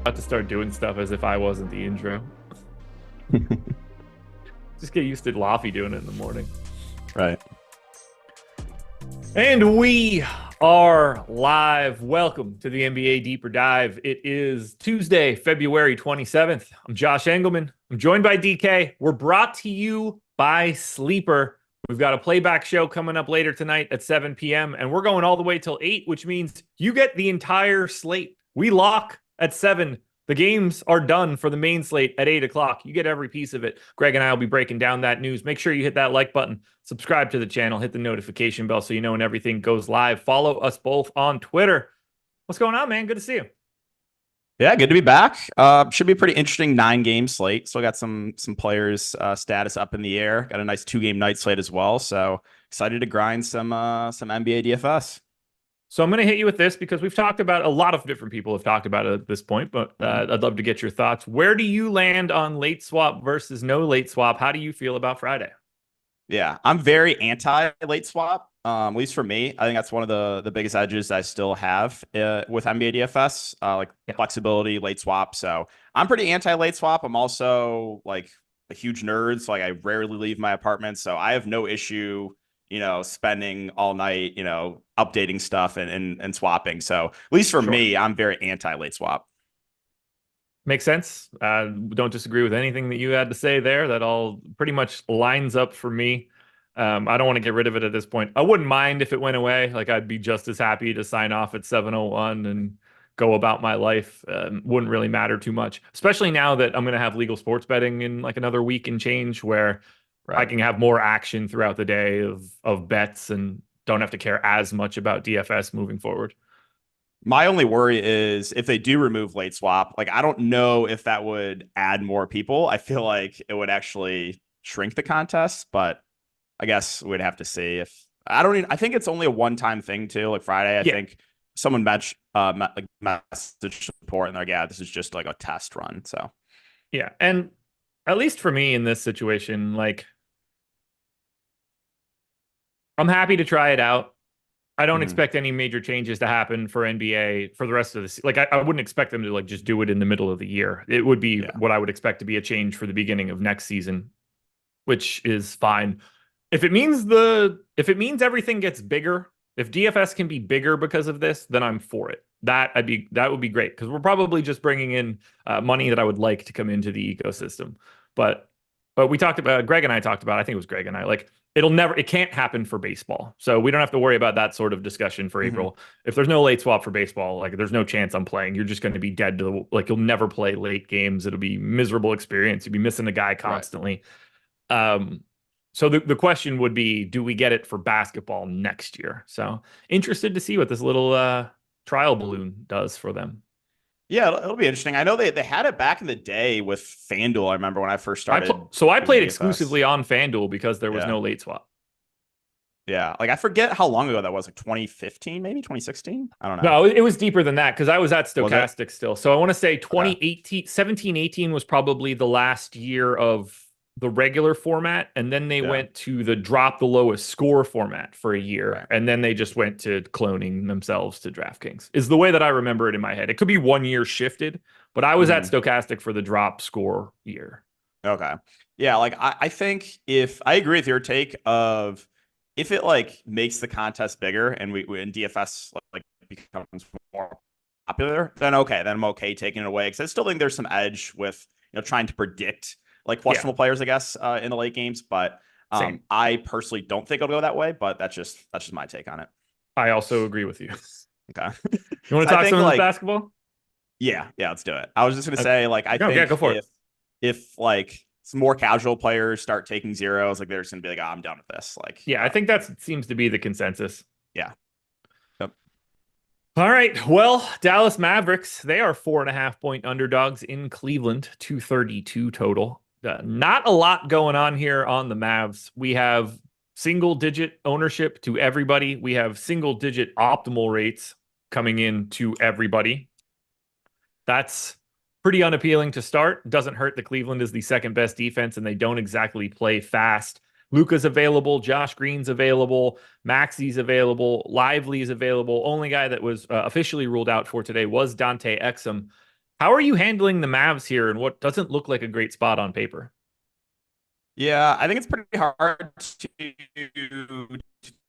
about to start doing stuff as if I wasn't the intro. Just get used to Laffy doing it in the morning. Right. And we are live. Welcome to the NBA Deeper Dive. It is Tuesday, February 27th. I'm Josh Engleman. I'm joined by DK. We're brought to you by Sleeper. We've got a playback show coming up later tonight at 7 p.m. and we're going all the way till 8, which means you get the entire slate. We lock at 7. The games are done for the main slate at 8 o'clock. You get every piece of it. Greg and I will be breaking down that news. Make sure you hit that like button, subscribe to the channel, hit the notification bell so you know when everything goes live. Follow us both on Twitter. What's going on, man? Good to see you. Yeah, good to be back. Should be a pretty interesting 9-game slate. Still got some players status up in the air. Got a nice 2-game night slate as well. So excited to grind some NBA DFS. So I'm going to hit you with this because we've talked about a lot of different people have talked about it at this point, but I'd love to get your thoughts. Where do you land on late swap versus no late swap? How do you feel about Friday? Yeah, I'm very anti late swap. At least for me, I think that's one of the biggest edges I still have with NBA DFS, flexibility, late swap. So I'm pretty anti late swap. I'm also like a huge nerd, so like I rarely leave my apartment, so I have no issue, spending all night, updating stuff and swapping. So at least for me, I'm very anti late swap. Makes sense. Don't disagree with anything that you had to say there. That all pretty much lines up for me. I don't want to get rid of it at this point. I wouldn't mind if it went away. Like I'd be just as happy to sign off at 7:01 and go about my life. Wouldn't really matter too much, especially now that I'm going to have legal sports betting in like another week and change where I can have more action throughout the day of bets and don't have to care as much about DFS moving forward. My only worry is if they do remove late swap, like I don't know if that would add more people. I feel like it would actually shrink the contest, but I guess we'd have to see. I think it's only a one-time thing too. Like Friday, I think someone message support and they're like, yeah, this is just like a test run. So yeah, and at least for me in this situation, like I'm happy to try it out. I don't expect any major changes to happen for NBA for the rest of this. Like I wouldn't expect them to like just do it in the middle of the year. It would be what I would expect to be a change for the beginning of next season, which is fine. If it means everything gets bigger, if DFS can be bigger because of this, then I'm for it. That would be great because we're probably just bringing in money that I would like to come into the ecosystem. But we talked about, Greg and I talked about, I think it was Greg and I, like it can't happen for baseball. So we don't have to worry about that sort of discussion for April. If there's no late swap for baseball, like there's no chance I'm playing. You're just going to be dead to like, you'll never play late games. It'll be miserable experience. You'll be missing a guy constantly. So the question would be, do we get it for basketball next year? So interested to see what this little trial balloon does for them. Yeah, it'll be interesting. I know they had it back in the day with FanDuel. I remember when I first started. I played exclusively on FanDuel because there was no late swap. Yeah, like I forget how long ago that was, like 2015, maybe 2016. I don't know. No, it was deeper than that because I was at Stochastic still. So I want to say 2018, 17-18 was probably the last year of the regular format, and then they went to the drop the lowest score format for a year, and then they just went to cloning themselves to DraftKings is the way that I remember it in my head. It could be 1 year shifted, but I was at Stochastic for the drop score year. Okay. Yeah, like I think if I agree with your take of if it like makes the contest bigger and we in DFS like becomes more popular, then I'm okay taking it away because I still think there's some edge with trying to predict like questionable players, I guess, in the late games. But I personally don't think it'll go that way. But that's just my take on it. I also agree with you. Okay. You want to talk some basketball? Yeah, let's do it. I was just gonna say, like, I think go for it. If like some more casual players start taking zeros, like they're just gonna be like, oh, I'm done with this. Like, I think that seems to be the consensus. Yeah. Yep. All right. Well, Dallas Mavericks, they are 4.5-point underdogs in Cleveland, 232 total. Not a lot going on here on the Mavs. We have single-digit ownership to everybody. We have single-digit optimal rates coming in to everybody. That's pretty unappealing to start. Doesn't hurt that Cleveland is the second best defense, and they don't exactly play fast. Luka's available. Josh Green's available. Maxi's available. Lively's available. Only guy that was officially ruled out for today was Dante Exum. How are you handling the Mavs here in what doesn't look like a great spot on paper? Yeah, I think it's pretty hard to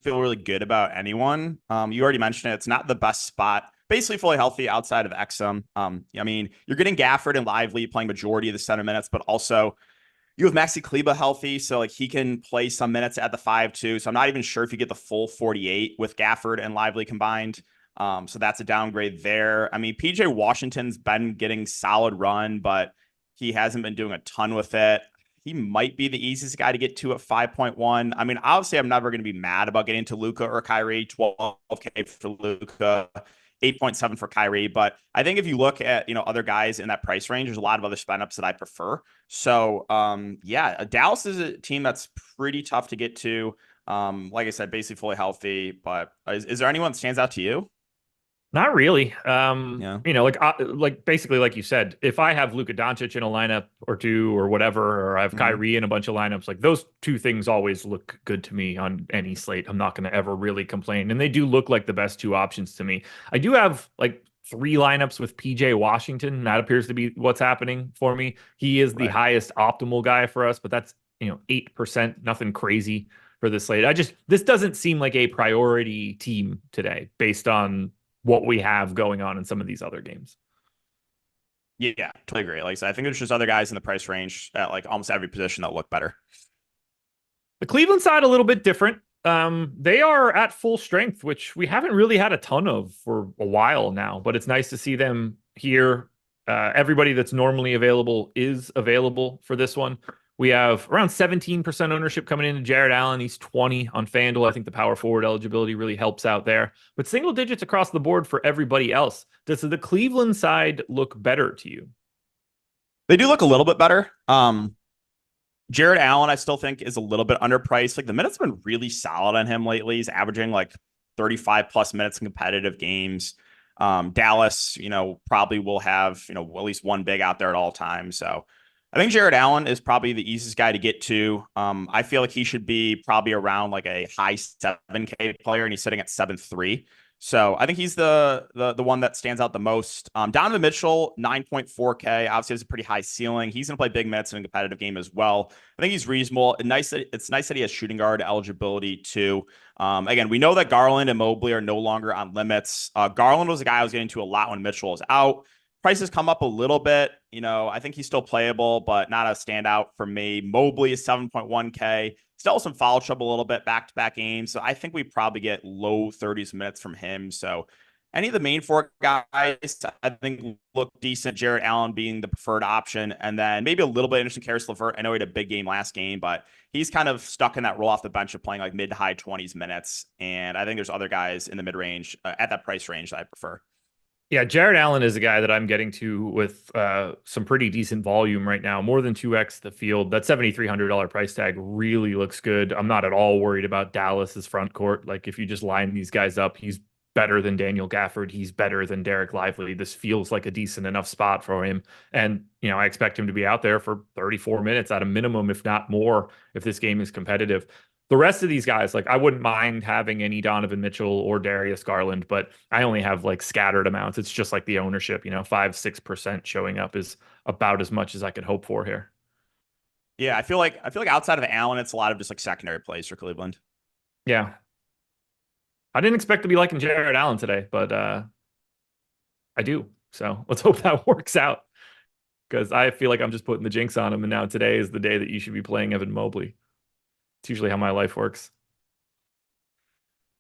feel really good about anyone. You already mentioned it. It's not the best spot. Basically fully healthy outside of Exum. I mean, you're getting Gafford and Lively playing majority of the center minutes, but also you have Maxi Kleba healthy, so like he can play some minutes at the 5 too. So I'm not even sure if you get the full 48 with Gafford and Lively combined. So that's a downgrade there. I mean, PJ Washington's been getting solid run, but he hasn't been doing a ton with it. He might be the easiest guy to get to at 5.1. I mean, obviously, I'm never going to be mad about getting to Luka or Kyrie. 12K for Luka, 8.7 for Kyrie. But I think if you look at other guys in that price range, there's a lot of other spend ups that I prefer. So yeah, Dallas is a team that's pretty tough to get to. Like I said, basically fully healthy. But is there anyone that stands out to you? Not really. Yeah. Like basically, like you said, if I have Luka Doncic in a lineup or two or whatever, or I have Kyrie in a bunch of lineups, like those two things always look good to me on any slate. I'm not going to ever really complain. And they do look like the best two options to me. I do have like three lineups with PJ Washington. That appears to be what's happening for me. He is the highest optimal guy for us, but that's 8%, nothing crazy for this slate. This doesn't seem like a priority team today based on what we have going on in some of these other games. Yeah, totally agree. Like I said, I think there's just other guys in the price range at like almost every position that look better. The Cleveland side, a little bit different. They are at full strength, which we haven't really had a ton of for a while now, but it's nice to see them here. Everybody that's normally available is available for this one. We have around 17% ownership coming into Jared Allen. He's 20 on FanDuel. I think the power forward eligibility really helps out there. But single digits across the board for everybody else. Does the Cleveland side look better to you? They do look a little bit better. Jared Allen, I still think, is a little bit underpriced. Like the minutes have been really solid on him lately. He's averaging like 35 plus minutes in competitive games. Dallas, probably will have, at least one big out there at all times. So I think Jared Allen is probably the easiest guy to get to. I feel like he should be probably around like a high 7K player, and he's sitting at 7.3. So I think he's the one that stands out the most. Donovan Mitchell, 9.4K, obviously has a pretty high ceiling. He's going to play big minutes in a competitive game as well. I think he's reasonable. It's nice that he has shooting guard eligibility too. Again, we know that Garland and Mobley are no longer on limits. Garland was a guy I was getting to a lot when Mitchell was out. Prices come up a little bit. I think he's still playable, but not a standout for me. Mobley is 7.1K. Still some foul trouble a little bit back-to-back games. So I think we probably get low 30s minutes from him. So any of the main four guys, I think, look decent. Jared Allen being the preferred option. And then maybe a little bit interesting, Karis LeVert. I know he had a big game last game, but he's kind of stuck in that role off the bench of playing like mid to high 20s minutes. And I think there's other guys in the mid-range at that price range that I prefer. Yeah, Jared Allen is a guy that I'm getting to with some pretty decent volume right now, more than 2x the field. That $7,300 price tag really looks good. I'm not at all worried about Dallas's front court. Like if you just line these guys up, he's better than Daniel Gafford. He's better than Derek Lively. This feels like a decent enough spot for him. And, I expect him to be out there for 34 minutes at a minimum, if not more, if this game is competitive. The rest of these guys, like I wouldn't mind having any Donovan Mitchell or Darius Garland, but I only have like scattered amounts. It's just like the ownership, 5-6% showing up is about as much as I could hope for here. Yeah, I feel like outside of Allen, it's a lot of just like secondary plays for Cleveland. Yeah. I didn't expect to be liking Jared Allen today, but I do. So let's hope that works out. Because I feel like I'm just putting the jinx on him, and now today is the day that you should be playing Evan Mobley. It's usually how my life works.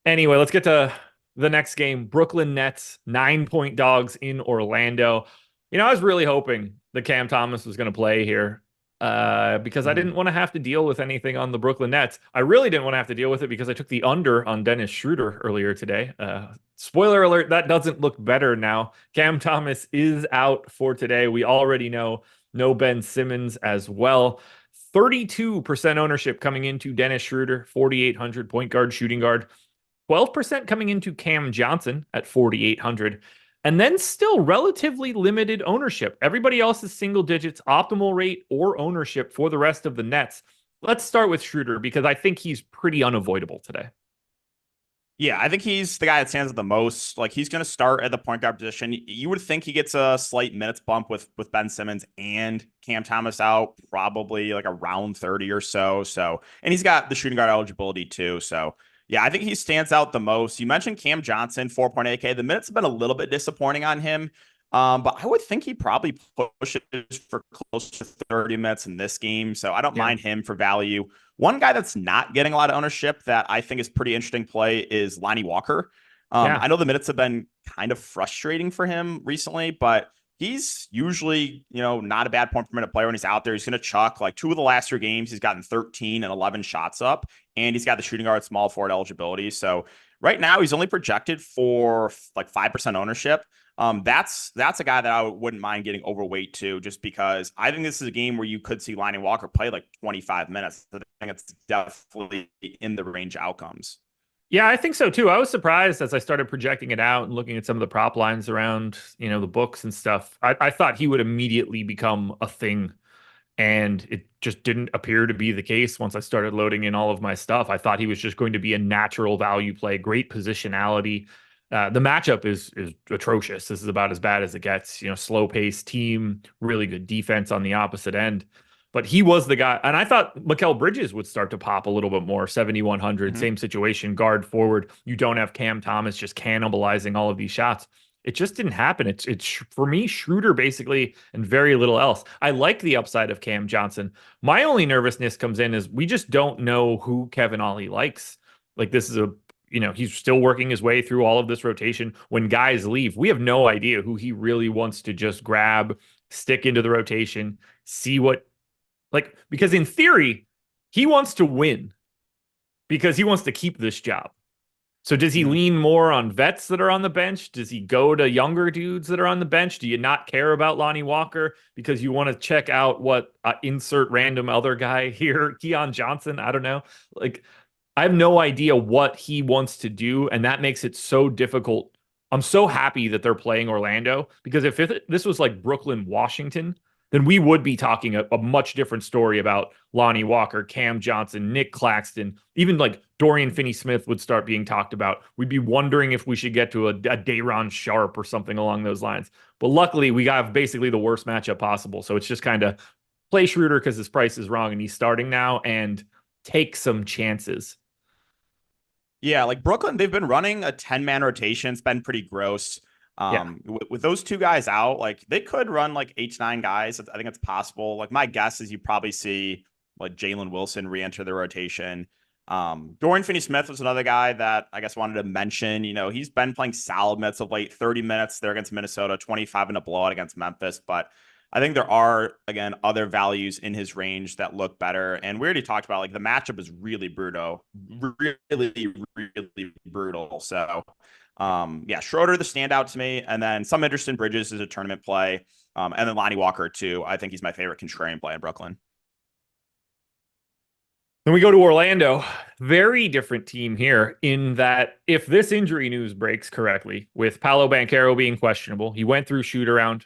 Anyway, let's get to the next game. Brooklyn Nets, 9-point dogs in Orlando. I was really hoping that Cam Thomas was going to play here because I didn't want to have to deal with anything on the Brooklyn Nets. I really didn't want to have to deal with it because I took the under on Dennis Schroeder earlier today. Spoiler alert, that doesn't look better now. Cam Thomas is out for today. We already know no Ben Simmons as well. 32% ownership coming into Dennis Schroeder, 4,800 point guard, shooting guard. 12% coming into Cam Johnson at 4,800. And then still relatively limited ownership. Everybody else is single digits, optimal rate or ownership for the rest of the Nets. Let's start with Schroeder because I think he's pretty unavoidable today. Yeah, I think he's the guy that stands out the most. Like he's going to start at the point guard position. You would think he gets a slight minutes bump with Ben Simmons and Cam Thomas out, probably like around 30 or so. So, and he's got the shooting guard eligibility too. So, yeah, I think he stands out the most. You mentioned Cam Johnson, 4.8K. The minutes have been a little bit disappointing on him. But I would think he probably pushes for close to 30 minutes in this game. So I don't mind him for value. One guy that's not getting a lot of ownership that I think is pretty interesting play is Lonnie Walker. I know the minutes have been kind of frustrating for him recently, but he's usually, not a bad point per minute player when he's out there. He's going to chuck like 2 of the last 3 games. He's gotten 13 and 11 shots up, and he's got the shooting guard small forward eligibility. So right now he's only projected for like 5% ownership. That's a guy that I wouldn't mind getting overweight to, just because I think this is a game where you could see Lonnie Walker play like 25 minutes. I think it's definitely in the range outcomes. Yeah, I think so too. I was surprised as I started projecting it out and looking at some of the prop lines around, the books and stuff. I thought he would immediately become a thing, and it just didn't appear to be the case once I started loading in all of my stuff. I thought he was just going to be a natural value play, great positionality. The matchup is atrocious. This is about as bad as it gets. Slow paced team, really good defense on the opposite end. But he was the guy, and I thought Mikal Bridges would start to pop a little bit more. 7,100, same situation, guard forward. You don't have Cam Thomas just cannibalizing all of these shots. It just didn't happen. It's for me, Schroeder basically, and very little else. I like the upside of Cam Johnson. My only nervousness comes in is we just don't know who Kevin Ollie likes. Like this is he's still working his way through all of this rotation. When guys leave, we have no idea who he really wants to just grab, stick into the rotation, see what, because in theory, he wants to win because he wants to keep this job. So does he lean more on vets that are on the bench? Does he go to younger dudes that are on the bench? Do you not care about Lonnie Walker because you want to check out what insert random other guy here, Keon Johnson? I don't know. I have no idea what he wants to do, and that makes it so difficult. I'm so happy that they're playing Orlando, because if this was like Brooklyn, Washington, then we would be talking a much different story about Lonnie Walker, Cam Johnson, Nick Claxton, even like Dorian Finney-Smith would start being talked about. We'd be wondering if we should get to a Day'Ron Sharpe or something along those lines. But luckily, we got basically the worst matchup possible. So it's just kind of play Schroeder because his price is wrong and he's starting now, and take some chances. Yeah, like Brooklyn, they've been running a 10-man rotation. It's been pretty gross. With those 2 guys out, like they could run like 8 to 9 guys. I think it's possible. Like my guess is you probably see like Jalen Wilson re-enter the rotation. Dorian Finney-Smith was another guy that I guess wanted to mention. He's been playing solid minutes of late, 30 minutes there against Minnesota, 25 in a blowout against Memphis. But I think there are, again, other values in his range that look better. And we already talked about like the matchup is really brutal, really, really brutal. So Schroeder, the standout to me. And then some interest in Bridges as a tournament play. And then Lonnie Walker too. I think he's my favorite contrarian play in Brooklyn. Then we go to Orlando. Very different team here in that if this injury news breaks correctly, with Paolo Banchero being questionable, he went through shoot around.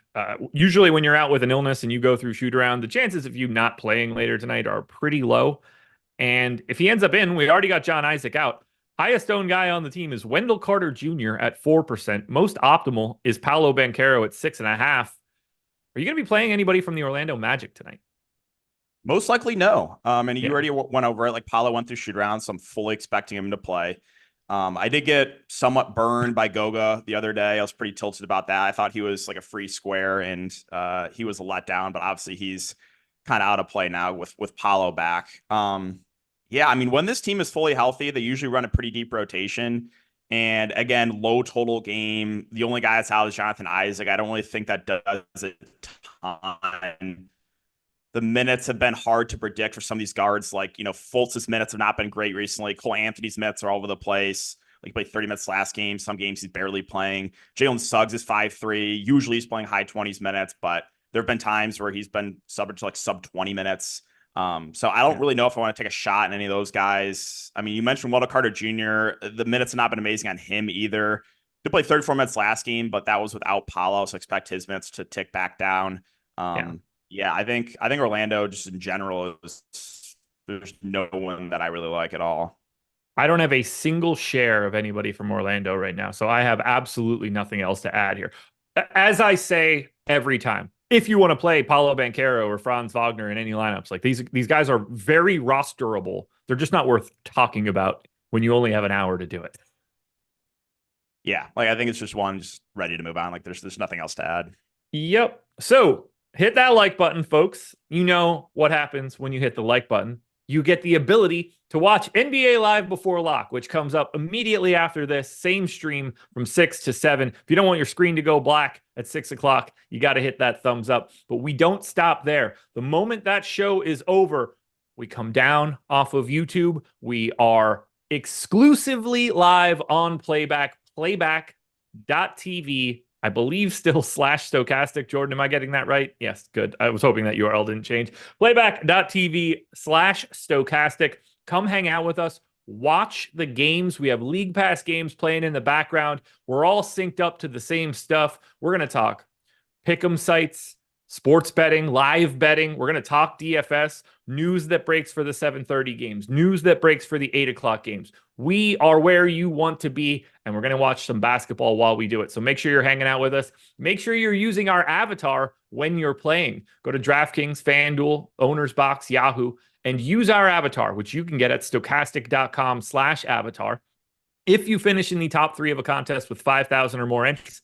Usually when you're out with an illness and you go through shoot around, the chances of you not playing later tonight are pretty low. And if he ends up in, we already got John Isaac out. Highest owned guy on the team is Wendell Carter Jr. at 4%. Most optimal is Paolo Banchero at 6.5%. Are you going to be playing anybody from the Orlando Magic tonight? Most likely no. And you already went over it. Like Paolo went through shoot around, so I'm fully expecting him to play. I did get somewhat burned by Goga the other day. I was pretty tilted about that. I thought he was like a free square, and he was a letdown, but obviously he's kind of out of play now with Paolo back. When this team is fully healthy, they usually run a pretty deep rotation. And again, low total game. The only guy that's out is Jonathan Isaac. I don't really think that does a ton. The minutes have been hard to predict for some of these guards. Like, Fultz's minutes have not been great recently. Cole Anthony's minutes are all over the place. Like, he played 30 minutes last game. Some games he's barely playing. Jalen Suggs is 5'3". Usually he's playing high 20s minutes, but there have been times where he's been subbed to like sub 20 minutes. So I don't really know if I want to take a shot in any of those guys. I mean, you mentioned Wendell Carter Jr. The minutes have not been amazing on him either. He played 34 minutes last game, but that was without Paolo, so expect his minutes to tick back down. I think Orlando just in general there's no one that I really like at all. I don't have a single share of anybody from Orlando right now, so I have absolutely nothing else to add here. As I say every time, if you want to play Paolo Banchero or Franz Wagner in any lineups, like these guys are very rosterable. They're just not worth talking about when you only have an hour to do it. Yeah, like I think it's just one just ready to move on. Like there's nothing else to add. Yep. So hit that like button, folks. You know what happens when you hit the like button. You get the ability to watch NBA Live Before Lock, which comes up immediately after this same stream from 6 to 7. If you don't want your screen to go black at 6 o'clock, you got to hit that thumbs up. But we don't stop there. The moment that show is over, we come down off of YouTube. We are exclusively live on playback.tv. I believe still /Stokastic. Jordan, am I getting that right? Yes, good. I was hoping that URL didn't change. Playback.tv/Stokastic. Come hang out with us. Watch the games. We have League Pass games playing in the background. We're all synced up to the same stuff. We're going to talk pick'em sites, sports betting, live betting. We're going to talk DFS, news that breaks for the 7:30 games, news that breaks for the 8 o'clock games. We are where you want to be, and we're going to watch some basketball while we do it. So make sure you're hanging out with us. Make sure you're using our avatar when you're playing. Go to DraftKings, FanDuel, Owner's Box, Yahoo, and use our avatar, which you can get at stokastic.com/avatar. If you finish in the top 3 of a contest with 5,000 or more entries,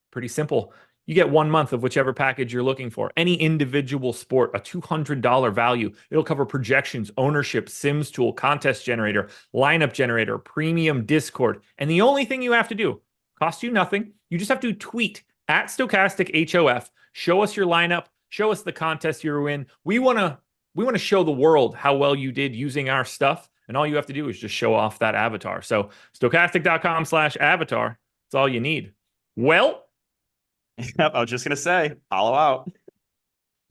pretty simple. You get 1 month of whichever package you're looking for. Any individual sport, a $200 value. It'll cover projections, ownership, Sims tool, contest generator, lineup generator, premium Discord. And the only thing you have to do, costs you nothing. You just have to tweet at StokasticHOF. Show us your lineup. Show us the contest you're in. We want to show the world how well you did using our stuff. And all you have to do is just show off that avatar. So stokastic.com/avatar. That's all you need. Well, Yep, I was just gonna say, follow out.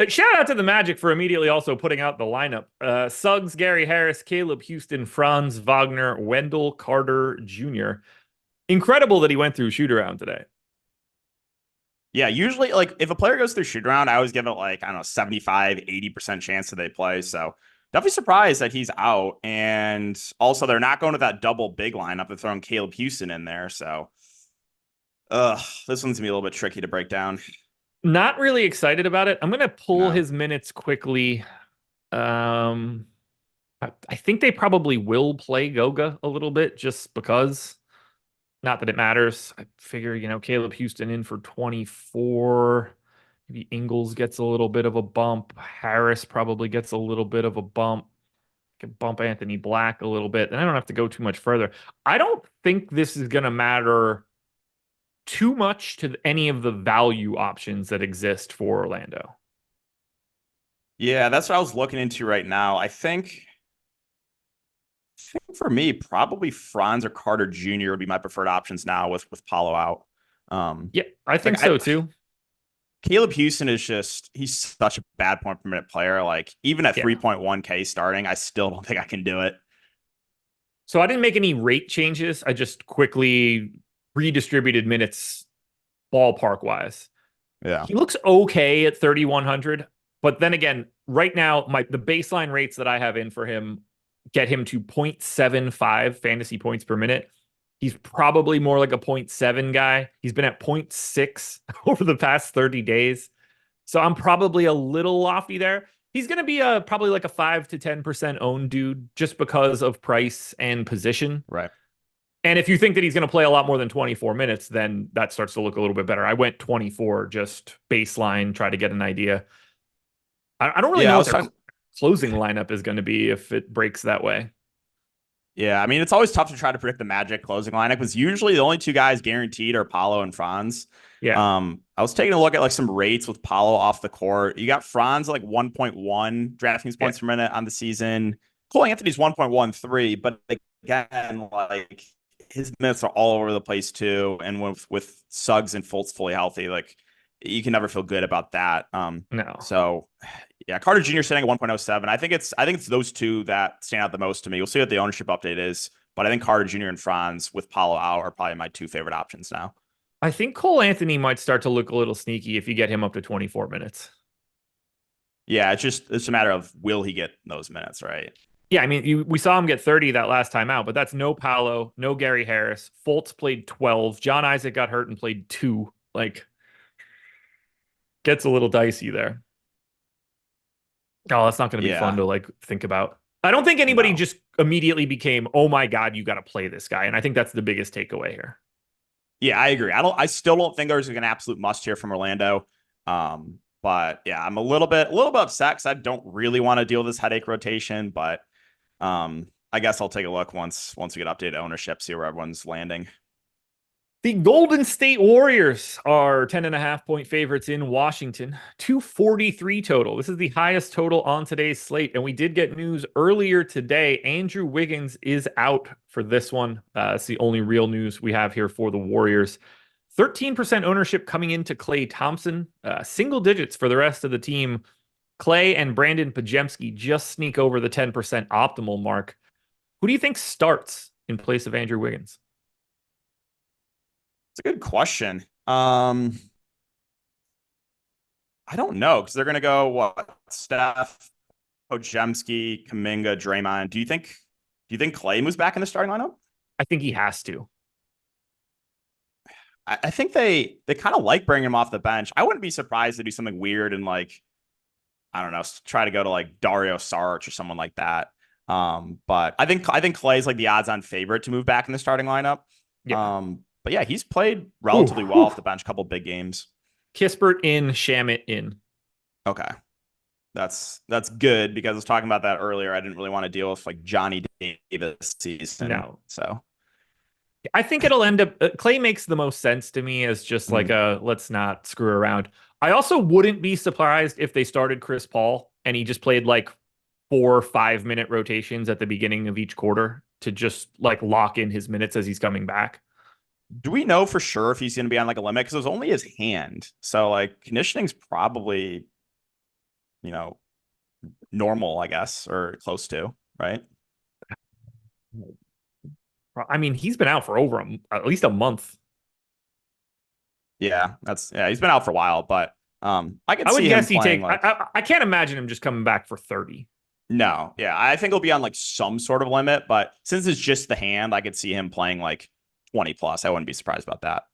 shout out to the Magic for immediately also putting out the lineup. Suggs, Gary Harris, Caleb Houston, Franz Wagner, Wendell Carter Jr. Incredible that he went through shoot around today. Yeah, usually like if a player goes through shoot around, I always give it like, I don't know, 75, 80% chance that they play. So definitely surprised that he's out. And also they're not going to that double big lineup. They're throwing Caleb Houston in there. So this one's gonna be a little bit tricky to break down. Not really excited about it. I'm gonna pull his minutes quickly. I think they probably will play Goga a little bit just because. Not that it matters. I figure, Caleb Houston in for 24. Maybe Ingles gets a little bit of a bump. Harris probably gets a little bit of a bump. Can bump Anthony Black a little bit. And I don't have to go too much further. I don't think this is gonna matter too much to any of the value options that exist for Orlando. Yeah, that's what I was looking into right now. I think for me, probably Franz or Carter Jr. would be my preferred options now with Paulo out. Yeah, I think so too. Caleb Houston is he's such a bad point per minute player. Like even at 3.1K starting, I still don't think I can do it. So I didn't make any rate changes. I just quickly redistributed minutes ballpark wise. Yeah. He looks okay at 3,100, but then again, right now, the baseline rates that I have in for him get him to 0.75 fantasy points per minute. He's probably more like a 0.7 guy. He's been at 0.6 over the past 30 days. So I'm probably a little lofty there. He's going to be probably like a 5 to 10% owned dude just because of price and position. Right. And if you think that he's going to play a lot more than 24 minutes, then that starts to look a little bit better. I went 24, just baseline, try to get an idea. I don't really know what their closing lineup is going to be if it breaks that way. Yeah, I mean, it's always tough to try to predict the Magic closing lineup because usually the only 2 guys guaranteed are Paulo and Franz. Yeah. I was taking a look at like some rates with Paulo off the court. You got Franz like 1.1 DraftKings points per minute on the season. Cole Anthony's 1.13, but again, like his minutes are all over the place too. And with Suggs and Fultz fully healthy, like you can never feel good about that. No. So yeah, Carter Jr. sitting at 1.07. I think it's those 2 that stand out the most to me. We'll see what the ownership update is, but I think Carter Jr. and Franz with Paulo out are probably my 2 favorite options now. I think Cole Anthony might start to look a little sneaky if you get him up to 24 minutes. Yeah, it's a matter of will he get those minutes, right? Yeah, I mean, we saw him get 30 that last time out, but that's no Paolo, no Gary Harris. Fultz played 12. John Isaac got hurt and played 2. Like, gets a little dicey there. Oh, that's not going to be fun Yeah. to like think about. I don't think anybody No. just immediately became, oh my God, you got to play this guy. And I think that's the biggest takeaway here. Yeah, I agree. I still don't think there's like an absolute must here from Orlando. But yeah, I'm a little bit upset because I don't really want to deal with this headache rotation, but I guess I'll take a look once we get updated ownership, see where everyone's landing. The Golden State Warriors are 10.5 point favorites in Washington, 243 total. This is the highest total on today's slate. And we did get news earlier today. Andrew Wiggins is out for this one. It's the only real news we have here for the Warriors. 13% ownership coming into Klay Thompson, single digits for the rest of the team. Klay and Brandon Pajemski just sneak over the 10% optimal mark. Who do you think starts in place of Andrew Wiggins? It's a good question. I don't know because they're gonna go what Steph, Pojemski, Kuminga, Draymond. Do you think Clay moves back in the starting lineup? I think he has to. I think they kind of like bringing him off the bench. I wouldn't be surprised to do something weird and like I don't know, try to go to like Dario Saric or someone like that. But I think Clay's like the odds-on favorite to move back in the starting lineup. Yeah. But yeah, he's played relatively well off the bench, a couple big games. Kispert in, Shamit in. Okay. That's good because I was talking about that earlier. I didn't really want to deal with like Johnny Davis season. No. So I think it'll end up Clay makes the most sense to me as just like a let's not screw around. I also wouldn't be surprised if they started Chris Paul and he just played like 4 5 minute rotations at the beginning of each quarter to just like lock in his minutes as he's coming back. do we know for sure if he's going to be on like a limit? Because it was only his hand. So like conditioning's probably, you know, normal, I guess, or close to, right? I mean, he's been out for over at least a month. Yeah, he's been out for a while, but I could I would see him guess he playing take. like I can't imagine him just coming back for 30. no, yeah, I think he'll be on like some sort of limit, but since it's just the hand, I could see him playing like 20 plus. I wouldn't be surprised about that.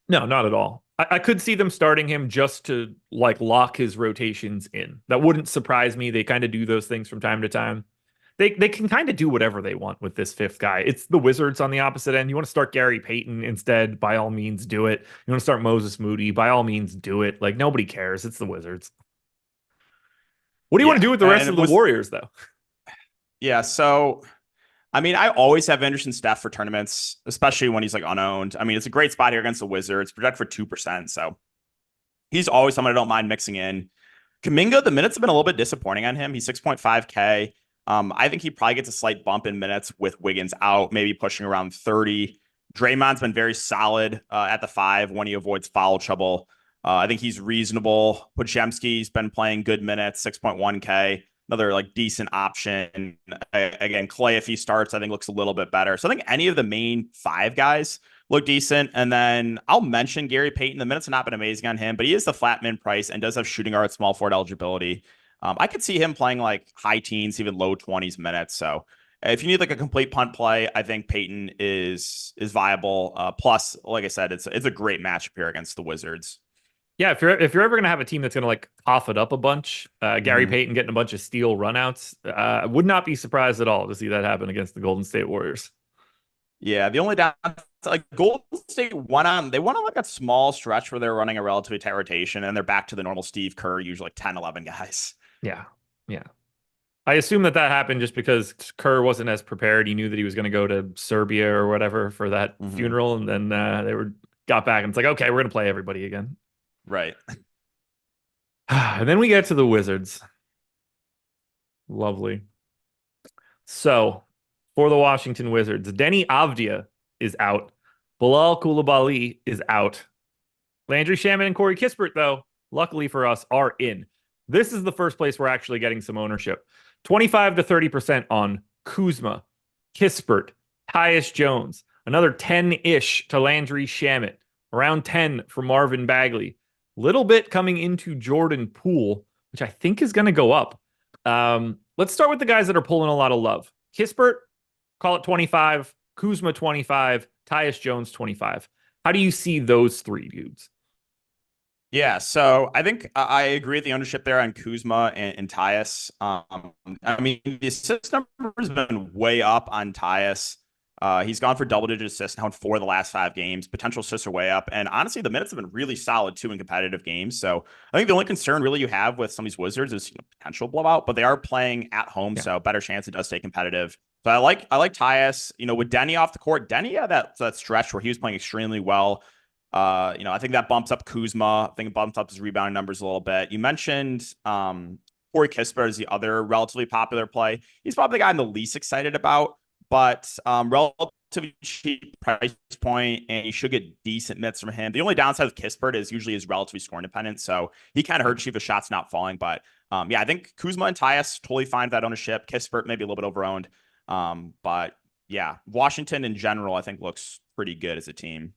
No, not at all. I could see them starting him just to like lock his rotations in. That wouldn't surprise me. They kind of do those things from time to time. They can kind of do whatever they want with this fifth guy. It's the Wizards on the opposite end. You want to start Gary Payton instead, by all means, do it. You want to start Moses Moody, by all means, do it. Like nobody cares. It's the Wizards. What do you want to Yeah, do with the rest of the Warriors, though? yeah. So I mean, I always have interest in Steph for tournaments, especially when he's like unowned. I mean, it's a great spot here against the Wizards, project for 2%. So he's always someone I don't mind mixing in. Kuminga, the minutes have been a little bit disappointing on him. He's 6.5K. I think he probably gets a slight bump in minutes with Wiggins out, maybe pushing around 30. Draymond's been very solid at the 5 when he avoids foul trouble. I think he's reasonable. Podziemski's been playing good minutes, 6.1K. Another like decent option. Again, Clay, if he starts, I think looks a little bit better. So I think any of the main 5 guys look decent. And then I'll mention Gary Payton. The minutes have not been amazing on him, but he is the flat min price and does have shooting guard, small forward eligibility. I could see him playing like high teens, even low 20s minutes. So if you need like a complete punt play, I think Payton is viable. Plus, like I said, it's a great matchup here against the Wizards. Yeah, if you're ever gonna have a team that's gonna like cough it up a bunch, Gary Payton getting a bunch of steal runouts, would not be surprised at all to see that happen against the Golden State Warriors. Yeah, the only down like Golden State they went on like a small stretch where they're running a relatively tight rotation, and they're back to the normal Steve Kerr, usually like 10, 11 guys. Yeah, yeah. I assume that happened just because Kerr wasn't as prepared. He knew that he was going to go to Serbia or whatever for that funeral, and then they got back and it's like, okay, we're going to play everybody again. Right. And then we get to the Wizards. Lovely. So for the Washington Wizards, Denny Avdia is out. Bilal Coulibaly is out. Landry Shamet and Corey Kispert, though, luckily for us, are in. This is the first place we're actually getting some ownership. 25 to 30% on Kuzma, Kispert, Tyus Jones, another 10-ish to Landry Shamet, around 10 for Marvin Bagley. Little bit coming into Jordan Poole, which I think is going to go up. let's start with the guys that are pulling a lot of love. Kispert, call it 25. Kuzma, 25. Tyus Jones, 25. How do you see those three dudes? Yeah, so I think I agree with the ownership there on Kuzma and Tyus. I mean, the assist number has been way up on Tyus. He's gone for double-digit assists now in 4 of the last 5 games. Potential assists are way up. And honestly, the minutes have been really solid, too, in competitive games. So I think the only concern really you have with some of these Wizards is potential blowout, but they are playing at home, so better chance it does stay competitive. So I like Tyus. With Denny off the court, Denny had that stretch where he was playing extremely well. I think that bumps up Kuzma. I think it bumps up his rebounding numbers a little bit. You mentioned Corey Kispert is the other relatively popular play. He's probably the guy I'm the least excited about, but relatively cheap price point, and you should get decent minutes from him. The only downside with Kispert is usually his relatively score independent, so he kind of hurts you if the shot's not falling. But I think Kuzma and Tyus totally fine with that ownership. Kispert maybe a little bit overowned, but yeah, Washington in general I think looks pretty good as a team.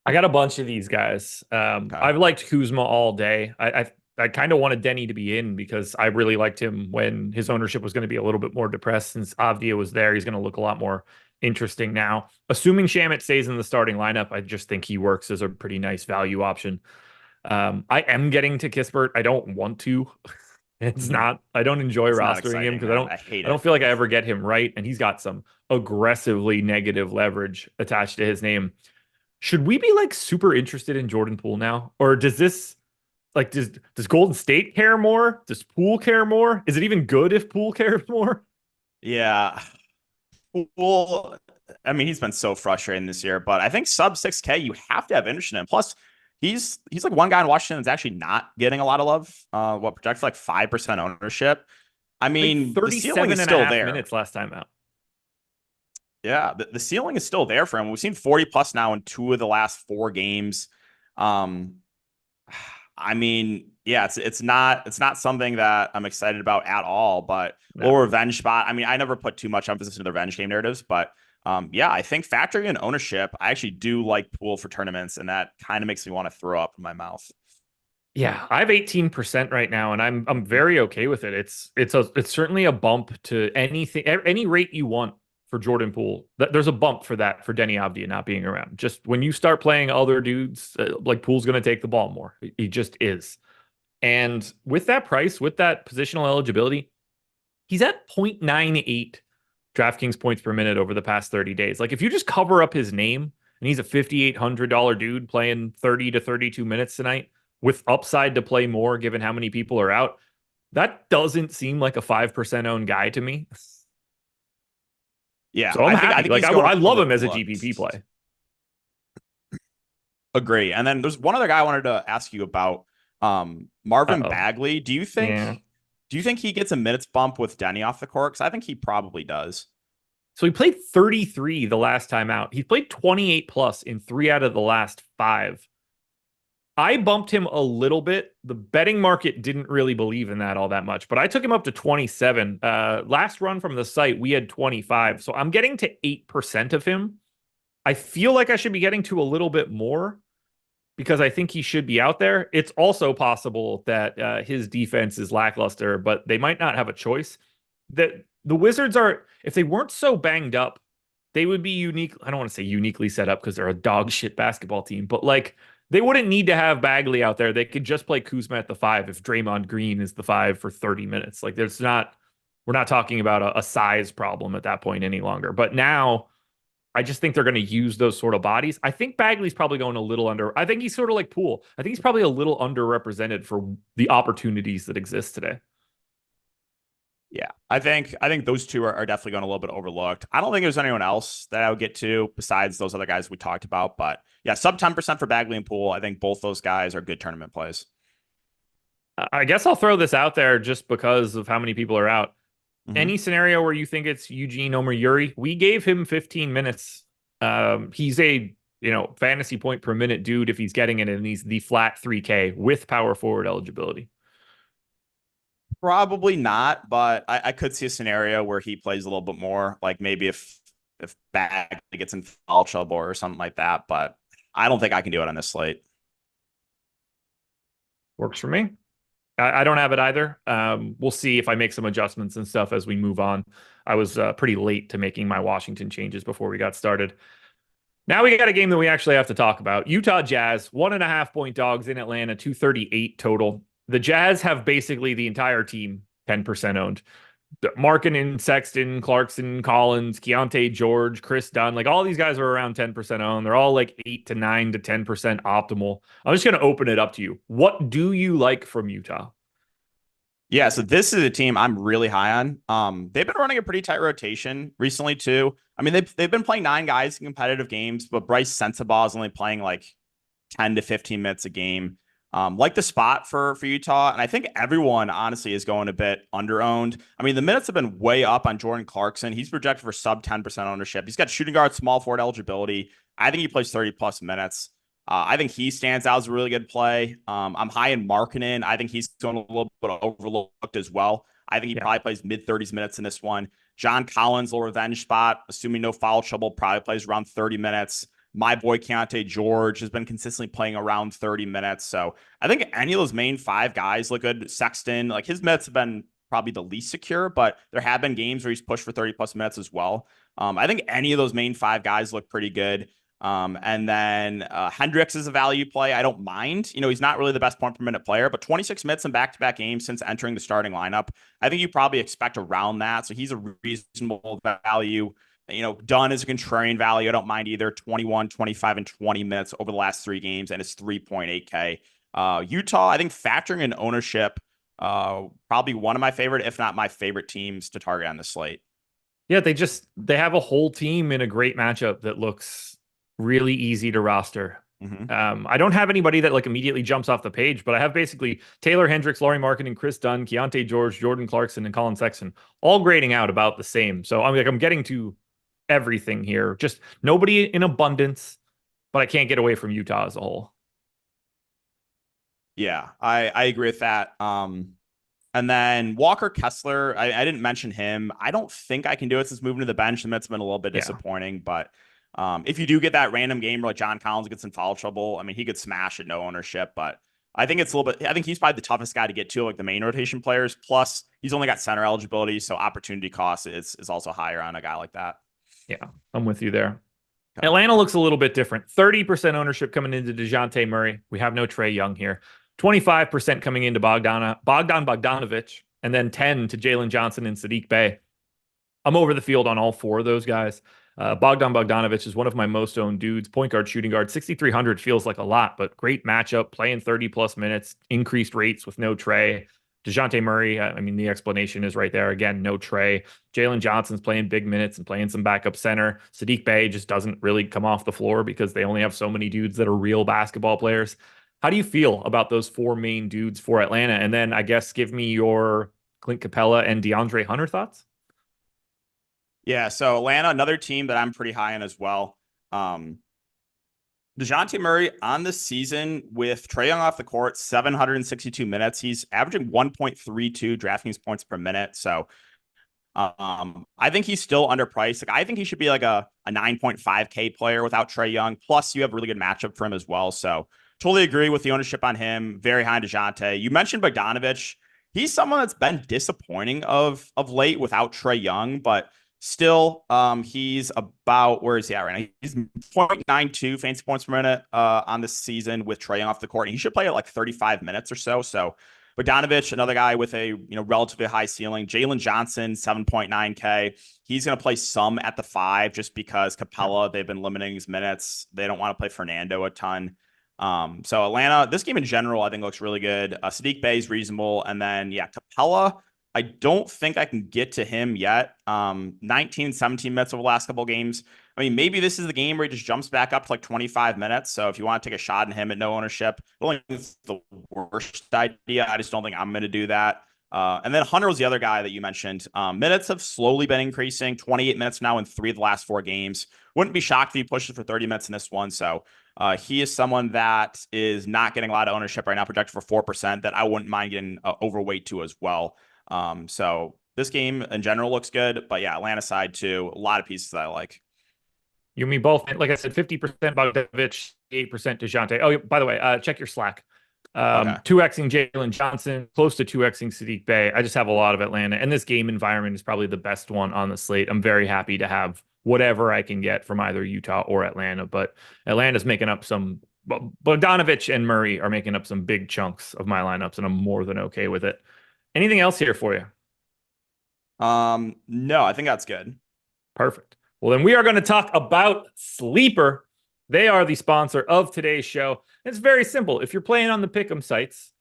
I got a bunch of these guys. Okay. I've liked Kuzma all day. I kind of wanted Denny to be in because I really liked him when his ownership was going to be a little bit more depressed. Since Avdia was there, he's going to look a lot more interesting now. Assuming Shamet stays in the starting lineup, I just think he works as a pretty nice value option. I am getting to Kispert. I don't want to. It's not. I don't enjoy rostering him because I don't feel like I ever get him right, and he's got some aggressively negative leverage attached to his name. Should we be like super interested in Jordan Poole now? Or does this does Golden State care more? Does Poole care more? Is it even good if Poole cares more? Yeah. Poole, I mean, he's been so frustrating this year, but I think sub 6K, you have to have interest in him. Plus, he's like one guy in Washington that's actually not getting a lot of love. Projects like 5% ownership. I mean, the ceiling is still there. Minutes last time out. Yeah, the ceiling is still there for him. We've seen 40 plus now in 2 of the last 4 games. I mean, yeah, it's not something that I'm excited about at all, but lower revenge spot. I mean, I never put too much emphasis into the revenge game narratives, but I think factoring in ownership, I actually do like Poole for tournaments, and that kind of makes me want to throw up in my mouth. Yeah, I have 18% right now, and I'm very okay with it. It's certainly a bump to any rate you want for Jordan Poole. There's a bump for that for Denny Avdia not being around. Just when you start playing other dudes, like Poole's going to take the ball more. He just is. And with that price, with that positional eligibility, he's at 0.98 DraftKings points per minute over the past 30 days. Like if you just cover up his name and he's a $5,800 dude playing 30 to 32 minutes tonight with upside to play more given how many people are out, that doesn't seem like a 5% owned guy to me. Yeah, so I'm happy. I love him as a GPP play. Agree. And then there's one other guy I wanted to ask you about, Marvin Bagley. Do you think he gets a minutes bump with Denny off the court? Because I think he probably does. So he played 33 the last time out. He played 28 plus in 3 out of the last 5. I bumped him a little bit. The betting market didn't really believe in that all that much, but I took him up to 27. Last run from the site, we had 25. So I'm getting to 8% of him. I feel like I should be getting to a little bit more because I think he should be out there. It's also possible that his defense is lackluster, but they might not have a choice. The Wizards are, if they weren't so banged up, they would be unique. I don't want to say uniquely set up because they're a dog shit basketball team, but like, they wouldn't need to have Bagley out there. They could just play Kuzma at the 5 if Draymond Green is the 5 for 30 minutes. Like we're not talking about a size problem at that point any longer. But now I just think they're going to use those sort of bodies. I think Bagley's probably going a little under. I think he's sort of like Poole. I think he's probably a little underrepresented for the opportunities that exist today. Yeah, I think those two are definitely going a little bit overlooked. I don't think there's anyone else that I would get to besides those other guys we talked about. But yeah, sub 10% for Bagley and Poole. I think both those guys are good tournament plays. I guess I'll throw this out there just because of how many people are out. Mm-hmm. Any scenario where you think it's Eugene Omoyuri, we gave him 15 minutes. He's a fantasy point per minute dude if he's getting it, and he's the flat 3K with power forward eligibility. Probably not, but I could see a scenario where he plays a little bit more, like maybe if Bagley gets in foul trouble or something like that. But I don't think I can do it on this slate. Works for me. I don't have it either. We'll see if I make some adjustments and stuff as we move on. I was pretty late to making my Washington changes before we got started. Now we got a game that we actually have to talk about. Utah Jazz, 1.5-point dogs in Atlanta, 238 total. The Jazz have basically the entire team 10% owned. Markkanen, Sexton, Clarkson, Collins, Keontae George, Chris Dunn, like all these guys are around 10% owned. They're all like 8 to 9 to 10% optimal. I'm just going to open it up to you. What do you like from Utah? Yeah, so this is a team I'm really high on. They've been running a pretty tight rotation recently too. I mean, they've been playing 9 guys in competitive games, but Bryce Sensabaugh is only playing like 10 to 15 minutes a game. Like the spot for Utah, and I think everyone honestly is going a bit underowned. I mean, the minutes have been way up on Jordan Clarkson. He's projected for sub 10% ownership. He's got shooting guard, small forward eligibility. I think he plays 30 plus minutes. I think he stands out as a really good play. I'm high in Markkanen. I think he's going a little bit overlooked as well. I think he probably plays mid 30s minutes in this one. John Collins, little revenge spot, assuming no foul trouble, probably plays around 30 minutes. My boy Keontae George has been consistently playing around 30 minutes. So I think any of those main 5 guys look good. Sexton, like his minutes have been probably the least secure, but there have been games where he's pushed for 30 plus minutes as well. I think any of those main 5 guys look pretty good. And then Hendricks is a value play. I don't mind. He's not really the best point per minute player, but 26 minutes in back-to-back games since entering the starting lineup. I think you probably expect around that. So he's a reasonable value. Dunn is a contrarian value. I don't mind either. 21, 25, and 20 minutes over the last 3 games, and it's 3.8K. Utah, I think factoring in ownership, probably one of my favorite, if not my favorite teams to target on the slate. Yeah, they have a whole team in a great matchup that looks really easy to roster. I don't have anybody that like immediately jumps off the page, but I have basically Taylor Hendricks, Lauri Markkanen, Chris Dunn, Keontae George, Jordan Clarkson, and Colin Sexton all grading out about the same. So I'm getting to everything here. Just nobody in abundance, but I can't get away from Utah as a whole. Yeah, I agree with that. And then Walker Kessler, I didn't mention him. I don't think I can do it since moving to the bench. The Mets have been a little bit disappointing, but if you do get that random game where like John Collins gets in foul trouble, I mean, he could smash at no ownership, but I think it's a little bit, I think he's probably the toughest guy to get to, like the main rotation players. Plus, he's only got center eligibility, so opportunity cost is also higher on a guy like that. Yeah, I'm with you there. Okay. Atlanta looks a little bit different. 30% ownership coming into DeJounte Murray. We have no Trae Young here. 25% coming into Bogdan Bogdanovic, and then 10 to Jalen Johnson and Saddiq Bey. I'm over the field on all 4 of those guys. Bogdan Bogdanovic is one of my most owned dudes. Point guard, shooting guard, 6,300 feels like a lot, but great matchup, playing 30 plus minutes, increased rates with no Trae. DeJounte Murray, I mean, the explanation is right there. Again, no Trae. Jalen Johnson's playing big minutes and playing some backup center. Saddiq Bey just doesn't really come off the floor because they only have so many dudes that are real basketball players. How do you feel about those 4 main dudes for Atlanta? And then I guess give me your Clint Capella and DeAndre Hunter thoughts. Yeah, so Atlanta, another team that I'm pretty high on as well. DeJounte Murray on the season with Trae Young off the court, 762 minutes. He's averaging 1.32 DraftKings points per minute. So I think he's still underpriced. Like I think he should be like a 9.5K player without Trae Young. Plus, you have a really good matchup for him as well. So totally agree with the ownership on him. Very high on DeJounte. You mentioned Bogdanovic. He's someone that's been disappointing of late without Trae Young, but still, he's about, where is he at right now? He's 0.92 fantasy points per minute on this season with Trae Young off the court. And he should play at like 35 minutes or so. So Bogdanovic, another guy with a relatively high ceiling. Jalen Johnson, 7.9K. He's going to play some at the 5 just because Capella, they've been limiting his minutes. They don't want to play Fernando a ton. So Atlanta, this game in general, I think looks really good. Saddiq Bey is reasonable. And then, Capella, I don't think I can get to him yet. 19, 17 minutes over the last couple of games. I mean, maybe this is the game where he just jumps back up to like 25 minutes. So if you want to take a shot at him at no ownership, I don't think it's the worst idea. I just don't think I'm going to do that. And then Hunter was the other guy that you mentioned. Minutes have slowly been increasing, 28 minutes now in 3 of the last 4 games. Wouldn't be shocked if he pushes for 30 minutes in this one. So he is someone that is not getting a lot of ownership right now, projected for 4%, that I wouldn't mind getting overweight to as well. So this game in general looks good, but Atlanta side too, a lot of pieces that I like. You mean both? Like I said, 50% Bogdanovic, 8% DeJounte. Oh, by the way, check your Slack. Okay. 2xing Jalen Johnson, close to 2xing Sadiq Bey. I just have a lot of Atlanta, and this game environment is probably the best one on the slate. I'm very happy to have whatever I can get from either Utah or Atlanta, but Atlanta's making up some. Bogdanovich and Murray are making up some big chunks of my lineups, and I'm more than okay with it. Anything else here for you? No, I think that's good. Perfect. Well, then we are going to talk about Sleeper. They are the sponsor of today's show. It's very simple. If you're playing on the Pick'em sites,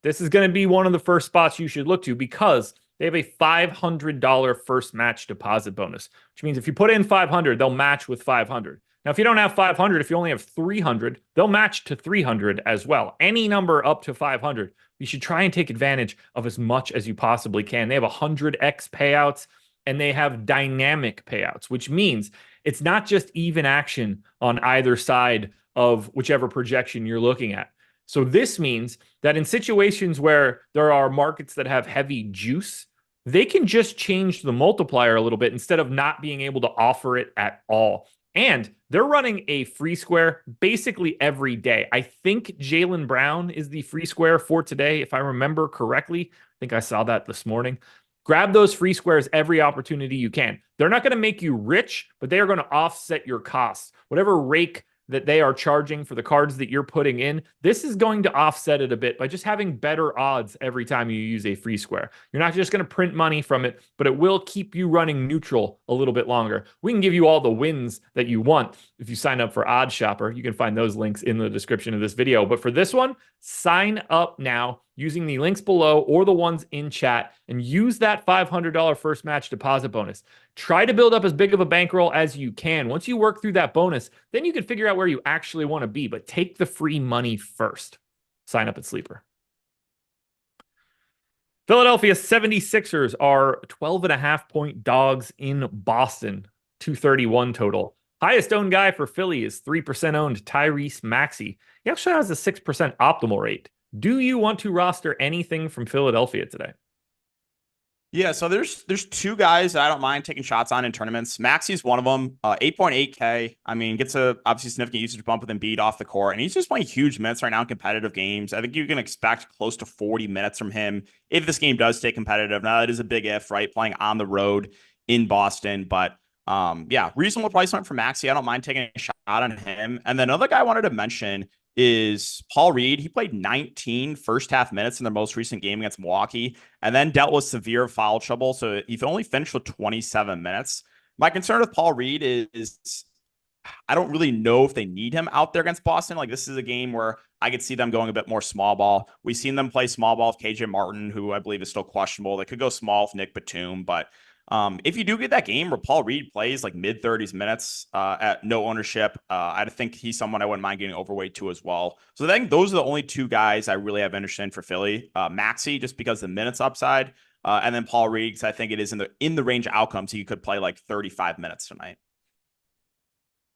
this is going to be one of the first spots you should look to because they have a $500 first match deposit bonus, which means if you put in 500, they'll match with 500. Now, if you don't have 500, if you only have 300, they'll match to 300 as well. Any number up to 500, you should try and take advantage of as much as you possibly can. They have 100x payouts and they have dynamic payouts, which means it's not just even action on either side of whichever projection you're looking at. So this means that in situations where there are markets that have heavy juice, they can just change the multiplier a little bit instead of not being able to offer it at all. And they're running a free square basically every day. I think Jaylen Brown is the free square for today, if I remember correctly. I think I saw that this morning. Grab those free squares every opportunity you can. They're not going to make you rich, but they are going to offset your costs. Whatever rake that they are charging for the cards that you're putting in, this is going to offset it a bit by just having better odds every time you use a free square. You're not just going to print money from it, but it will keep you running neutral a little bit longer. We can give you all the wins that you want if you sign up for Odd Shopper. You can find those links in the description of this video. But for this one, sign up now using the links below or the ones in chat and use that $500 first match deposit bonus. Try to build up as big of a bankroll as you can. Once you work through that bonus, then you can figure out where you actually want to be, but take the free money first. Sign up at Sleeper. Philadelphia 76ers are 12.5-point dogs in Boston, 231 total. Highest owned guy for Philly is 3% owned Tyrese Maxey. He actually has a 6% optimal rate. Do you want to roster anything from Philadelphia today? Yeah, so there's two guys that I don't mind taking shots on in tournaments. Maxey's one of them, 8.8K. I mean, gets a obviously significant usage bump with Embiid off the court, and he's just playing huge minutes right now in competitive games. I think you can expect close to 40 minutes from him if this game does stay competitive. Now, that is a big if, right? Playing on the road in Boston, but yeah, reasonable price point for Maxey. I don't mind taking a shot on him. And then another guy I wanted to mention is Paul Reed. He played 19 first half minutes in their most recent game against Milwaukee and then dealt with severe foul trouble. So he only finished with 27 minutes. My concern with Paul Reed is I don't really know if they need him out there against Boston. Like, this is a game where I could see them going a bit more small ball. We've seen them play small ball with KJ Martin, who I believe is still questionable. They could go small with Nick Batum, but if you do get that game where Paul Reed plays like mid 30s minutes at no ownership, I think he's someone I wouldn't mind getting overweight to as well. So I think those are the only two guys I really have interest in for Philly. Maxey, just because the minutes upside, and then Paul Reed, because I think it is in the range of outcomes. He could play like 35 minutes tonight.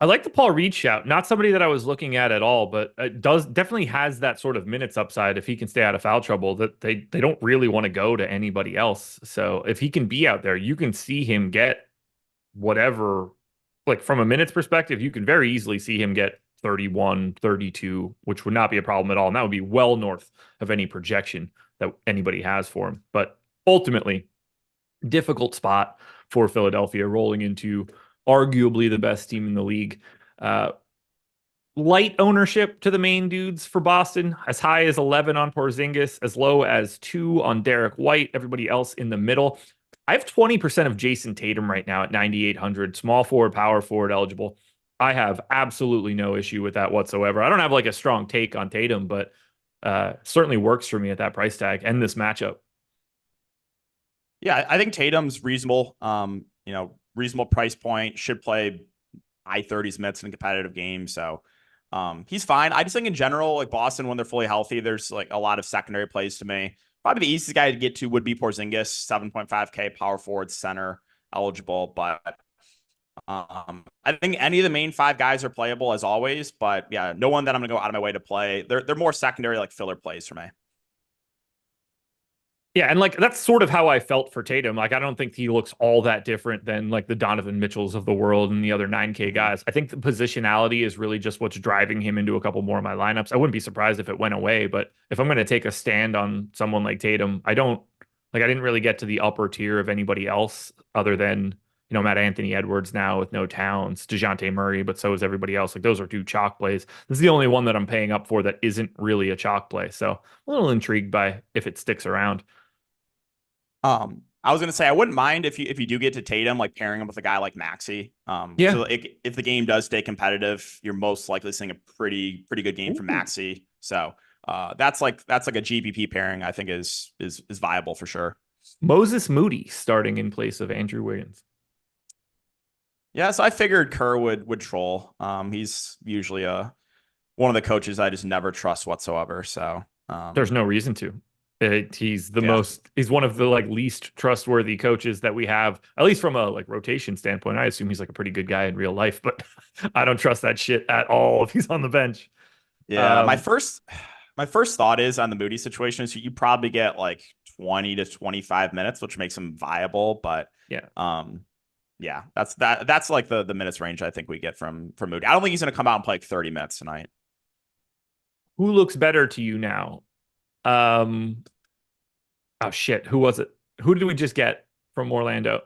I like the Paul Reed shout. Not somebody that I was looking at all, but it definitely has that sort of minutes upside if he can stay out of foul trouble that they don't really want to go to anybody else. So if he can be out there, you can see him get whatever, like from a minutes perspective, you can very easily see him get 31, 32, which would not be a problem at all. And that would be well north of any projection that anybody has for him. But ultimately, difficult spot for Philadelphia rolling into arguably the best team in the league. Light ownership to the main dudes for Boston, as high as 11 on Porzingis, as low as 2 on Derek White, everybody else in the middle. I have 20% of Jason Tatum right now at 9,800, small forward, power forward eligible. I have absolutely no issue with that whatsoever. I don't have like a strong take on Tatum, but certainly works for me at that price tag and this matchup. Yeah, I think Tatum's reasonable. Reasonable price point, should play high 30s minutes in a competitive game. So he's fine. I just think in general, like Boston, when they're fully healthy, there's like a lot of secondary plays to me. Probably the easiest guy to get to would be Porzingis, 7.5K power forward center eligible. But I think any of the main 5 guys are playable as always. But yeah, no one that I'm going to go out of my way to play. They're more secondary like filler plays for me. Yeah, and like that's sort of how I felt for Tatum. Like I don't think he looks all that different than like the Donovan Mitchells of the world and the other 9K guys. I think the positionality is really just what's driving him into a couple more of my lineups. I wouldn't be surprised if it went away, but if I'm going to take a stand on someone like Tatum, I didn't really get to the upper tier of anybody else other than, Matt Anthony Edwards now with no Towns, DeJounte Murray, but so is everybody else. Like those are two chalk plays. This is the only one that I'm paying up for that isn't really a chalk play. So I'm a little intrigued by if it sticks around. I was gonna say I wouldn't mind if you do get to Tatum, like pairing him with a guy like Maxey. Yeah. So if the game does stay competitive, you're most likely seeing a pretty good game from Maxey. So that's like a GPP pairing. I think is viable for sure. Moses Moody starting in place of Andrew Wiggins. Yeah, so I figured Kerr would troll. He's usually one of the coaches I just never trust whatsoever. So there's no reason to. He's one of the like least trustworthy coaches that we have, at least from a like rotation standpoint. I assume he's like a pretty good guy in real life, but I don't trust that shit at all if he's on the bench. Yeah, my first thought is on the Moody situation is you probably get like 20 to 25 minutes, which makes him viable. But yeah, that's like the minutes range I think we get from Moody. I don't think he's going to come out and play like 30 minutes tonight. Who looks better to you now? Oh shit, who was it? Who did we just get from Orlando?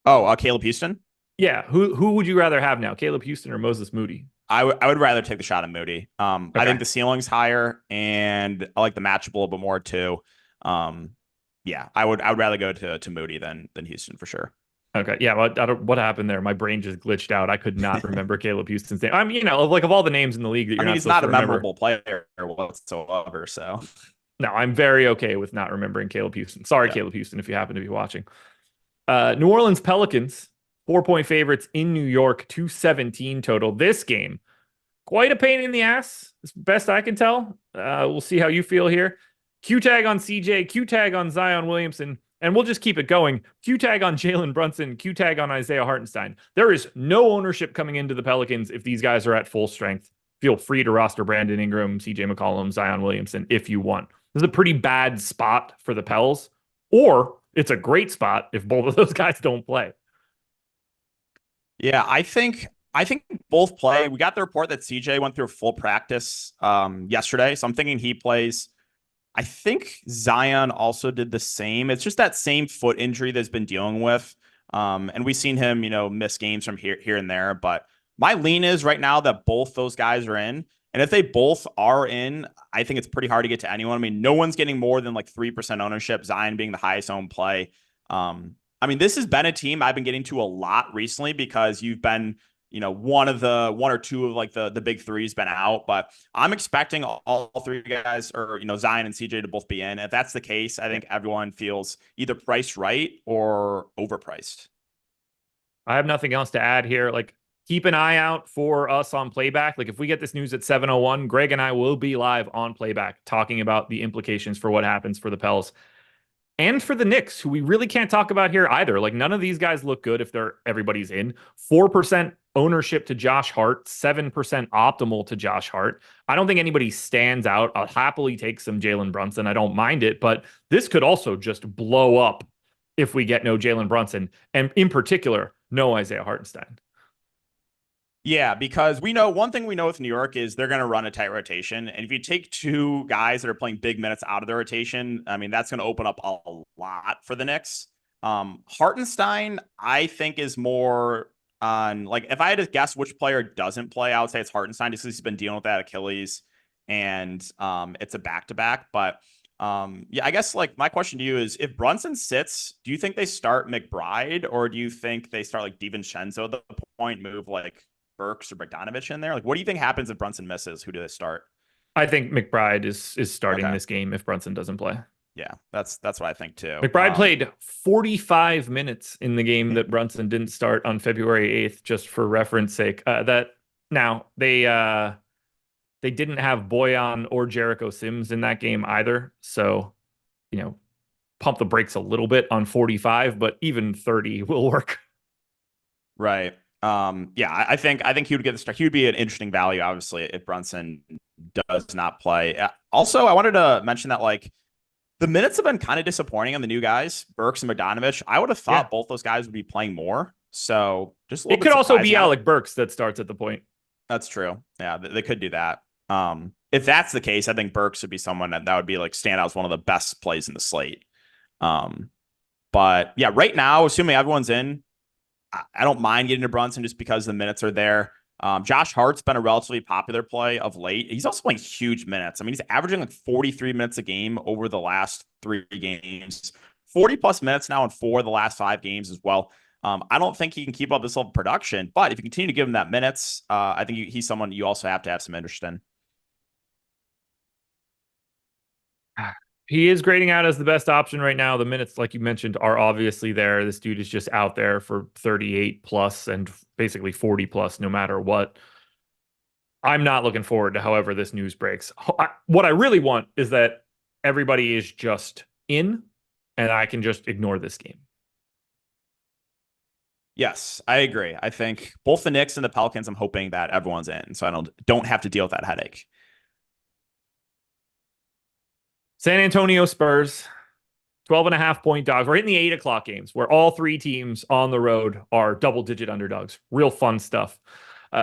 Oh, Caleb Houston? Yeah, who would you rather have now, Caleb Houston or Moses Moody? I would rather take the shot at Moody. Okay. I think the ceiling's higher, and I like the matchup a little bit more too. Yeah, I would rather go to Moody than Houston for sure. Okay, yeah. What happened there? My brain just glitched out. I could not remember Caleb Houston's name. I mean, like of all the names in the league that he's not a memorable player whatsoever. So no, I'm very okay with not remembering Caleb Houston. Sorry, Caleb Houston, if you happen to be watching. New Orleans Pelicans, 4-point favorites in New York, 217 total. This game, quite a pain in the ass, as best I can tell. We'll see how you feel here. Q tag on CJ, Q tag on Zion Williamson. And we'll just keep it going. Q tag on Jalen Brunson, Q tag on Isaiah Hartenstein. There is no ownership coming into the Pelicans if these guys are at full strength. Feel free to roster Brandon Ingram, CJ McCollum, Zion Williamson if you want. This is a pretty bad spot for the Pels, or it's a great spot if both of those guys don't play. Yeah, I think both play. We got the report that CJ went through full practice yesterday, so I'm thinking he plays. I think Zion also did the same. It's just that same foot injury that's been dealing with. And we've seen him, miss games from here and there. But my lean is right now that both those guys are in. And if they both are in, I think it's pretty hard to get to anyone. I mean, no one's getting more than like 3% ownership, Zion being the highest owned play. I mean, this has been a team I've been getting to a lot recently because you've been one or two of like the big three's been out, but I'm expecting all three guys or, Zion and CJ to both be in. If that's the case, I think everyone feels either priced right or overpriced. I have nothing else to add here. Like, keep an eye out for us on playback. Like, if we get this news at 7:01, Greg and I will be live on playback talking about the implications for what happens for the Pels. And for the Knicks, who we really can't talk about here either. Like, none of these guys look good if everybody's in. 4% ownership to Josh Hart, 7% optimal to Josh Hart. I don't think anybody stands out. I'll happily take some Jalen Brunson. I don't mind it, but this could also just blow up if we get no Jalen Brunson, and in particular, no Isaiah Hartenstein. Yeah, because one thing we know with New York is they're going to run a tight rotation. And if you take two guys that are playing big minutes out of the rotation, I mean, that's going to open up a lot for the Knicks. Hartenstein, I think, is more on, like, if I had to guess which player doesn't play, I would say it's Hartenstein, just because he's been dealing with that Achilles and it's a back-to-back. But yeah, I guess like my question to you is, if Brunson sits, do you think they start McBride, or do you think they start like DiVincenzo at the point, move like Burks or Bogdanovich in there? Like, what do you think happens if Brunson misses? Who do they start? I think McBride is starting this game if Brunson doesn't play. Yeah, that's what I think too. McBride played 45 minutes in the game that Brunson didn't start on February 8th, just for reference sake. Now they didn't have Bojan or Jericho Sims in that game either. So, pump the brakes a little bit on 45, but even 30 will work. Right. Yeah, I think he would get the start. He would be an interesting value, obviously, if Brunson does not play. Also, I wanted to mention that, like, The minutes have been kind of disappointing on the new guys, Burks and Bogdanovich. I would have thought both those guys would be playing more. So just a little It bit could also be surprising. Alec Burks that starts at the point. That's true. Yeah, they could do that. If that's the case, I think Burks would be someone that would be like stand out as one of the best plays in the slate. But yeah, right now, assuming everyone's in, I don't mind getting to Brunson just because the minutes are there. Josh Hart's been a relatively popular play of late. He's also playing huge minutes. I mean, he's averaging like 43 minutes a game over the last 3 games, 40 plus minutes now in 4 of the last 5 games as well. I don't think he can keep up this level of production, but if you continue to give him that minutes, I think he's someone you also have to have some interest in. He is grading out as the best option right now. The minutes, like you mentioned, are obviously there. This dude is just out there for 38 plus and basically 40 plus no matter what. I'm not looking forward to however this news breaks. What I really want is that everybody is just in and I can just ignore this game. Yes, I agree. I think both the Knicks and the Pelicans, I'm hoping that everyone's in, so I don't have to deal with that headache. San Antonio Spurs, 12.5 point dogs. We're hitting the 8 o'clock games where all 3 teams on the road are double-digit underdogs. Real fun stuff.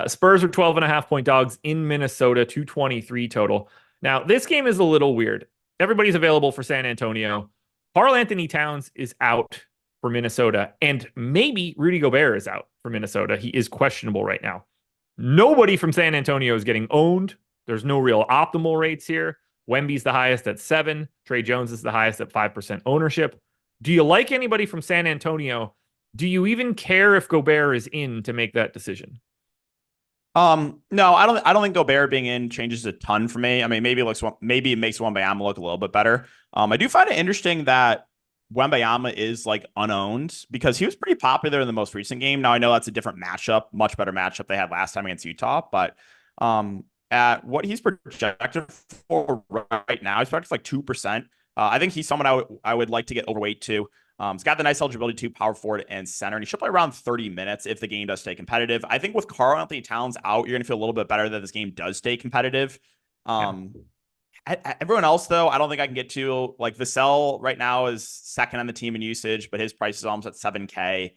Spurs are 12.5 point dogs in Minnesota, 223 total. Now, this game is a little weird. Everybody's available for San Antonio. Karl-Anthony Towns is out for Minnesota, and maybe Rudy Gobert is out for Minnesota. He is questionable right now. Nobody from San Antonio is getting owned. There's no real optimal rates here. Wemby's the highest at 7. Trae Jones is the highest at 5% ownership. Do you like anybody from San Antonio? Do you even care if Gobert is in to make that decision? No, I don't think Gobert being in changes a ton for me. I mean, maybe it makes Wembanyama look a little bit better. I do find it interesting that Wembanyama is like unowned because he was pretty popular in the most recent game. Now I know that's a different matchup, much better matchup they had last time against Utah, but at what he's projected for right now, he's projected like 2%. I think he's someone I would like to get overweight to. He's got the nice eligibility to power forward and center, and he should play around 30 minutes if the game does stay competitive. I think with Karl-Anthony Towns out, you're going to feel a little bit better that this game does stay competitive. Everyone else, though, I don't think I can get to. Like Vassell right now is second on the team in usage, but his price is almost at 7K.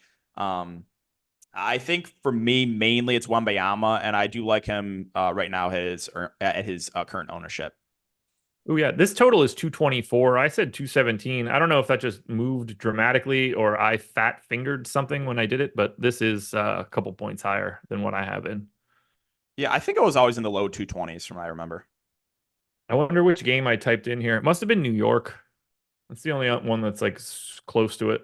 I think for me, mainly it's Wembanyama, and I do like him right now at his current ownership. Oh, yeah. This total is 224. I said 217. I don't know if that just moved dramatically or I fat fingered something when I did it, but this is a couple points higher than what I have in. Yeah, I think I was always in the low 220s from what I remember. I wonder which game I typed in here. It must have been New York. That's the only one that's like close to it.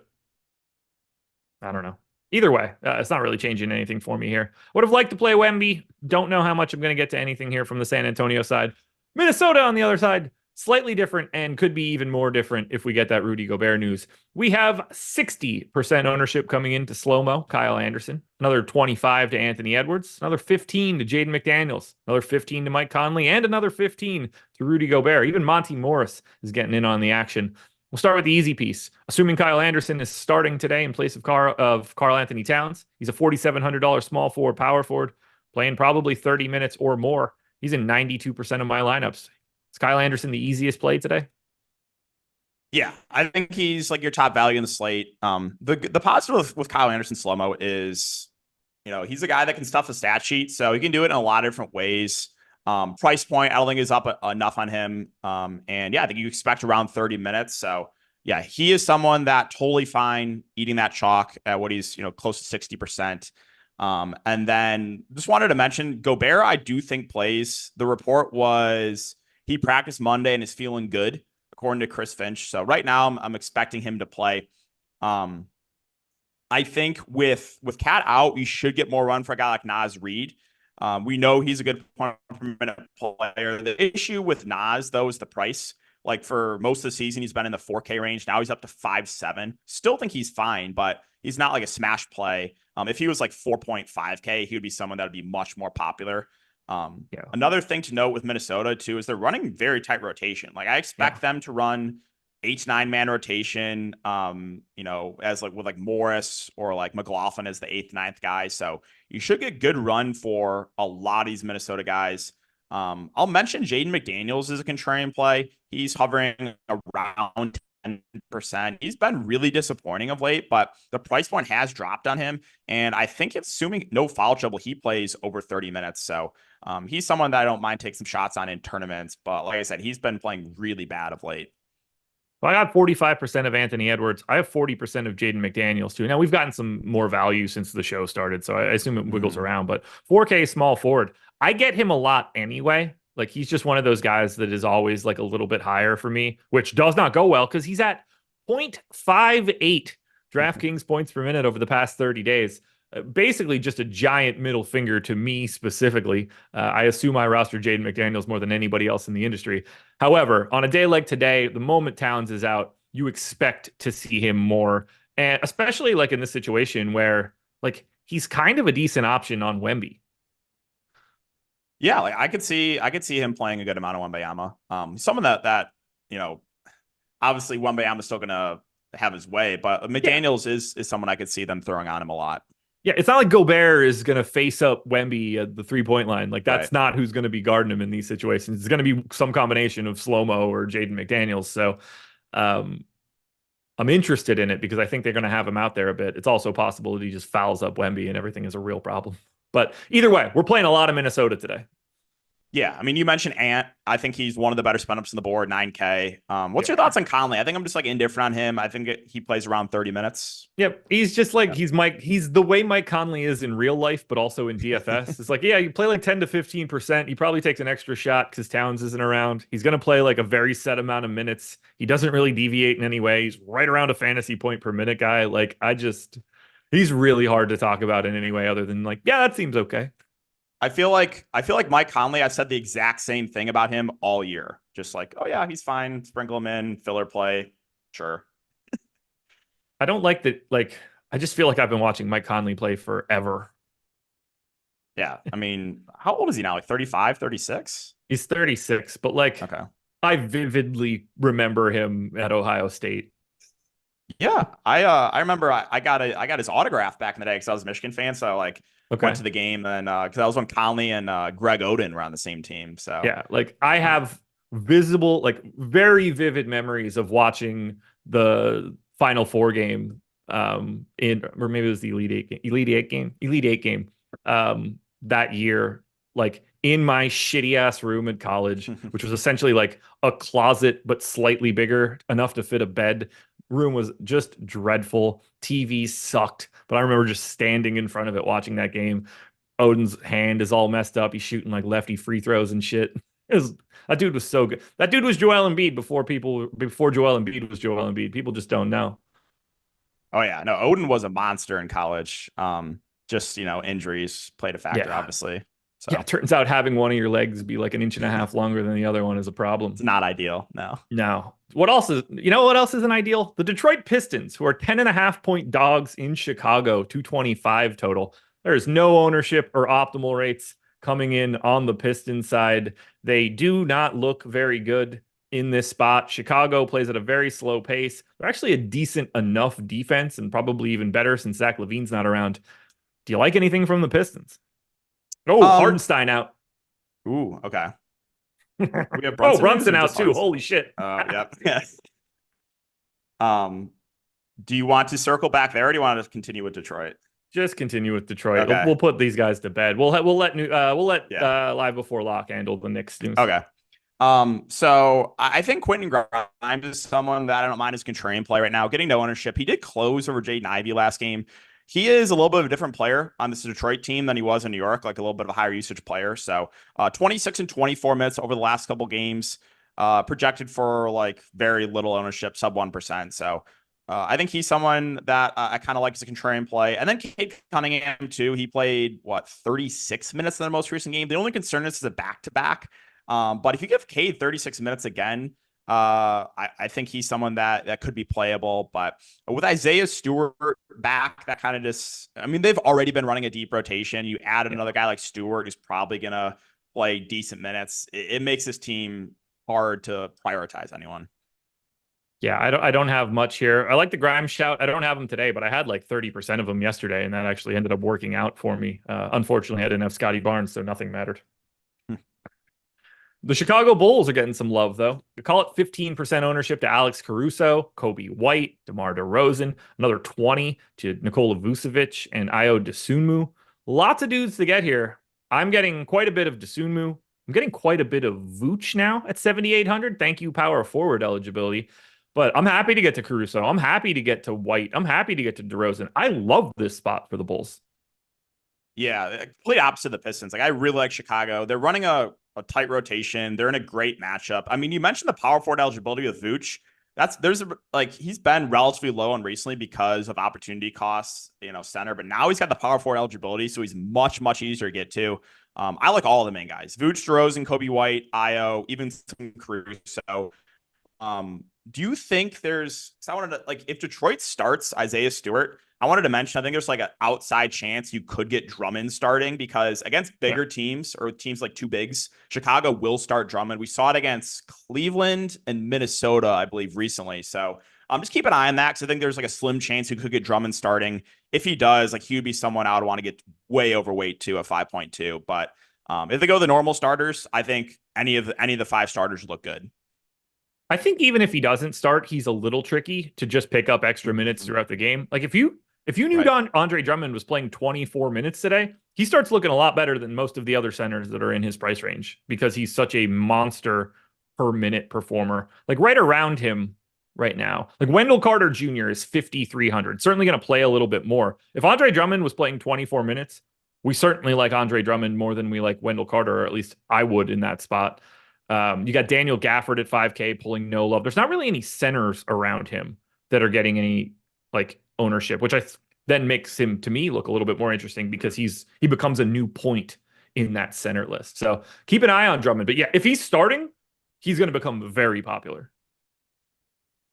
I don't know. Either way, it's not really changing anything for me here. Would have liked to play Wemby. Don't know how much I'm going to get to anything here from the San Antonio side. Minnesota on the other side, slightly different and could be even more different if we get that Rudy Gobert news. We have 60% ownership coming into slow-mo, Kyle Anderson. Another 25 to Anthony Edwards. Another 15 to Jaden McDaniels. Another 15 to Mike Conley. And another 15 to Rudy Gobert. Even Monty Morris is getting in on the action. We'll start with the easy piece. Assuming Kyle Anderson is starting today in place of Karl-Anthony Towns, he's a $4,700 small forward, power forward, playing probably 30 minutes or more. He's in 92% of my lineups. Is Kyle Anderson the easiest play today? Yeah, I think he's like your top value in the slate. The positive with Kyle Anderson slow-mo is, he's a guy that can stuff a stat sheet, so he can do it in a lot of different ways. Price point, I don't think is up enough on him. And yeah, I think you expect around 30 minutes. So yeah, he is someone that totally fine eating that chalk at what he's, close to 60%. And then just wanted to mention Gobert, I do think plays. The report was he practiced Monday and is feeling good, according to Chris Finch. So right now I'm expecting him to play. I think with Cat out, you should get more run for a guy like Naz Reid. We know he's a good point per minute player. The issue with Naz, though, is the price. Like for most of the season, he's been in the 4K range. Now he's up to 5.7. Still think he's fine, but he's not like a smash play. If he was like 4.5K, he would be someone that would be much more popular. Another thing to note with Minnesota, too, is they're running very tight rotation. Like I expect them to run 8-9 man rotation, as like with like Morris or like McLaughlin as the 8th, 9th guy. So you should get good run for a lot of these Minnesota guys. I'll mention Jaden McDaniels as a contrarian play. He's hovering around 10%. He's been really disappointing of late, but the price point has dropped on him. And I think assuming no foul trouble, he plays over 30 minutes. So he's someone that I don't mind taking some shots on in tournaments. But like I said, he's been playing really bad of late. Well, I got 45% of Anthony Edwards. I have 40% of Jaden McDaniels too. Now we've gotten some more value since the show started, so I assume it wiggles around. But 4K small forward, I get him a lot anyway. Like he's just one of those guys that is always like a little bit higher for me, which does not go well because he's at 0.58 DraftKings points per minute over the past 30 days. Basically just a giant middle finger to me specifically. I assume I roster Jaden McDaniels more than anybody else in the industry. However, on a day like today, the moment Towns is out, you expect to see him more. And especially like in this situation where like he's kind of a decent option on Wemby. Yeah, like I could see him playing a good amount of Wembanyama. Someone that you know, obviously Wembanyama's still gonna have his way, but McDaniels is someone I could see them throwing on him a lot. Yeah, it's not like Gobert is going to face up Wemby at the 3-point line. Like, that's not who's going to be guarding him in these situations. It's going to be some combination of Slow-Mo or Jaden McDaniels. So I'm interested in it because I think they're going to have him out there a bit. It's also possible that he just fouls up Wemby and everything is a real problem. But either way, we're playing a lot of Minnesota today. Yeah, I mean, you mentioned Ant. I think he's one of the better spin-ups on the board, 9K. What's your thoughts on Conley? I think I'm just like indifferent on him. I think he plays around 30 minutes. Yep, he's just like he's the way Mike Conley is in real life, but also in DFS. It's like, yeah, you play like 10 to 15%. He probably takes an extra shot because Towns isn't around. He's going to play like a very set amount of minutes. He doesn't really deviate in any way. He's right around a fantasy point per minute guy. Like, he's really hard to talk about in any way other than like, yeah, that seems okay. I feel like Mike Conley, I've said the exact same thing about him all year. Just like, oh yeah, he's fine. Sprinkle him in, filler play. Sure. I don't like that. Like, I just feel like I've been watching Mike Conley play forever. Yeah. I mean, how old is he now? Like 35, 36? He's 36, but like, okay. I vividly remember him at Ohio State. Yeah. I remember I got his autograph back in the day because I was a Michigan fan. So like, went to the game and because I was when Conley and Greg Oden were on the same team. So yeah, like I have very vivid memories of watching the Final Four game or maybe it was the Elite Eight game that year, like in my shitty ass room at college, which was essentially like a closet but slightly bigger enough to fit a bed. Room was just dreadful. TV sucked, but I remember just standing in front of it watching that game. Odin's hand is all messed up. He's shooting like lefty free throws and shit. That dude was so good. That dude was Joel Embiid before Joel Embiid was Joel Embiid. People just don't know. Oh yeah, no, Odin was a monster in college. Just injuries played a factor, obviously. So. Yeah, it turns out having one of your legs be like an inch and a half longer than the other one is a problem. It's not ideal. No. What else isn't ideal? The Detroit Pistons, who are 10.5-point dogs in Chicago, 225 total. There's no ownership or optimal rates coming in on the Pistons side. They do not look very good in this spot. Chicago plays at a very slow pace. They're actually a decent enough defense and probably even better since Zach LaVine's not around. Do you like anything from the Pistons? Oh, Hardenstein out. Ooh, okay. We have Brunson out too. Holy shit. Yep. Yes. Do you want to circle back there, or do you want to continue with Detroit? Just continue with Detroit. Okay. We'll put these guys to bed. We'll let Live Before Lock handle the Knicks news. Okay. So I think Quentin Grimes is someone that I don't mind as contrarian play right now. Getting no ownership. He did close over Jaden Ivey last game. He is a little bit of a different player on this Detroit team than he was in New York, like a little bit of a higher usage player. So 26 and 24 minutes over the last couple games, projected for like very little ownership, sub 1%. So I think he's someone that I kind of like as a contrarian play. And then Cade Cunningham too. He played 36 minutes in the most recent game. The only concern is a back-to-back. But if you give Cade 36 minutes again, I think he's someone that could be playable. But with Isaiah Stewart back, that kind of they've already been running a deep rotation. You add another guy like Stewart, who's probably going to play decent minutes. It makes this team hard to prioritize anyone. Yeah, I don't have much here. I like the Grimes shout. I don't have them today, but I had like 30% of them yesterday, and that actually ended up working out for me. Unfortunately, I didn't have Scotty Barnes, so nothing mattered. The Chicago Bulls are getting some love, though. We call it 15% ownership to Alex Caruso, Kobe White, DeMar DeRozan, another 20 to Nikola Vucevic and Io DeSunmu. Lots of dudes to get here. I'm getting quite a bit of DeSunmu. I'm getting quite a bit of Vooch now at 7,800. Thank you, power forward eligibility. But I'm happy to get to Caruso. I'm happy to get to White. I'm happy to get to DeRozan. I love this spot for the Bulls. Yeah, complete opposite of the Pistons. Like, I really like Chicago. They're running a tight rotation. They're in a great matchup. I mean, you mentioned the power forward eligibility with Vooch. He's been relatively low on recently because of opportunity costs, center, but now he's got the power forward eligibility, so he's much, much easier to get to. I like all of the main guys: Vooch, DeRozan, Kobe White, Io, even some Caruso. Do you think because I wanted to, if Detroit starts Isaiah Stewart, I wanted to mention, I think there's an outside chance you could get Drummond starting, because against bigger teams or teams like two bigs, Chicago will start Drummond. We saw it against Cleveland and Minnesota, I believe, recently. So just keep an eye on that, because I think there's a slim chance you could get Drummond starting. If he does, he would be someone I would want to get way overweight to a 5.2. But if they go the normal starters, I think any of the five starters look good. I think even if he doesn't start, he's a little tricky to just pick up extra minutes throughout the game. If you knew Andre Drummond was playing 24 minutes today, he starts looking a lot better than most of the other centers that are in his price range, because he's such a monster per minute performer. Right around him right now, Wendell Carter Jr. is 5,300. Certainly going to play a little bit more. If Andre Drummond was playing 24 minutes, we certainly like Andre Drummond more than we like Wendell Carter, or at least I would in that spot. You got Daniel Gafford at 5K pulling no love. There's not really any centers around him that are getting any ownership, which then makes him, to me, look a little bit more interesting, because he becomes a new point in that center list. So keep an eye on Drummond. But yeah, if he's starting, he's going to become very popular.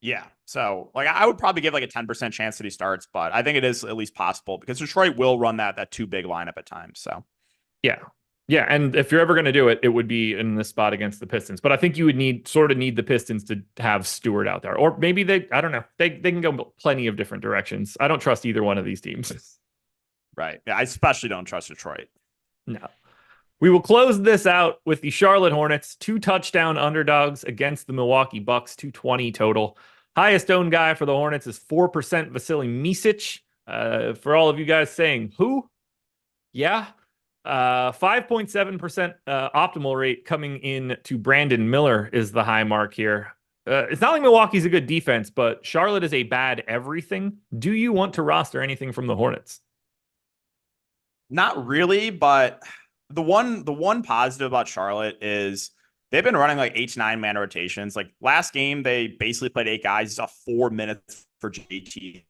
Yeah. So I would probably give a 10% chance that he starts, but I think it is at least possible, because Detroit will run that two big lineup at times. So yeah. Yeah, and if you're ever going to do it, it would be in this spot against the Pistons. But I think you would need the Pistons to have Stewart out there. Or maybe I don't know. They can go plenty of different directions. I don't trust either one of these teams. Right. Yeah, I especially don't trust Detroit. No. We will close this out with the Charlotte Hornets, 2 touchdown underdogs against the Milwaukee Bucks, 220 total. Highest owned guy for the Hornets is 4% Vasily Micic. For all of you guys saying, who? Yeah. 5.7% optimal rate coming in to Brandon Miller is the high mark here. It's not like Milwaukee's a good defense, but Charlotte is a bad everything. Do you want to roster anything from the Hornets? Not really, but the one positive about Charlotte is they've been running 8 to 9 man rotations. Last game, they basically played 8 guys. You saw 4 minutes for JT.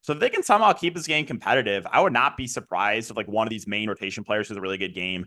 So if they can somehow keep this game competitive, I would not be surprised if one of these main rotation players has a really good game.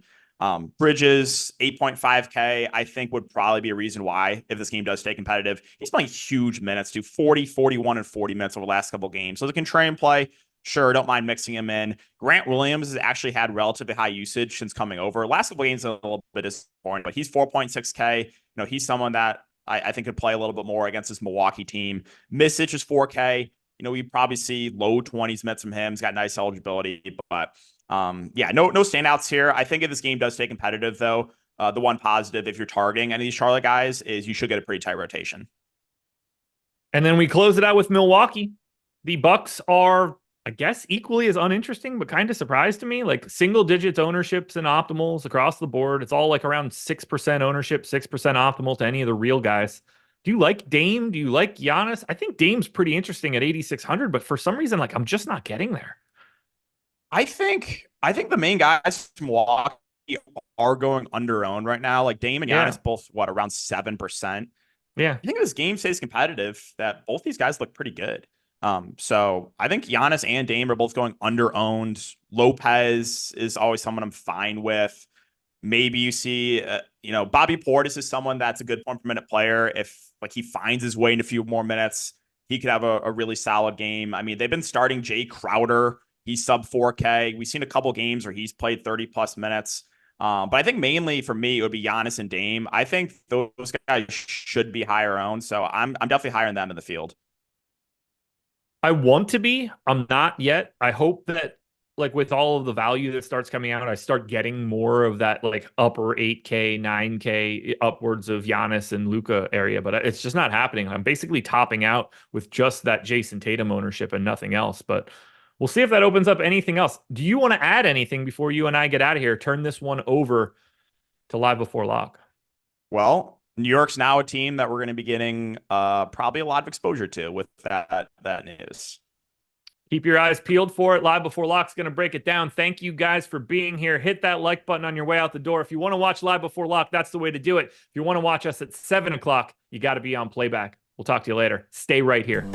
Bridges, 8.5K, I think would probably be a reason why, if this game does stay competitive. He's playing huge minutes, 40, 41, and 40 minutes over the last couple games. So the contrarian play, sure, don't mind mixing him in. Grant Williams has actually had relatively high usage since coming over. Last couple games a little bit disappointing, but he's 4.6K. He's someone that I think could play a little bit more against this Milwaukee team. Micic is 4K. We probably see low 20s minutes from him. He's got nice eligibility, but no standouts here. I think if this game does stay competitive, though, the one positive, if you're targeting any of these Charlotte guys, is you should get a pretty tight rotation. And then we close it out with Milwaukee. The Bucks are, I guess, equally as uninteresting, but kind of surprised to me. Single digits ownerships and optimals across the board. It's all around 6% ownership, 6% optimal to any of the real guys. Do you like Dame? Do you like Giannis? I think Dame's pretty interesting at 8,600, but for some reason, I'm just not getting there. I think the main guys from Milwaukee are going under owned right now. Dame and Giannis both around 7%. Yeah. I think if this game stays competitive, that both these guys look pretty good. So I think Giannis and Dame are both going under owned. Lopez is always someone I'm fine with. Maybe you see, Bobby Portis is someone that's a good 1 per minute player. If he finds his way in a few more minutes, he could have a really solid game. I mean, they've been starting Jay Crowder. He's sub 4K. We've seen a couple games where he's played 30 plus minutes. But I think mainly for me, it would be Giannis and Dame. I think those guys should be higher owned. So I'm definitely higher than them in the field. I want to be. I'm not yet. I hope that like with all of the value that starts coming out, I start getting more of that like upper 8K, 9K upwards of Giannis and Luka area, but it's just not happening. I'm basically topping out with just that Jason Tatum ownership and nothing else. But we'll see if that opens up anything else. Do you want to add anything before you and I get out of here? Turn this one over to Live Before Lock. Well, New York's now a team that we're going to be getting probably a lot of exposure to with that news. Keep your eyes peeled for it. Live Before Lock's going to break it down. Thank you guys for being here. Hit that like button on your way out the door. If you want to watch Live Before Lock, that's the way to do it. If you want to watch us at 7 o'clock, you got to be on playback. We'll talk to you later. Stay right here.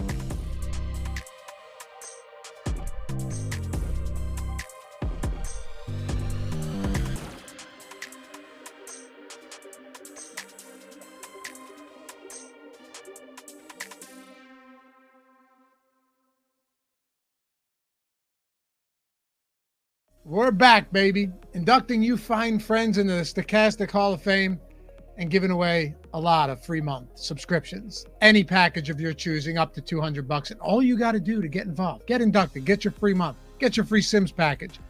We're back, baby. Inducting you fine friends into the Stochastic Hall of Fame and giving away a lot of free month subscriptions. Any package of your choosing up to $200. And all you got to do to get involved, get inducted, get your free month, get your free Sims package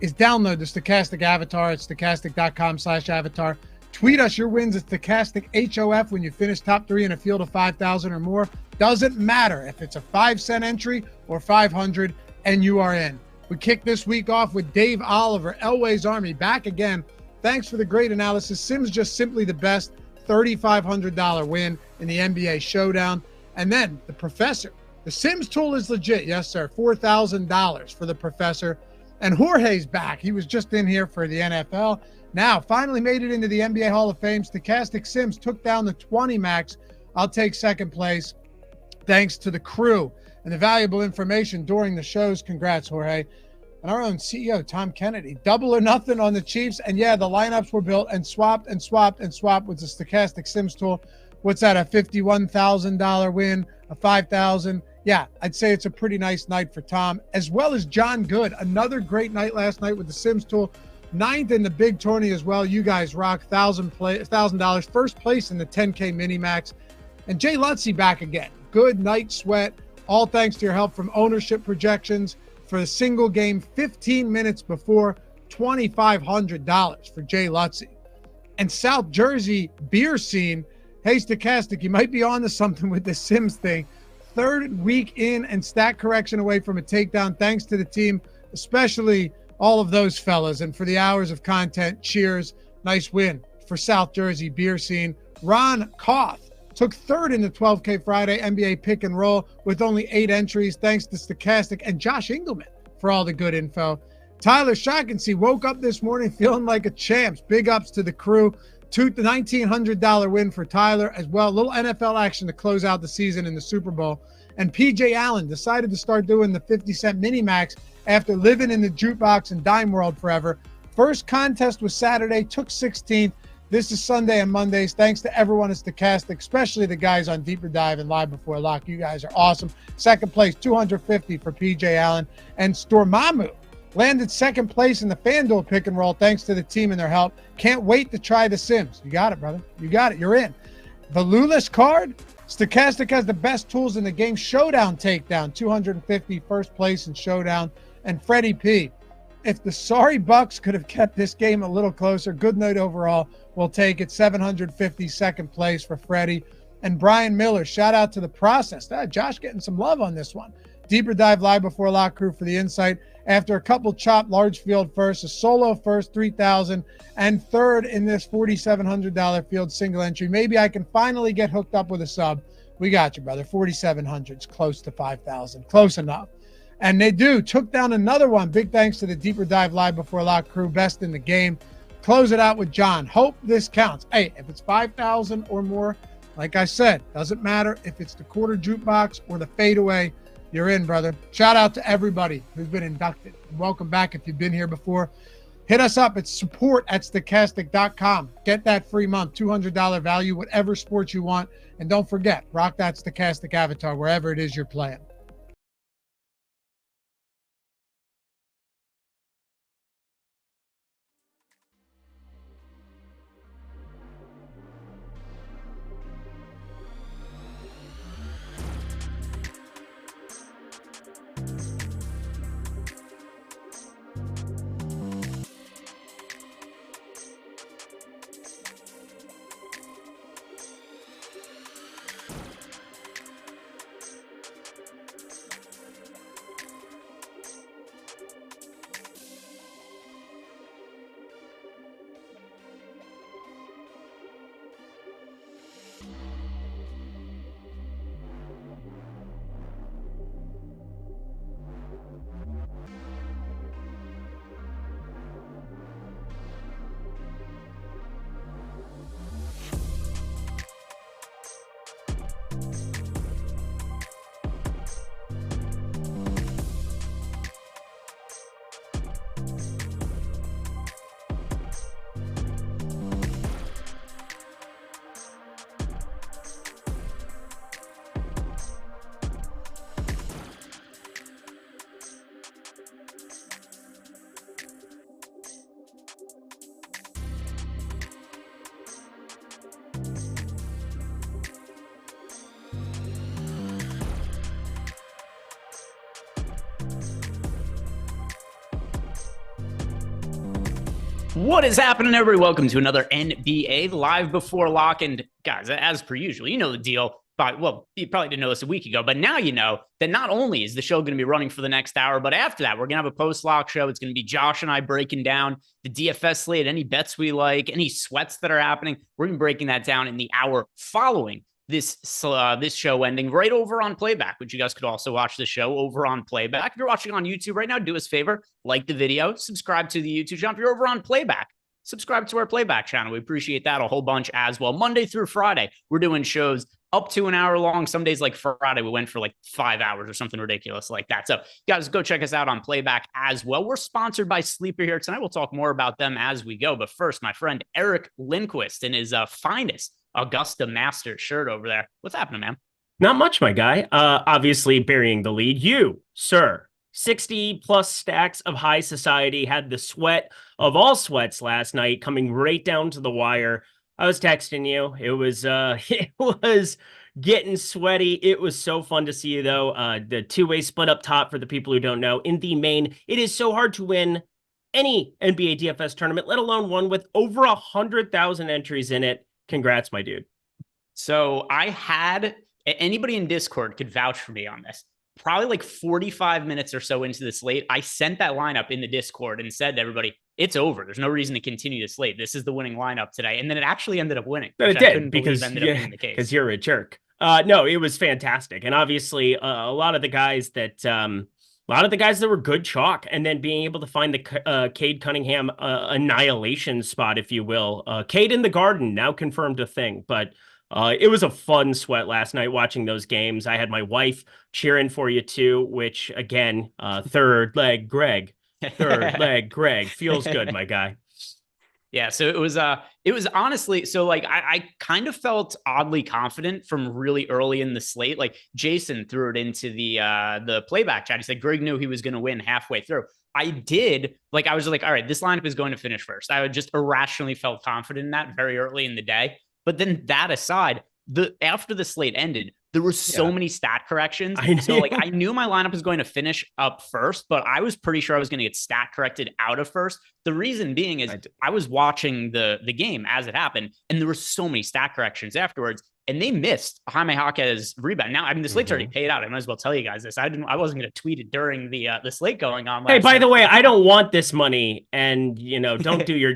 is download the Stochastic Avatar at stochastic.com/avatar. Tweet us your wins at Stochastic HOF when you finish top 3 in a field of 5,000 or more. Doesn't matter if it's a 5-cent entry or 500 and you are in. We kick this week off with Dave Oliver, Elway's Army, back again. Thanks for the great analysis. Sims just simply the best. $3,500 win in the NBA Showdown. And then the Professor. The Sims tool is legit. Yes, sir. $4,000 for the Professor. And Jorge's back. He was just in here for the NFL. Now, finally made it into the NBA Hall of Fame. Stochastic Sims took down the 20 max. I'll take second place. Thanks to the crew and the valuable information during the shows. Congrats, Jorge. And our own CEO, Tom Kennedy. Double or nothing on the Chiefs. And yeah, the lineups were built and swapped with the Stochastic Sims tool. What's that, a $51,000 win, a $5,000? Yeah, I'd say it's a pretty nice night for Tom, as well as John Good. Another great night last night with the Sims tool. 9th in the big tourney as well. You guys rock. $1,000. First place in the 10K mini max. And Jay Lutzy back again. Good night sweat. All thanks to your help from ownership projections for the single game 15 minutes before. $2,500 for Jay Lutzy. And South Jersey beer scene. Hey, Stochastic, you might be on to something with the Sims thing. 3rd week in and stat correction away from a takedown. Thanks to the team, especially all of those fellas. And for the hours of content, cheers. Nice win for South Jersey beer scene. Ron Koth took 3rd in the 12K Friday NBA pick and roll with only 8 entries. Thanks to Stochastic and Josh Engleman for all the good info. Tyler Shaughnessy woke up this morning feeling like a champ. Big ups to the crew. The $1,900 win for Tyler as well. A little NFL action to close out the season in the Super Bowl. And PJ Allen decided to start doing the 50-cent mini max after living in the jukebox and dime world forever. First contest was Saturday, took 16th. This is Sunday and Mondays. Thanks to everyone at Stochastic, especially the guys on Deeper Dive and Live Before Lock. You guys are awesome. Second place, $250 for PJ Allen. And Stormamu landed second place in the FanDuel pick and roll thanks to the team and their help. Can't wait to try the Sims. You got it, brother. You got it. You're in. The Lulis card. Stochastic has the best tools in the game. Showdown takedown, $250, first place in Showdown. And Freddie P. If the sorry Bucks could have kept this game a little closer, good night overall. We'll take it. $750, second place for Freddie. And Brian Miller, shout out to the process. Josh getting some love on this one. Deeper Dive Live Before Lock crew for the insight. After a couple chopped large field first, a solo first, $3,000, and 3rd in this $4,700 field single entry. Maybe I can finally get hooked up with a sub. We got you, brother. 4,700's close to 5,000. Close enough. And they took down another one. Big thanks to the Deeper Dive Live Before Lock crew, best in the game. Close it out with John. Hope this counts. Hey, if it's 5,000 or more, like I said, doesn't matter if it's the quarter jukebox or the fadeaway. You're in, brother. Shout out to everybody who's been inducted. Welcome back if you've been here before. Hit us up at support@stochastic.com. Get that free month, $200 value, whatever sports you want. And don't forget, rock that Stochastic avatar wherever it is you're playing. What is happening, everybody? Welcome to another NBA Live Before Lock. And guys, as per usual, you know the deal. But, well, you probably didn't know this a week ago, but now you know that not only is the show going to be running for the next hour, but after that, we're going to have a post-lock show. It's going to be Josh and I breaking down the DFS slate, any bets we like, any sweats that are happening. We're going to be breaking that down in the hour following this show ending right over on Playback, which you guys could also watch the show over on Playback. If you're watching on YouTube right now, do us a favor, like the video, subscribe to the YouTube channel. If you're over on Playback, subscribe to our Playback channel. We appreciate that a whole bunch as well. Monday through Friday, we're doing shows up to an hour long. Some days like Friday, we went for like 5 hours or something ridiculous like that. So guys, go check us out on Playback as well. We're sponsored by Sleeper here tonight. We'll talk more about them as we go. But first, my friend Eric Lindquist in his finest Augusta Masters shirt over there. What's happening, man? Not much, my guy. Obviously burying the lead. You, sir, 60 plus stacks of high society, had the sweat of all sweats last night, coming right down to the wire. I was texting you. It was getting sweaty. It was so fun to see you, though. The two-way split up top for the people who don't know. In the main, it is so hard to win any NBA DFS tournament, let alone one with over 100,000 entries in it. Congrats, my dude. So I had anybody in Discord could vouch for me on this. Probably like 45 minutes or so into the slate, I sent that lineup in the Discord and said to everybody, it's over. There's no reason to continue the slate. This is the winning lineup today. And then it actually ended up winning. But it did because you're a jerk. No, it was fantastic. And obviously a lot of the guys that were good chalk, and then being able to find the Cade Cunningham annihilation spot, if you will. Cade in the Garden, now confirmed a thing. But it was a fun sweat last night watching those games. I had my wife cheering for you too, which again, third leg Greg feels good, my guy. Yeah, so it was honestly, so like I kind of felt oddly confident from really early in the slate. Like Jason threw it into the Playback chat. He said Greg knew he was going to win halfway through. I did. Like I was like, all right, this lineup is going to finish first. I just irrationally felt confident in that very early in the day. But then that aside, after the slate ended, there were so many stat corrections. So like I knew my lineup was going to finish up first, but I was pretty sure I was going to get stat corrected out of first. The reason being is I was watching the game as it happened, and there were so many stat corrections afterwards, and they missed Jaime Jaquez's rebound. Now, I mean, the slate's already paid out. I might as well tell you guys this. I wasn't going to tweet it during the slate going on. Hey, by the way, I don't want this money, and don't do your.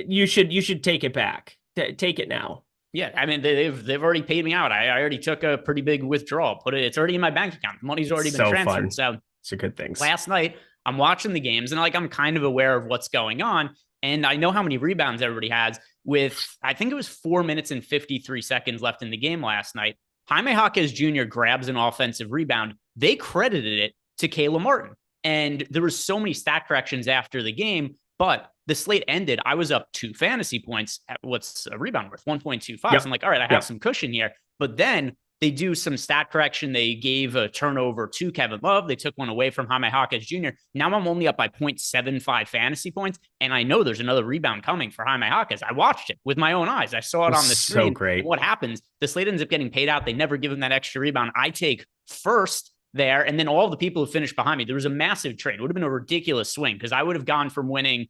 You should take it back. Take it now. Yeah, I mean, they've already paid me out. I already took a pretty big withdrawal. It's already in my bank account. The money's already been transferred. Fun. So it's a good thing. Last night, I'm watching the games, and like I'm kind of aware of what's going on, and I know how many rebounds everybody has. With I think it was 4 minutes and 53 seconds left in the game last night, Jaime Jaquez Jr. grabs an offensive rebound. They credited it to Caleb Martin, and there were so many stat corrections after the game, but the slate ended. I was up 2 fantasy points. What's a rebound worth? 1.25. Yep. So I'm like, all right, I have some cushion here. But then they do some stat correction. They gave a turnover to Kevin Love. They took one away from Jaime Jaquez Jr. Now I'm only up by 0.75 fantasy points. And I know there's another rebound coming for Jaime Jaquez. I watched it with my own eyes. I saw it on the screen. So great. What happens? The slate ends up getting paid out. They never give him that extra rebound. I take first there, and then all the people who finished behind me, there was a massive trade. It would have been a ridiculous swing because I would have gone from winning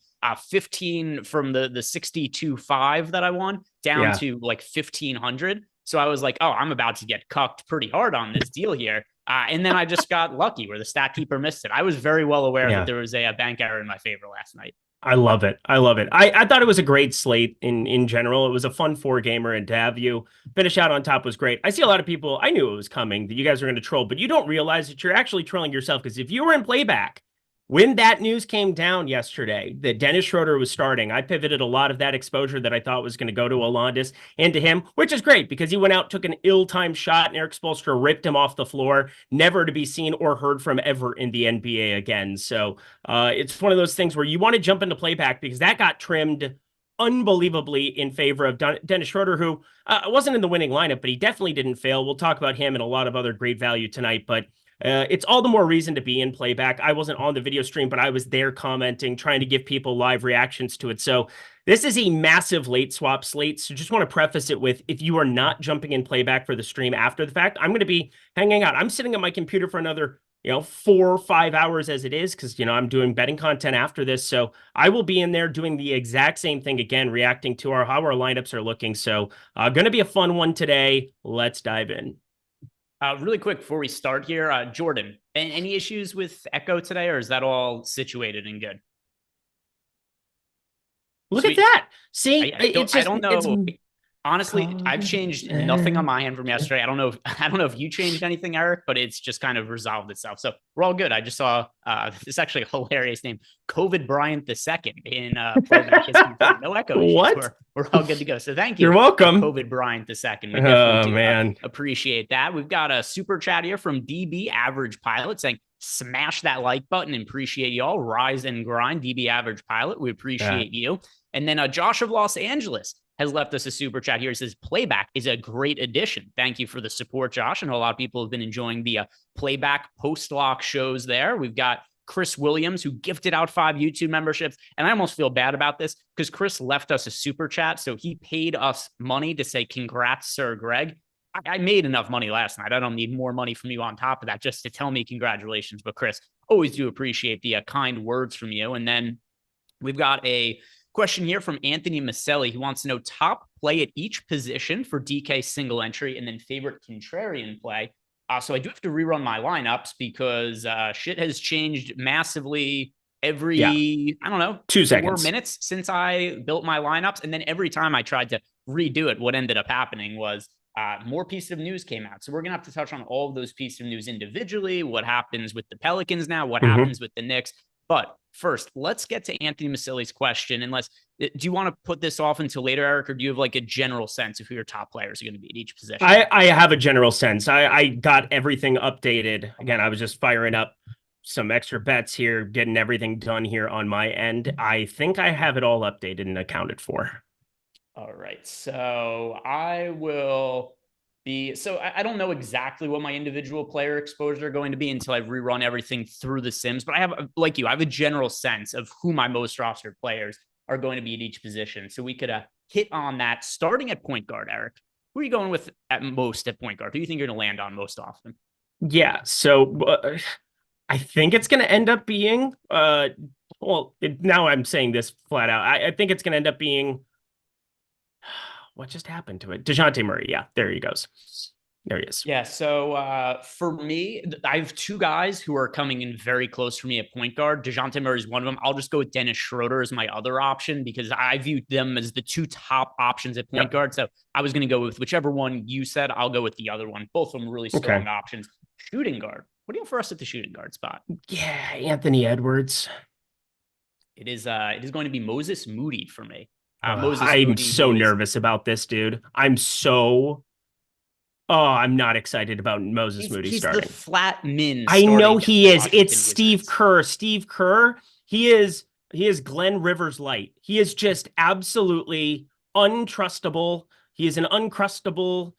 15 from the 62.5 that I won down to like 1,500. So I was like, oh, I'm about to get cucked pretty hard on this deal here. And then I just got lucky where the stat keeper missed it. I was very well aware that there was a bank error in my favor last night. I love it. I thought it was a great slate in general. It was a fun 4-gamer, and to have you finish out on top was great. I see a lot of people, I knew it was coming, that you guys were going to troll, but you don't realize that you're actually trolling yourself, because if you were in Playback when that news came down yesterday that Dennis Schroeder was starting, I pivoted a lot of that exposure that I thought was going to go to Alondas into him, which is great because he went out, took an ill-timed shot, and Eric Spoelstra ripped him off the floor, never to be seen or heard from ever in the NBA again. So it's one of those things where you want to jump into Playback because that got trimmed unbelievably in favor of Dennis Schroeder, who wasn't in the winning lineup, but he definitely didn't fail. We'll talk about him and a lot of other great value tonight, but it's all the more reason to be in Playback. I wasn't on the video stream, but I was there commenting, trying to give people live reactions to it. So this is a massive late swap slate. So just want to preface it with, if you are not jumping in Playback for the stream after the fact, I'm going to be hanging out. I'm sitting at my computer for another 4 or 5 hours as it is, because, I'm doing betting content after this. So I will be in there doing the exact same thing again, reacting to how our lineups are looking. So going to be a fun one today. Let's dive in. Really quick before we start here, Jordan, any issues with Echo today, or is that all situated and good? Look at that. See, I don't know. Honestly, I've changed nothing on my end from yesterday. I don't know if you changed anything, Eric, but it's just kind of resolved itself. So we're all good. I just saw this actually a hilarious name, COVID Bryant II in playback history. No echo issues. What? We're all good to go. So thank you. You're welcome. COVID Bryant II. We definitely do, appreciate that. We've got a super chat here from DB Average Pilot saying, smash that like button and appreciate y'all. Rise and grind, DB Average Pilot. We appreciate you. And then Josh of Los Angeles has left us a super chat here. It says, playback is a great addition. Thank you for the support, Josh. And a lot of people have been enjoying the playback post-lock shows there. We've got Chris Williams, who gifted out 5 YouTube memberships. And I almost feel bad about this because Chris left us a super chat. So he paid us money to say, congrats, Sir Greg. I made enough money last night. I don't need more money from you on top of that just to tell me congratulations. But Chris, always do appreciate the kind words from you. And then we've got a question here from Anthony Maselli. He wants to know top play at each position for DK single entry and then favorite contrarian play. So I do have to rerun my lineups because shit has changed massively every, I don't know, 2 seconds. 4 minutes since I built my lineups. And then every time I tried to redo it, what ended up happening was more pieces of news came out. So we're going to have to touch on all of those pieces of news individually, what happens with the Pelicans now, what happens with the Knicks. But first, let's get to Anthony Maselli's question. Do you want to put this off until later, Eric, or do you have like a general sense of who your top players are going to be at each position? I have a general sense. I got everything updated. Again, I was just firing up some extra bets here, getting everything done here on my end. I think I have it all updated and accounted for. All right. So I will so I don't know exactly what my individual player exposures are going to be until I rerun everything through the Sims, but I have, like you, I have a general sense of who my most rostered players are going to be at each position. So we could hit on that starting at point guard, Eric. Who are you going with at most at point guard? Who do you think you're going to land on most often? Yeah. So I think it's going to end up being, now I'm saying this flat out. I think it's going to end up being, what just happened to it? DeJounte Murray. Yeah, there he goes. There he is. Yeah, so for me, I have 2 guys who are coming in very close for me at point guard. DeJounte Murray is one of them. I'll just go with Dennis Schroeder as my other option because I view them as the 2 top options at point guard. So I was going to go with whichever one you said. I'll go with the other one. Both of them really strong options. Shooting guard. What do you have for us at the shooting guard spot? Yeah, Anthony Edwards. It is going to be Moses Moody for me. I'm so nervous about this, dude. I'm not excited about Moses Moody starting. He's the flat min. I know he is. It's Steve Kerr. Steve Kerr. He is Glenn Rivers light. He is just absolutely untrustable. He is an uncrustable.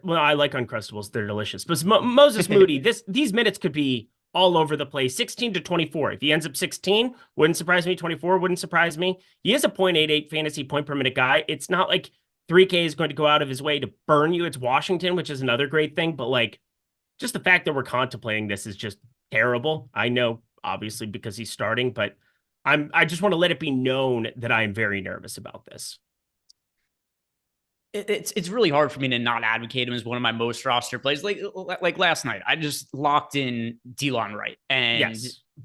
I like Uncrustables. They're delicious. But Moses Moody, these minutes could be all over the place. 16 to 24. If he ends up 16, wouldn't surprise me. 24 wouldn't surprise me. He is a 0.88 fantasy point per minute guy. It's not like 3K is going to go out of his way to burn you. It's Washington, which is another great thing. But like, just the fact that we're contemplating this is just terrible. I know, obviously, because he's starting, but I just want to let it be known that I am very nervous about this. It's really hard for me to not advocate him as one of my most roster plays. Like last night, I just locked in Delon Wright, and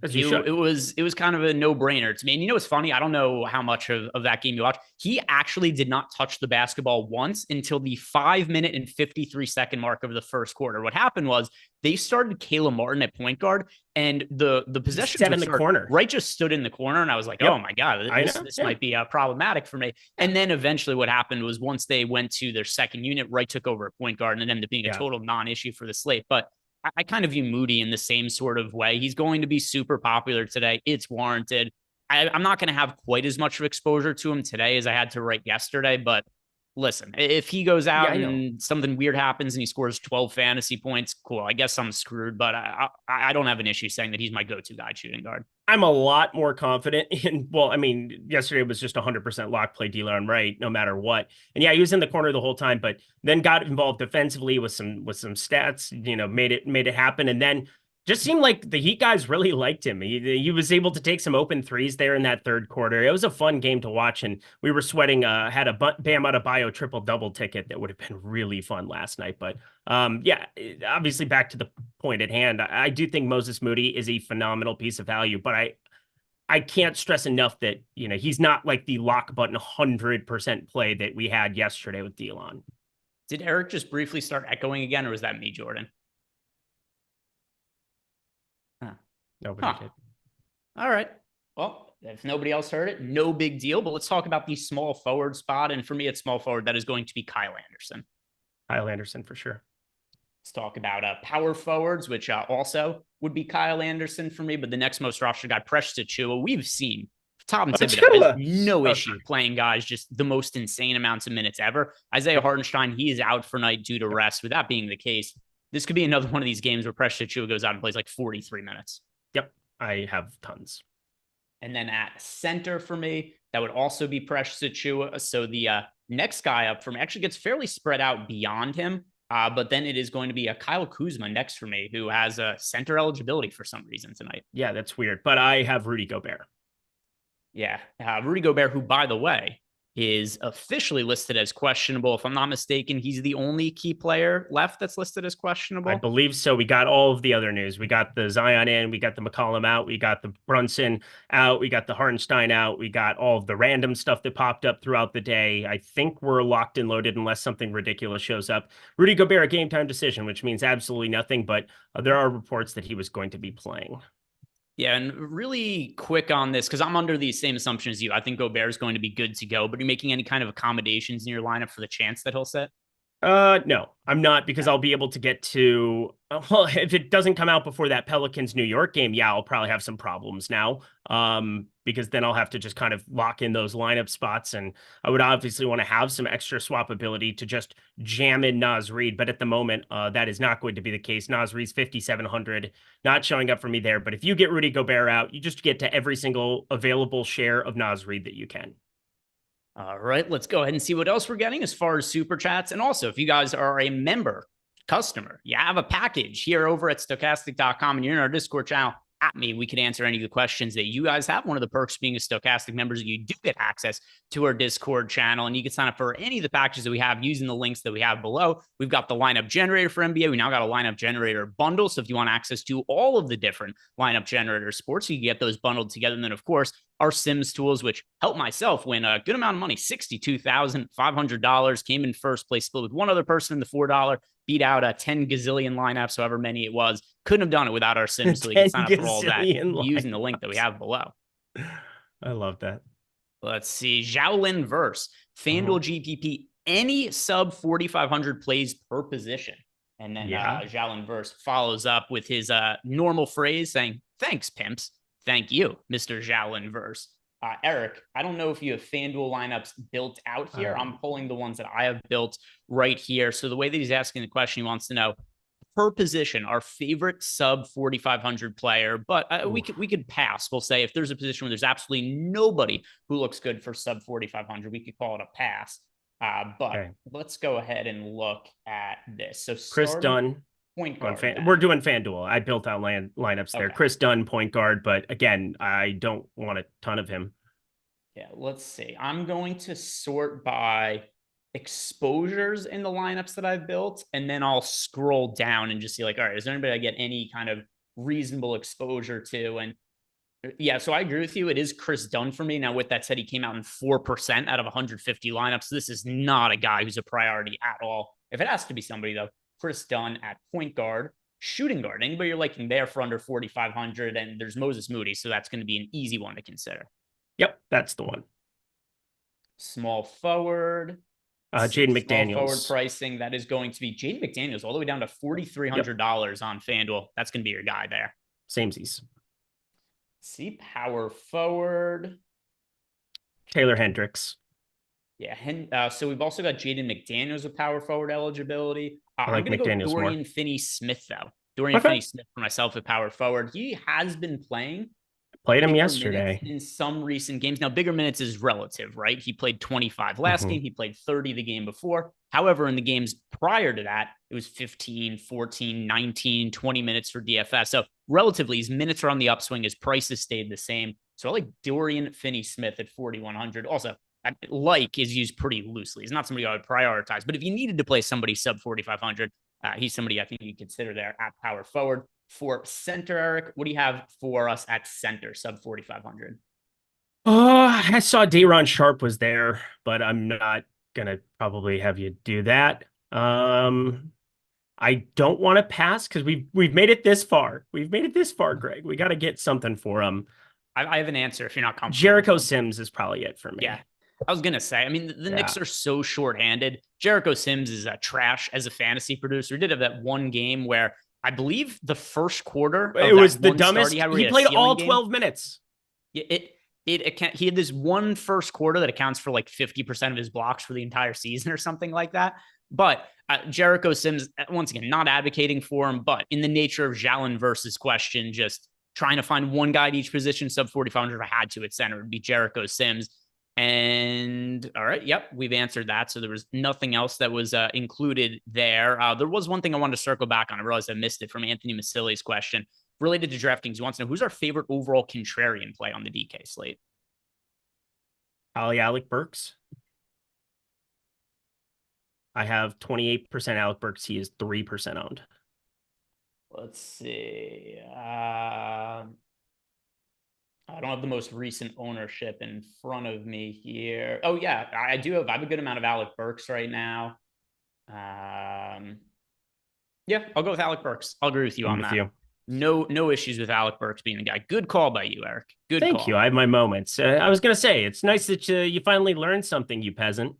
it was kind of a no brainer to me. And you know what's funny? I don't know how much of that game you watched. He actually did not touch the basketball once until the 5-minute and 53-second mark of the first quarter. What happened was they started Caleb Martin at point guard, and the possession in the corner. Wright just stood in the corner, and I was like, oh my God, this might be problematic for me. And then eventually what happened was once they went to their second unit, Wright took over at point guard, and it ended up being a total non-issue for the slate. But I kind of view Moody in the same sort of way. He's going to be super popular today. It's warranted. I'm not going to have quite as much of exposure to him today as I had to Wright yesterday, but listen, if he goes out and something weird happens and he scores 12 fantasy points, cool. I guess I'm screwed, but I don't have an issue saying that he's my go-to guy shooting guard. I'm a lot more confident in, yesterday was just 100% lock play Delon Wright, no matter what. And yeah, he was in the corner the whole time, but then got involved defensively with some stats, made it happen. And then just seemed like the Heat guys really liked him. He was able to take some open threes there in that third quarter. It was a fun game to watch, and we were sweating. Had a Bam Adebayo triple-double ticket that would have been really fun last night. But yeah, obviously back to the point at hand, I do think Moses Moody is a phenomenal piece of value, but I can't stress enough that, he's not like the lock button 100% play that we had yesterday with Delon. Did Eric just briefly start echoing again, or was that me, Jordan? Nobody did. All right. Well, if nobody else heard it, no big deal. But let's talk about the small forward spot. And for me, it's small forward. That is going to be Kyle Anderson. Kyle Anderson for sure. Let's talk about power forwards, which also would be Kyle Anderson for me. But the next most rostered guy, Precious Achiuwa. We've seen Tom Thibodeau has no issue playing guys just the most insane amounts of minutes ever. Isaiah Hartenstein, he is out for night due to rest. With that being the case, this could be another one of these games where Precious Achiuwa goes out and plays like 43 minutes. Yep, I have tons. And then at center for me, that would also be Precious Achiuwa. So the next guy up for me actually gets fairly spread out beyond him. But then it is going to be a Kyle Kuzma next for me, who has a center eligibility for some reason tonight. Yeah, that's weird. But I have Rudy Gobert. Yeah, Rudy Gobert, who, by the way, is officially listed as questionable. If I'm not mistaken, he's the only key player left that's listed as questionable. I believe so. We got all of the other news. We got the Zion in, we got the McCollum out, we got the Brunson out, we got the Hartenstein out, we got all of the random stuff that popped up throughout the day. I think we're locked and loaded unless something ridiculous shows up. Rudy Gobert, a game time decision, which means absolutely nothing, but there are reports that he was going to be playing. Yeah, and really quick on this, because I'm under the same assumption as you. I think Gobert is going to be good to go, but are you making any kind of accommodations in your lineup for the chance that he'll sit? No, I'm not, because I'll be able to get to, well, if it doesn't come out before that Pelicans New York game, yeah, I'll probably have some problems now. Because then I'll have to just kind of lock in those lineup spots. And I would obviously want to have some extra swap ability to just jam in Naz Reid. But at the moment, that is not going to be the case. Naz Reid's 5,700, not showing up for me there. But if you get Rudy Gobert out, you just get to every single available share of Naz Reid that you can. All right, let's go ahead and see what else we're getting as far as super chats. And also, if you guys are a member customer, you have a package here over at stochastic.com and you're in our Discord channel, at me, we can answer any of the questions that you guys have. One of the perks being a Stochastic member is you do get access to our Discord channel, and you can sign up for any of the packages that we have using the links that we have below. We've got the lineup generator for NBA. We now got a lineup generator bundle. So if you want access to all of the different lineup generator sports, you can get those bundled together. And then, of course, our Sims tools, which helped myself win a good amount of money, $62,500, came in first place, split with one other person in the $4, beat out a 10 gazillion lineups, however many it was. Couldn't have done it without our Sims, so you can sign up for all that using the link that we have below. I love that. Let's see. Shaolin Verse, FanDuel GPP, any sub 4,500 plays per position. And then Shaolin Verse follows up with his normal phrase saying, "Thanks, pimps." Thank you, Mr. Shaolin Verse. Eric, I don't know if you have FanDuel lineups built out here. I'm pulling the ones that I have built right here. So the way that he's asking the question, he wants to know per position, our favorite sub 4,500 player, but we could pass. We'll say if there's a position where there's absolutely nobody who looks good for sub 4,500, we could call it a pass. Let's go ahead and look at this. So Chris Dunn. Point guard. We're doing FanDuel. I built out lineups there. Okay. Chris Dunn, point guard, but again, I don't want a ton of him. Yeah, let's see. I'm going to sort by exposures in the lineups that I've built, and then I'll scroll down and just see, like, all right, is there anybody I get any kind of reasonable exposure to? And yeah, so I agree with you. It is Chris Dunn for me. Now, with that said, he came out in 4% out of 150 lineups. So this is not a guy who's a priority at all. If it has to be somebody, though, Chris Dunn at point guard, shooting guard. Anybody you're liking there for under 4,500, and there's Moses Moody, so that's going to be an easy one to consider. Yep, that's the one. Small forward. Jaden McDaniels. Forward pricing, that is going to be Jaden McDaniels all the way down to $4,300 on FanDuel. That's going to be your guy there. Samesies. See, power forward. Taylor Hendricks. Yeah, so we've also got Jaden McDaniels with power forward eligibility. I like I'm going to go Dorian Finney-Smith, though. Dorian Finney-Smith for myself with power forward. He has been playing. Played him yesterday. In some recent games. Now, bigger minutes is relative, right? He played 25 last game. He played 30 the game before. However, in the games prior to that, It was 15, 14, 19, 20 minutes for DFS. So relatively, his minutes are on the upswing. His prices stayed the same. So I like Dorian Finney-Smith at 4,100. Also, like is used pretty loosely. He's not somebody I would prioritize. But if you needed to play somebody sub 4,500, he's somebody I think you consider there at power forward. For center, Eric, what do you have for us at center, sub 4,500? I saw Day'Ron Sharpe was there, but I'm not going to probably have you do that. I don't want to pass because we've made it this far. We've made it this far, Greg. We got to get something for him. I have an answer if you're not comfortable. Jericho Sims is probably it for me. Yeah. I was going to say, I mean, the Knicks are so shorthanded. Jericho Sims is a trash as a fantasy producer. He did have that one game where I believe the first quarter, it was the dumbest. He played all 12 minutes. He had this one first quarter that accounts for like 50% of his blocks for the entire season or something like that. But Jericho Sims, once again, not advocating for him, but in the nature of Jalen versus question, just trying to find one guy at each position, sub 4,500 if I had to at center, would be Jericho Sims. And all right, yep, we've answered that. So there was nothing else that was included there. There was one thing I wanted to circle back on. I realized I missed it from Anthony Masili's question related to DraftKings. He wants to know who's our favorite overall contrarian play on the DK slate. Alec Burks. I have 28% Alec Burks. He is 3% owned. Let's see. I don't have the most recent ownership in front of me here. Oh yeah, I have a good amount of Alec Burks right now. Yeah, I'll go with Alec Burks. I'll agree with you on that. No issues with Alec Burks being the guy. Good call by you, Eric. Good call. Thank you. I have my moments. I was going to say, it's nice that you finally learned something, you peasant.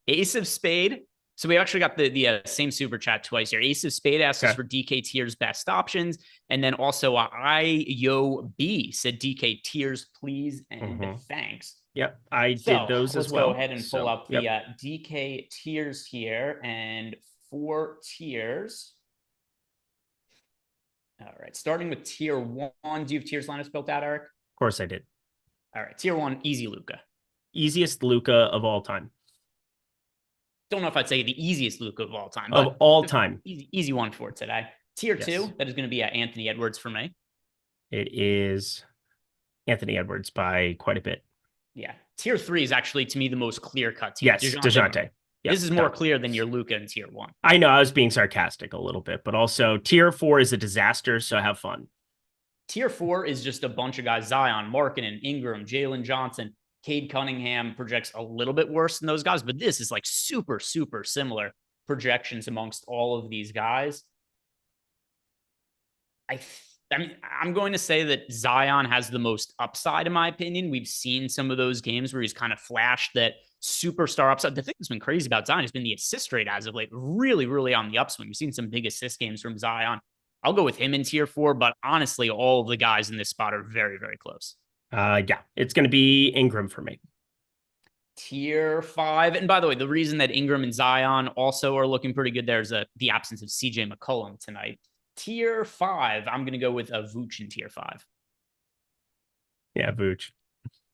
Ace of Spade. So we actually got the same super chat twice here. Ace of Spade asks us for DK tiers best options. And then also IOB said DK tiers, please, and thanks. Yep, I did those as well. Let's go ahead and pull up the DK tiers here. And 4 tiers. All right, starting with tier 1. Do you have tiers lineups built out, Eric? Of course I did. All right, tier 1, easy Luka. Easiest Luka of all time. Don't know if I'd say the easiest Luka of all time. Of all time. Easy one for today. Tier 2, that is going to be Anthony Edwards for me. It is Anthony Edwards by quite a bit. Yeah. Tier 3 is actually, to me, the most clear-cut tier. Yes, DeJounte. Yep, this is more clear than your Luka in tier 1. I know, I was being sarcastic a little bit, but also tier 4 is a disaster, so have fun. Tier 4 is just a bunch of guys, Zion, Markkanen, Ingram, Jalen Johnson. Cade Cunningham projects a little bit worse than those guys, but this is like super, super similar projections amongst all of these guys. I mean, I'm going to say that Zion has the most upside, in my opinion. We've seen some of those games where he's kind of flashed that superstar upside. The thing that's been crazy about Zion has been the assist rate as of late, really, really on the upswing. We've seen some big assist games from Zion. I'll go with him in tier 4, but honestly, all of the guys in this spot are very, very close. Yeah, it's going to be Ingram for me. Tier 5. And by the way, the reason that Ingram and Zion also are looking pretty good, there's the absence of CJ McCollum tonight. Tier 5, I'm going to go with a Vooch in tier 5. Yeah, Vooch.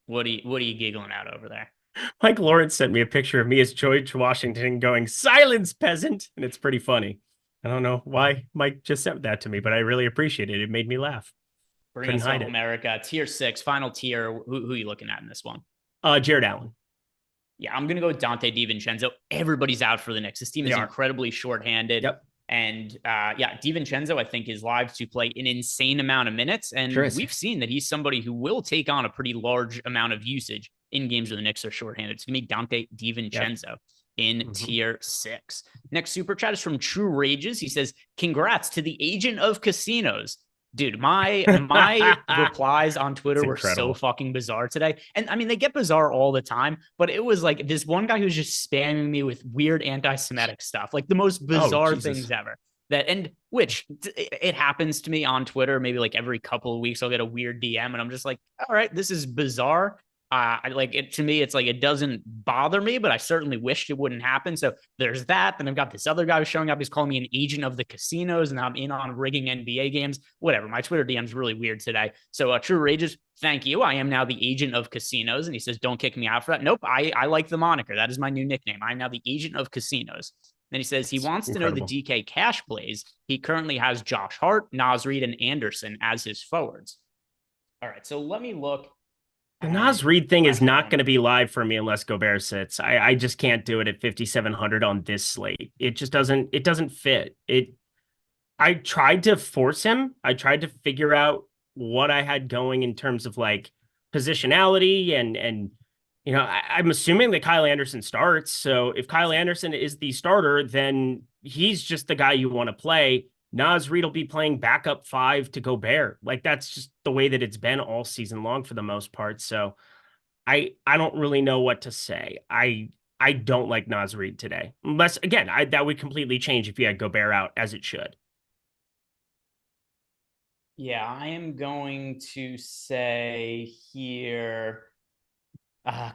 What are you giggling at over there? Mike Lawrence sent me a picture of me as George Washington going, "Silence, peasant," and it's pretty funny. I don't know why Mike just sent that to me, but I really appreciate it. It made me laugh. Bring us home, America. Tier 6, final tier. Who are you looking at in this one? Jared Allen. Yeah, I'm going to go with Dante DiVincenzo. Everybody's out for the Knicks. This team is incredibly shorthanded. Yep. And DiVincenzo, I think, is live to play an insane amount of minutes. And we've seen that he's somebody who will take on a pretty large amount of usage in games where the Knicks are shorthanded. It's going to be Dante DiVincenzo in tier 6. Next super chat is from True Rages. He says, "Congrats to the agent of casinos." Dude, my replies on Twitter were so fucking bizarre today. And I mean, they get bizarre all the time, but it was like this one guy who was just spamming me with weird anti-Semitic stuff, like the most bizarre things ever. Which it happens to me on Twitter. Maybe like every couple of weeks, I'll get a weird DM and I'm just like, all right, this is bizarre. To me, it's like, it doesn't bother me, but I certainly wished it wouldn't happen. So there's that. Then I've got this other guy who's showing up. He's calling me an agent of the casinos and I'm in on rigging NBA games, whatever. My Twitter DM's really weird today. So True Rages, thank you. I am now the agent of casinos. And he says, don't kick me out for that. Nope. I like the moniker. That is my new nickname. I'm now the agent of casinos. Then he says he wants incredible. to know the DK cash plays. He currently has Josh Hart, Naz Reid, and Anderson as his forwards. All right, so let me look. The Naz Reid thing is not going to be live for me unless Gobert sits. I just can't do it at 5,700 on this slate. It just doesn't fit. I tried to force him. I tried to figure out what I had going in terms of like positionality and you know, I'm assuming that Kyle Anderson starts. So if Kyle Anderson is the starter, then he's just the guy you want to play. Naz Reid will be playing backup 5 to Gobert. Like that's just the way that it's been all season long for the most part. So I don't really know what to say. I don't like Naz Reid today. Unless again, that would completely change if you had Gobert out, as it should. Yeah, I am going to say here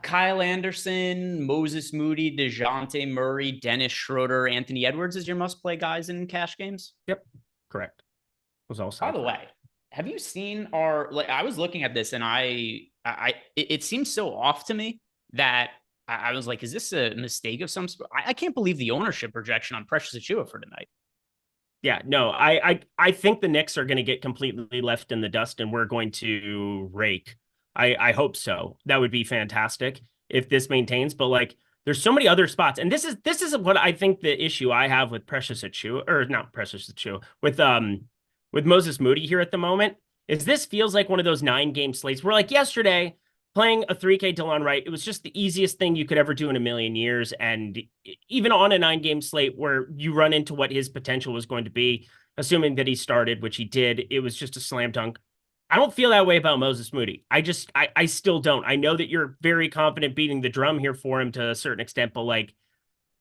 Kyle Anderson, Moses Moody, DeJounte Murray, Dennis Schroeder, Anthony Edwards is your must-play guys in cash games? Yep, correct. Was also. By the way, have you seen I was looking at this and it seems so off to me that I was like, is this a mistake of some sort? I can't believe the ownership projection on Precious Achiuwa for tonight. Yeah, no, I think the Knicks are going to get completely left in the dust and we're going to rake. I hope so. That would be fantastic if this maintains. But like, there's so many other spots, and this is what I think the issue I have with Precious Achiuwa, or not Precious Achiuwa, with Moses Moody here at the moment. Is this feels like one of those 9-game slates where like yesterday playing a 3K Delon Wright, it was just the easiest thing you could ever do in a million years, and even on a 9-game slate where you run into what his potential was going to be, assuming that he started, which he did, it was just a slam dunk. I don't feel that way about Moses Moody. I still don't. I know that you're very confident beating the drum here for him to a certain extent, but like,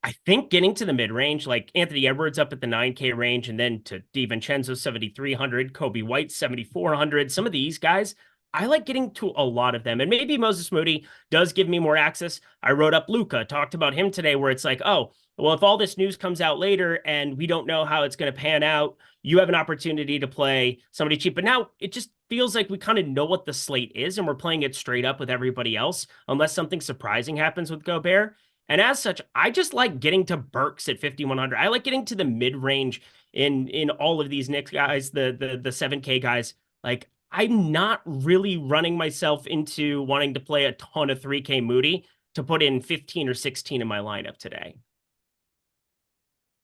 I think getting to the mid-range, like Anthony Edwards up at the 9K range, and then to DiVincenzo 7,300, Kobe White 7,400. Some of these guys, I like getting to a lot of them. And maybe Moses Moody does give me more access. I wrote up Luka, talked about him today, where it's like, oh, well, if all this news comes out later and we don't know how it's going to pan out, you have an opportunity to play somebody cheap. But now it just feels like we kind of know what the slate is and we're playing it straight up with everybody else, unless something surprising happens with Gobert. And as such, I just like getting to Burks at 5,100. I like getting to the mid-range in all of these Knicks guys, the 7K guys. Like, I'm not really running myself into wanting to play a ton of 3K Moody to put in 15 or 16 in my lineup today.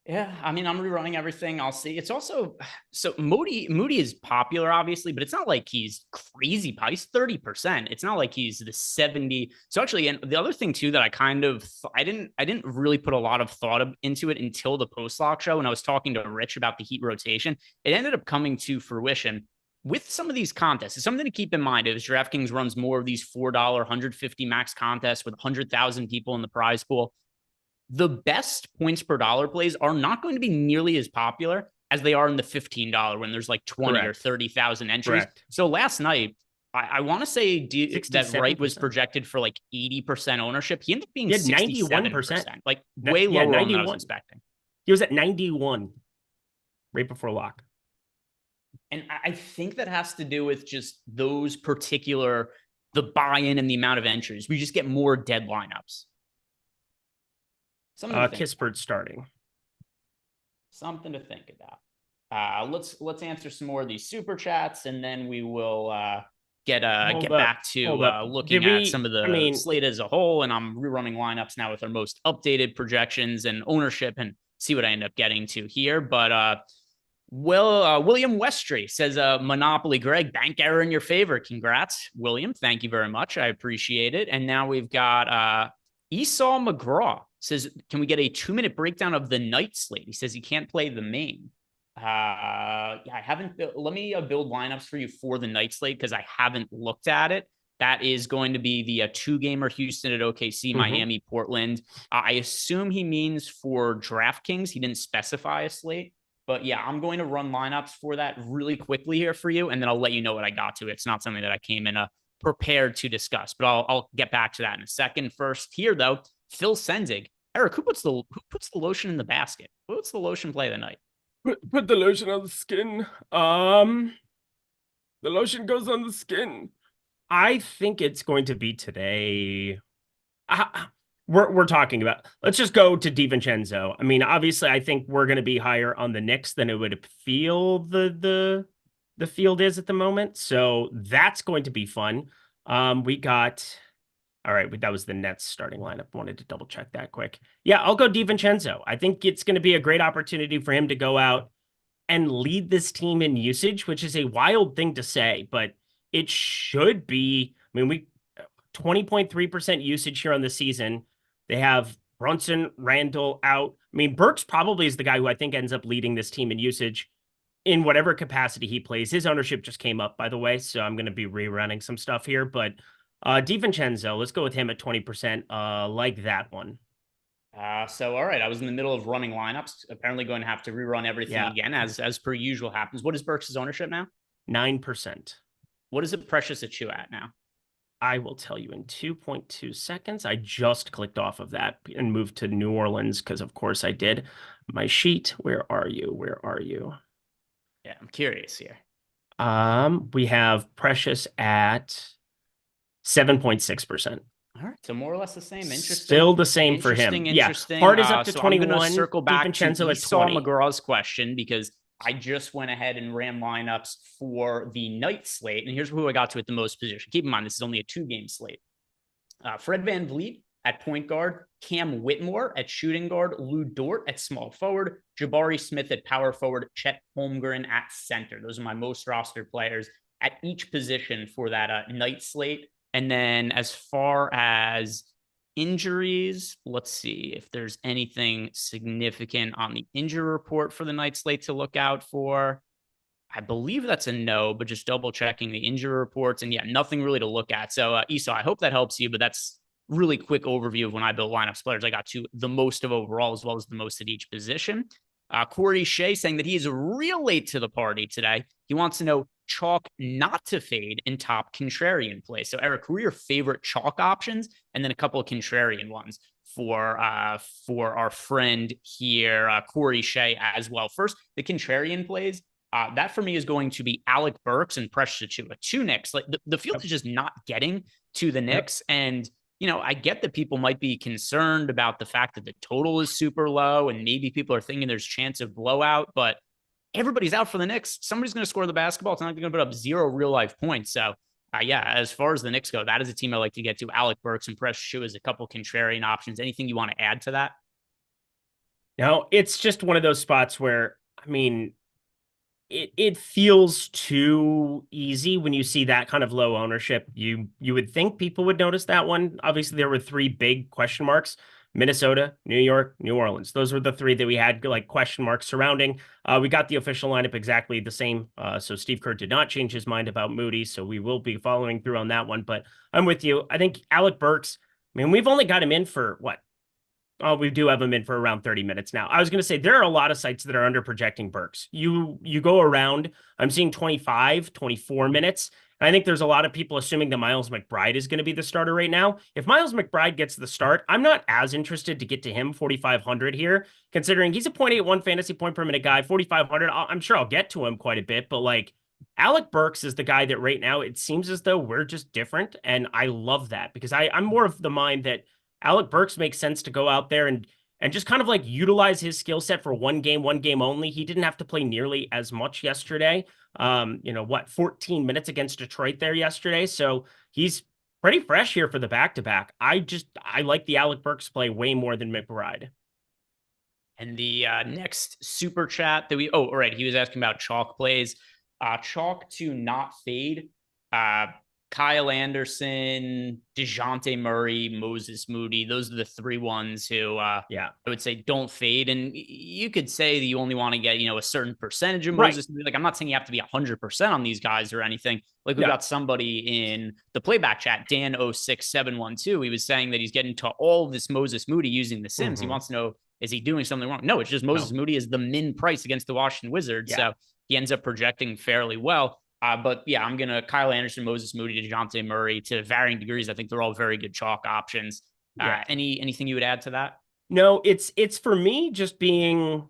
Yeah, I mean, I'm rerunning everything. I'll see. It's also so Moody is popular, obviously, but it's not like he's crazy. He's 30%. It's not like he's the 70. So actually, and the other thing too that I kind of I didn't really put a lot of thought into it until the post lock show when I was talking to Rich about the Heat rotation. It ended up coming to fruition with some of these contests. It's something to keep in mind is DraftKings runs more of these $4 150 max contests with 100,000 people in the prize pool. The best points per dollar plays are not going to be nearly as popular as they are in the $15 when there's like 20 or 30,000 entries. Correct. So last night, I want to say that Wright was projected for like 80% ownership. He ended up being 91%, like way lower than I was expecting. He was at 91 right before lock. And I think that has to do with just those particular, the buy-in and the amount of entries. We just get more dead lineups. Kispert starting. Something to think about. Let's answer some more of these super chats, and then we will get back to looking at some of the slate as a whole. And I'm rerunning lineups now with our most updated projections and ownership, and see what I end up getting to here. But William Westry says, Monopoly Greg, bank error in your favor. Congrats, William. Thank you very much. I appreciate it. And now we've got Esau McGraw says, can we get a 2-minute breakdown of the night slate? He says he can't play the main. I haven't. Let me build lineups for you for the night slate because I haven't looked at it. That is going to be the 2-gamer Houston at OKC, Miami, Portland. I assume he means for DraftKings. He didn't specify a slate. But yeah, I'm going to run lineups for that really quickly here for you, and then I'll let you know what I got to. It's not something that I came in prepared to discuss, but I'll get back to that in a second. First here, though, Phil Sendig. Eric, who puts the lotion in the basket? What's the lotion play of the night? Put the lotion on the skin. The lotion goes on the skin. I think it's going to be today. we're talking about. Let's just go to DiVincenzo. I mean, obviously, I think we're going to be higher on the Knicks than it would feel the field is at the moment. So that's going to be fun. We got. All right, that was the Nets starting lineup. Wanted to double check that quick. Yeah, I'll go DiVincenzo. I think it's going to be a great opportunity for him to go out and lead this team in usage, which is a wild thing to say, but it should be. I mean, we 20.3% usage here on the season. They have Brunson, Randall out. I mean, Burks probably is the guy who I think ends up leading this team in usage in whatever capacity he plays. His ownership just came up, by the way, so I'm going to be rerunning some stuff here, but DiVincenzo, let's go with him at 20%. Like that one. So, all right, I was in the middle of running lineups. Apparently going to have to rerun everything again, as per usual happens. What is Burks' ownership now? 9%. What is it Precious Achiuwa at now? I will tell you in 2.2 seconds. I just clicked off of that and moved to New Orleans because, of course, I did. My sheet, where are you? Where are you? Yeah, I'm curious here. We have Precious at 7.6%. All right, so more or less the same. Interesting. Still the same for him. Interesting. Hard is up to so 21. I'm going to circle back DiVincenzo to at Esau 20. McGraw's question because I just went ahead and ran lineups for the night slate. And here's who I got to at the most position. Keep in mind, this is only a 2-game slate. Fred VanVleet at point guard, Cam Whitmore at shooting guard, Lou Dort at small forward, Jabari Smith at power forward, Chet Holmgren at center. Those are my most rostered players at each position for that night slate. And then as far as injuries, let's see if there's anything significant on the injury report for the night slate to look out for. I believe that's a no, but just double checking the injury reports. And yeah, nothing really to look at. So Esau, I hope that helps you, but that's really quick overview of when I built lineups players. I got to the most of overall as well as the most at each position. Corey Shea saying that he is real late to the party today. He wants to know chalk not to fade in top contrarian play. So Eric, who are your favorite chalk options? And then a couple of contrarian ones for our friend here, Corey Shea as well. First, the contrarian plays. That for me is going to be Alec Burks and Precious Achiuwa. 2 Knicks. Like the field is just not getting to the Knicks. And you know, I get that people might be concerned about the fact that the total is super low and maybe people are thinking there's chance of blowout, but everybody's out for the Knicks. Somebody's going to score the basketball. It's not going to put up 0 real life points. So yeah, as far as the Knicks go, that is a team I like to get to. Alec Burks and Precious Achiuwa as a couple contrarian options. Anything you want to add to that? No, it's just one of those spots where, I mean, it feels too easy when you see that kind of low ownership. You would think people would notice that one. Obviously, there were 3 big question marks: Minnesota, New York, New Orleans. Those were the 3 that we had like question marks surrounding. We got the official lineup exactly the same. So Steve Kerr did not change his mind about Moody. So we will be following through on that one. But I'm with you. I think Alec Burks, I mean, we've only got him in for what? Oh, we do have him in for around 30 minutes now. I was going to say there are a lot of sites that are under projecting Burks. You go around, I'm seeing 25, 24 minutes. And I think there's a lot of people assuming that Miles McBride is going to be the starter right now. If Miles McBride gets the start, I'm not as interested to get to him 4,500 here, considering he's a 0.81 fantasy point per minute guy. 4,500, I'm sure I'll get to him quite a bit, but like Alec Burks is the guy that right now it seems as though we're just different. And I love that because I'm more of the mind that Alec Burks makes sense to go out there and just kind of like utilize his skill set for one game only. He didn't have to play nearly as much yesterday. 14 minutes against Detroit there yesterday. So he's pretty fresh here for the back-to-back. I like the Alec Burks play way more than McBride. And the next super chat that all right, he was asking about chalk plays. Chalk to not fade. Kyle Anderson, DeJounte Murray, Moses Moody. Those are the 3 ones who, I would say don't fade. And you could say that you only want to get, a certain percentage of Moses Moody. Like, I'm not saying you have to be 100% on these guys or anything. Like, we got somebody in the playback chat, Dan06712. He was saying that he's getting to all this Moses Moody using the Sims. He wants to know, is he doing something wrong? No, it's just Moses Moody is the min price against the Washington Wizards. So he ends up projecting fairly well. But yeah, I'm going to Kyle Anderson, Moses Moody, DeJounte Murray to varying degrees. I think they're all very good chalk options. Anything you would add to that? No, it's for me just being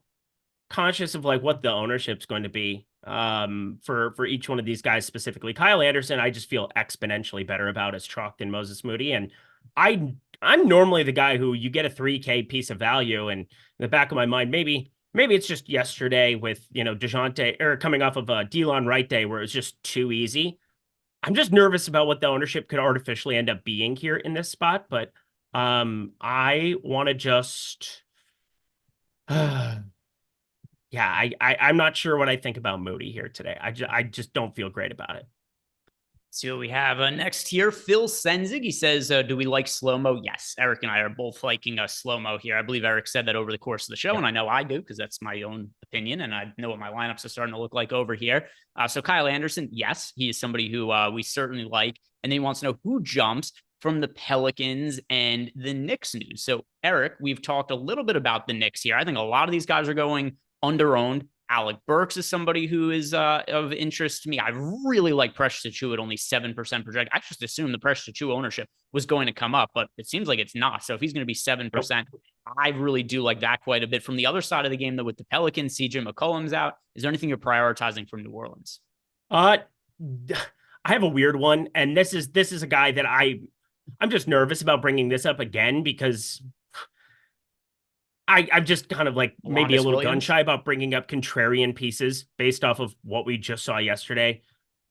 conscious of like what the ownership's going to be for each one of these guys specifically. Kyle Anderson, I just feel exponentially better about as chalk than Moses Moody. And I I'm normally the guy who you get a 3K piece of value, and in the back of my mind, maybe it's just yesterday with, DeJounte or coming off of a Delon Wright day where it was just too easy. I'm just nervous about what the ownership could artificially end up being here in this spot, but I want to just I'm not sure what I think about Moody here today. I just don't feel great about it. See what we have next here. Phil Senzig, he says, do we like slow-mo? Yes, Eric and I are both liking slow-mo here. I believe Eric said that over the course of the show, and I know I do because that's my own opinion, and I know what my lineups are starting to look like over here. So Kyle Anderson, yes, he is somebody who we certainly like, and then he wants to know who jumps from the Pelicans and the Knicks news. So Eric, we've talked a little bit about the Knicks here. I think a lot of these guys are going under-owned. Alec Burks is somebody who is of interest to me. I really like Precious Achiuwa at only 7% project. I just assumed the Precious Achiuwa ownership was going to come up, but it seems like it's not. So if he's going to be 7%, I really do like that quite a bit. From the other side of the game, though, with the Pelicans, CJ McCollum's out. Is there anything you're prioritizing from New Orleans? I have a weird one, and this is a guy that I'm just nervous about bringing this up again because I'm just kind of like maybe a little gun shy about bringing up contrarian pieces based off of what we just saw yesterday.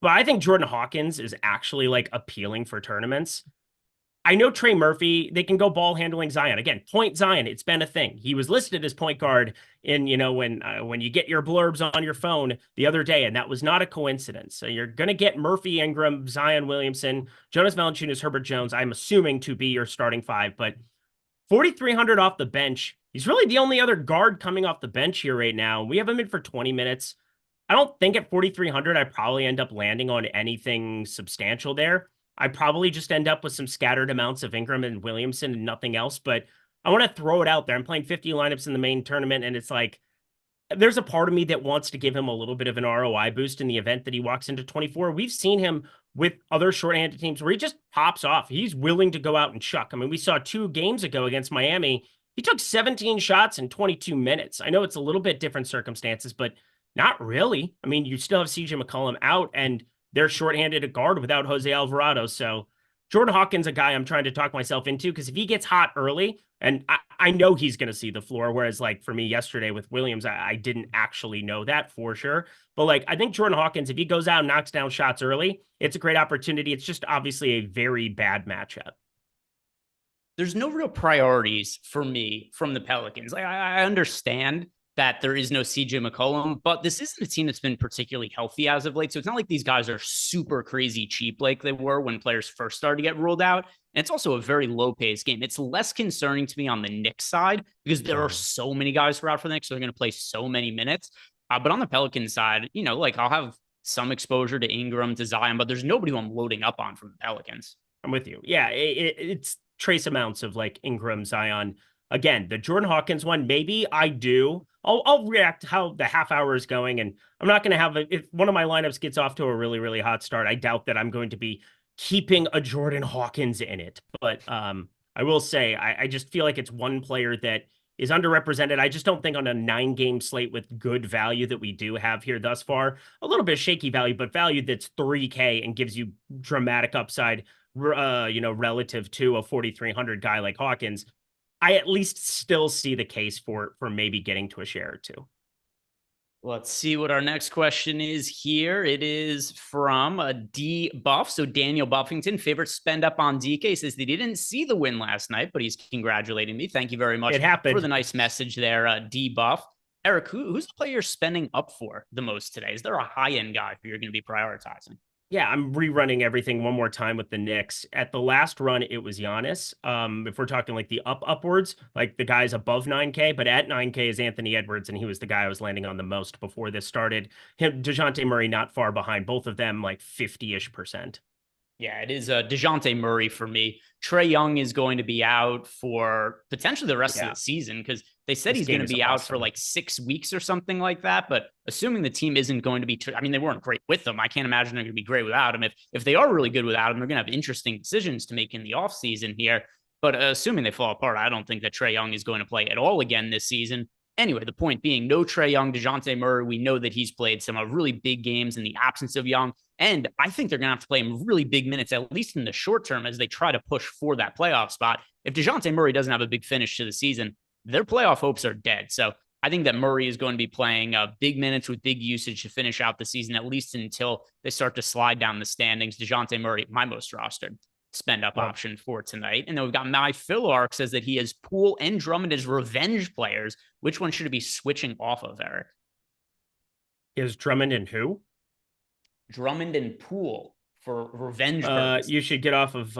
But I think Jordan Hawkins is actually like appealing for tournaments. I know Trey Murphy, they can go ball handling Zion. Again, point Zion, it's been a thing. He was listed as point guard in, when you get your blurbs on your phone the other day, and that was not a coincidence. So you're going to get Murphy, Ingram, Zion Williamson, Jonas Valanciunas, Herbert Jones, I'm assuming to be your starting five, but 4,300 off the bench. He's really the only other guard coming off the bench here right now. We have him in for 20 minutes. I don't think at 4,300, I probably end up landing on anything substantial there. I probably just end up with some scattered amounts of Ingram and Williamson and nothing else, but I want to throw it out there. I'm playing 50 lineups in the main tournament, and it's like, there's a part of me that wants to give him a little bit of an ROI boost in the event that he walks into 24. We've seen him with other shorthanded teams where he just pops off. He's willing to go out and chuck. I mean, we saw 2 games ago against Miami. He took 17 shots in 22 minutes. I know it's a little bit different circumstances, but not really. I mean, you still have CJ McCollum out, and they're shorthanded at guard without Jose Alvarado. So Jordan Hawkins, a guy I'm trying to talk myself into, because if he gets hot early, and I know he's going to see the floor, whereas like for me yesterday with Williams, I didn't actually know that for sure. But like, I think Jordan Hawkins, if he goes out and knocks down shots early, it's a great opportunity. It's just obviously a very bad matchup. There's no real priorities for me from the Pelicans. I understand that there is no CJ McCollum, but this isn't a team that's been particularly healthy as of late. So it's not like these guys are super crazy cheap like they were when players first started to get ruled out. And it's also a very low-paced game. It's less concerning to me on the Knicks side because there are so many guys who are out for the Knicks, so they're going to play so many minutes. But on the Pelicans side, I'll have some exposure to Ingram, to Zion, but there's nobody who I'm loading up on from the Pelicans. I'm with you. Yeah, it's trace amounts of like Ingram, Zion. Again, the Jordan Hawkins one, maybe I do. I'll react how the half hour is going, and I'm not going to have if one of my lineups gets off to a really, really hot start, I doubt that I'm going to be keeping a Jordan Hawkins in it. But I will say, I just feel like it's one player that is underrepresented. I just don't think on a 9-game slate with good value that we do have here thus far, a little bit of shaky value, but value that's 3K and gives you dramatic upside, relative to a 4,300 guy like Hawkins. I at least still see the case for maybe getting to a share or two. Let's see what our next question is here. It is from a D Buff. So Daniel Buffington, favorite spend up on DK, says that he didn't see the win last night, but he's congratulating me. Thank you very much for the nice message there, D Buff. Eric, who's the player you're spending up for the most today? Is there a high-end guy who you're going to be prioritizing? Yeah, I'm rerunning everything one more time with the Knicks. At the last run, it was Giannis. If we're talking like the upwards, like the guys above 9K, but at 9K is Anthony Edwards, and he was the guy I was landing on the most before this started. DeJounte Murray not far behind, both of them like 50-ish%. Yeah, it is DeJounte Murray for me. Trae Young is going to be out for potentially the rest of the season because they said he's going to be out for like 6 weeks or something like that. But assuming the team isn't going to be, they weren't great with them. I can't imagine they're going to be great without him. If they are really good without him, they're going to have interesting decisions to make in the offseason here. But assuming they fall apart, I don't think that Trae Young is going to play at all again this season. Anyway, the point being, no Trae Young, DeJounte Murray. We know that he's played some really big games in the absence of Young. And I think they're going to have to play him really big minutes, at least in the short term, as they try to push for that playoff spot. If DeJounte Murray doesn't have a big finish to the season, their playoff hopes are dead. So I think that Murray is going to be playing big minutes with big usage to finish out the season, at least until they start to slide down the standings. DeJounte Murray, my most rostered spend up option for tonight. And then we've got My Philark says that he has Poole and Drummond as revenge players. Which one should it be switching off of, Eric? Is Drummond and who? Drummond and Poole for revenge. You should get off of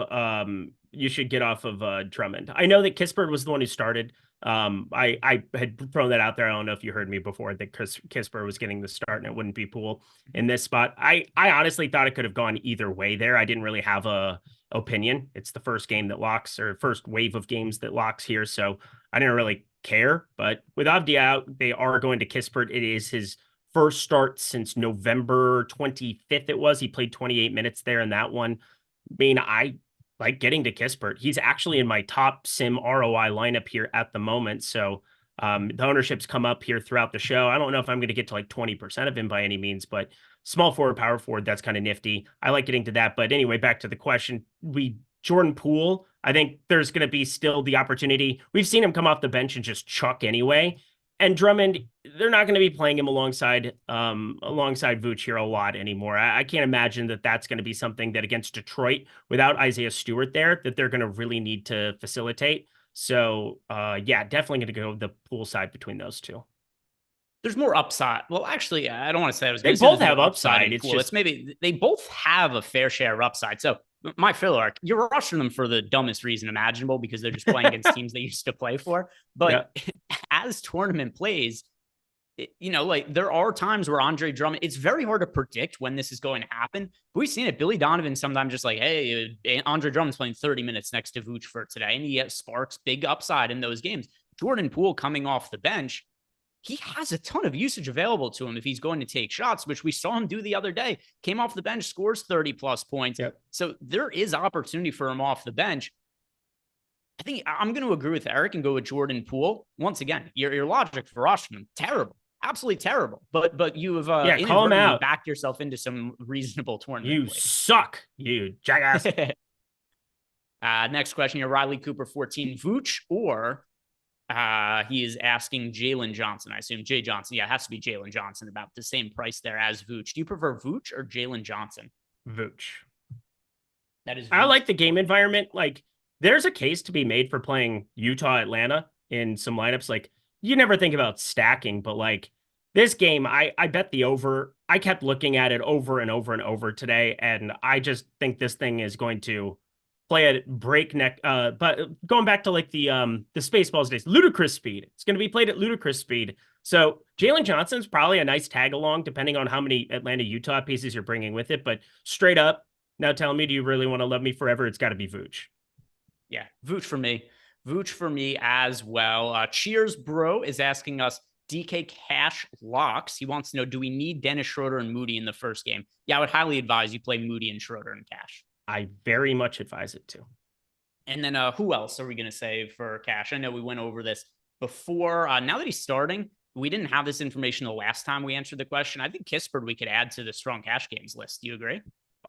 Drummond. I know that Kispert was the one who started. I had thrown that out there. I don't know if you heard me before that Kispert was getting the start and it wouldn't be Poole in this spot. I honestly thought it could have gone either way there. I didn't really have a opinion. It's the first game that locks, or first wave of games that locks here. So I didn't really care, but with Avdia out, they are going to Kispert. It is his first start since November 25th. It was, he played 28 minutes there in that one. I mean, I like getting to Kispert. He's actually in my top sim ROI lineup here at the moment. So the ownership's come up here throughout the show. I don't know if I'm going to get to like 20% of him by any means, but small forward, power forward, that's kind of nifty. I like getting to that. But anyway, back to the question. Jordan Poole, I think there's going to be still the opportunity. We've seen him come off the bench and just chuck anyway. And Drummond, they're not going to be playing him alongside Vooch here a lot anymore. I can't imagine that that's going to be something that against Detroit, without Isaiah Stewart there, that they're going to really need to facilitate. So, yeah, definitely going to go the Poole side between those two. There's more upside. Well, actually, I don't want to say that. They both have upside. It's maybe they both have a fair share of upside. So My Philark, you're rushing them for the dumbest reason imaginable because they're just playing against teams they used to play for. But as tournament plays, like there are times where Andre Drummond, it's very hard to predict when this is going to happen. But we've seen it. Billy Donovan sometimes just like, hey, Andre Drummond's playing 30 minutes next to Vooch for today. And he sparks big upside in those games. Jordan Poole coming off the bench, he has a ton of usage available to him if he's going to take shots, which we saw him do the other day. Came off the bench, scores 30 plus points. Yep. So there is opportunity for him off the bench. I think I'm going to agree with Eric and go with Jordan Poole. Once again, your logic for Rushman, terrible, absolutely terrible. But you have call him out. Backed yourself into some reasonable tournament. You suck, you jackass. Next question here, Riley Cooper 14, Vooch or he is asking Jalen Johnson. I assume Jay Johnson. Yeah, it has to be Jalen Johnson, about the same price there as Vooch. Do you prefer Vooch or Jalen Johnson? Vooch. That is Vooch. I like the game environment. Like, there's a case to be made for playing Utah, Atlanta in some lineups. Like, you never think about stacking, but like this game, I bet the over. I kept looking at it over and over and over today, and I just think this thing is going to play at breakneck, but going back to like the Spaceballs days, ludicrous speed. It's going to be played at ludicrous speed. So Jalen Johnson's probably a nice tag along, depending on how many Atlanta Utah pieces you're bringing with it. But straight up, now telling me, do you really want to love me forever? It's got to be Vooch. Yeah, Vooch for me. Vooch for me as well. Cheers, bro, is asking us DK Cash locks. He wants to know, do we need Dennis Schroeder and Moody in the first game? Yeah, I would highly advise you play Moody and Schroeder and Cash. I very much advise it too. And then who else are we going to save for Cash? I know we went over this before. Now that he's starting, we didn't have this information the last time we answered the question. I think Kispert we could add to the strong cash games list. Do you agree?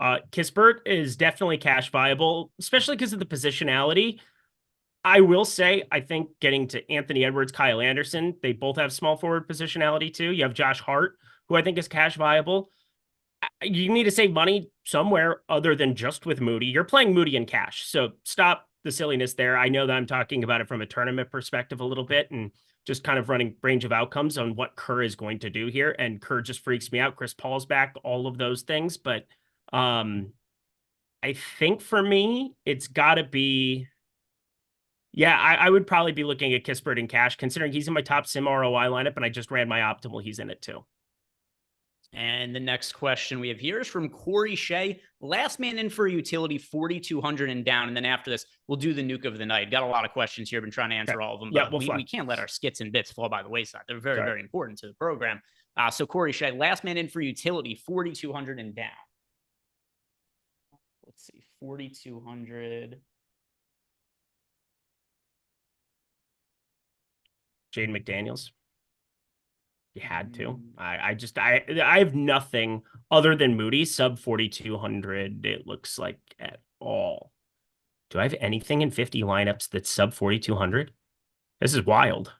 Kispert is definitely cash viable, especially because of the positionality. I will say, I think getting to Anthony Edwards, Kyle Anderson, they both have small forward positionality too. You have Josh Hart, who I think is cash viable. You need to save money somewhere other than just with Moody. You're playing Moody in cash, so stop the silliness there. I know that I'm talking about it from a tournament perspective a little bit and just kind of running range of outcomes on what Kerr is going to do here. And Kerr just freaks me out. Chris Paul's back, all of those things. But I think for me, it's got to be... Yeah, I would probably be looking at Kispert in cash, considering he's in my top sim ROI lineup, and I just ran my optimal. He's in it too. And the next question we have here is from Corey Shea. Last man in for utility, 4,200 and down. And then after this, we'll do the nuke of the night. Got a lot of questions here. Been trying to answer all of them. But we can't let our skits and bits fall by the wayside. They're very, very important to the program. So Corey Shea, last man in for utility, 4,200 and down. Let's see, 4,200. Jaden McDaniels. You had to. I have nothing other than Moody sub 4,200. It looks like at all. Do I have anything in 50 lineups that's sub 4,200? This is wild.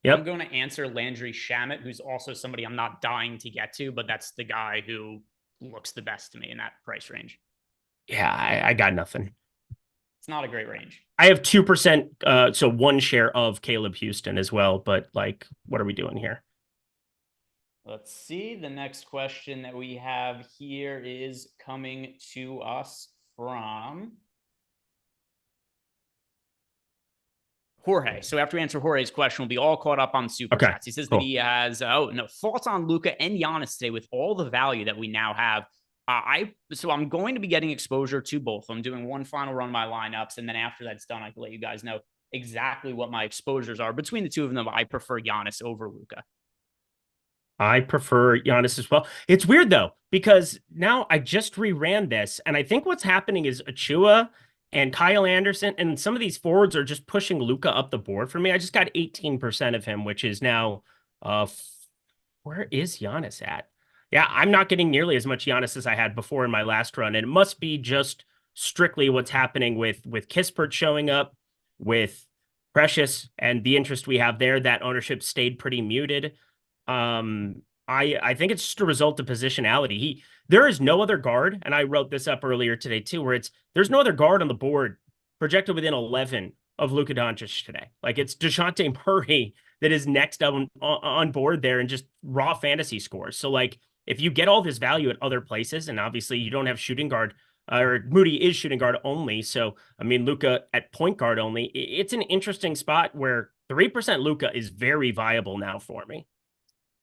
Yep. I'm going to answer Landry Shamet, who's also somebody I'm not dying to get to, but that's the guy who looks the best to me in that price range. Yeah, I got nothing. It's not a great range. I have 2%, so one share of Caleb Houston as well, but like, what are we doing here? Let's see. The next question that we have here is coming to us from Jorge. So after we answer Jorge's question, we'll be all caught up on super chats. He says that he has thoughts on Luka and Giannis today with all the value that we now have. So I'm going to be getting exposure to both. I'm doing one final run of my lineups, and then after that's done, I can let you guys know exactly what my exposures are. Between the two of them, I prefer Giannis over Luka. I prefer Giannis as well. It's weird though, because now I just reran this, and I think what's happening is Achua and Kyle Anderson and some of these forwards are just pushing Luka up the board for me. I just got 18% of him, which is now, where is Giannis at? Yeah, I'm not getting nearly as much Giannis as I had before in my last run. And it must be just strictly what's happening with Kispert showing up, with Precious, and the interest we have there. That ownership stayed pretty muted. I think it's just a result of positionality. There is no other guard, and I wrote this up earlier today too, where there's no other guard on the board projected within 11 of Luka Doncic today. Like, it's DeJounte Murray that is next up on board there, and just raw fantasy scores. So like, if you get all this value at other places, and obviously you don't have shooting guard, or Moody is shooting guard only. So, I mean, Luka at point guard only, it's an interesting spot where 3% Luka is very viable now for me.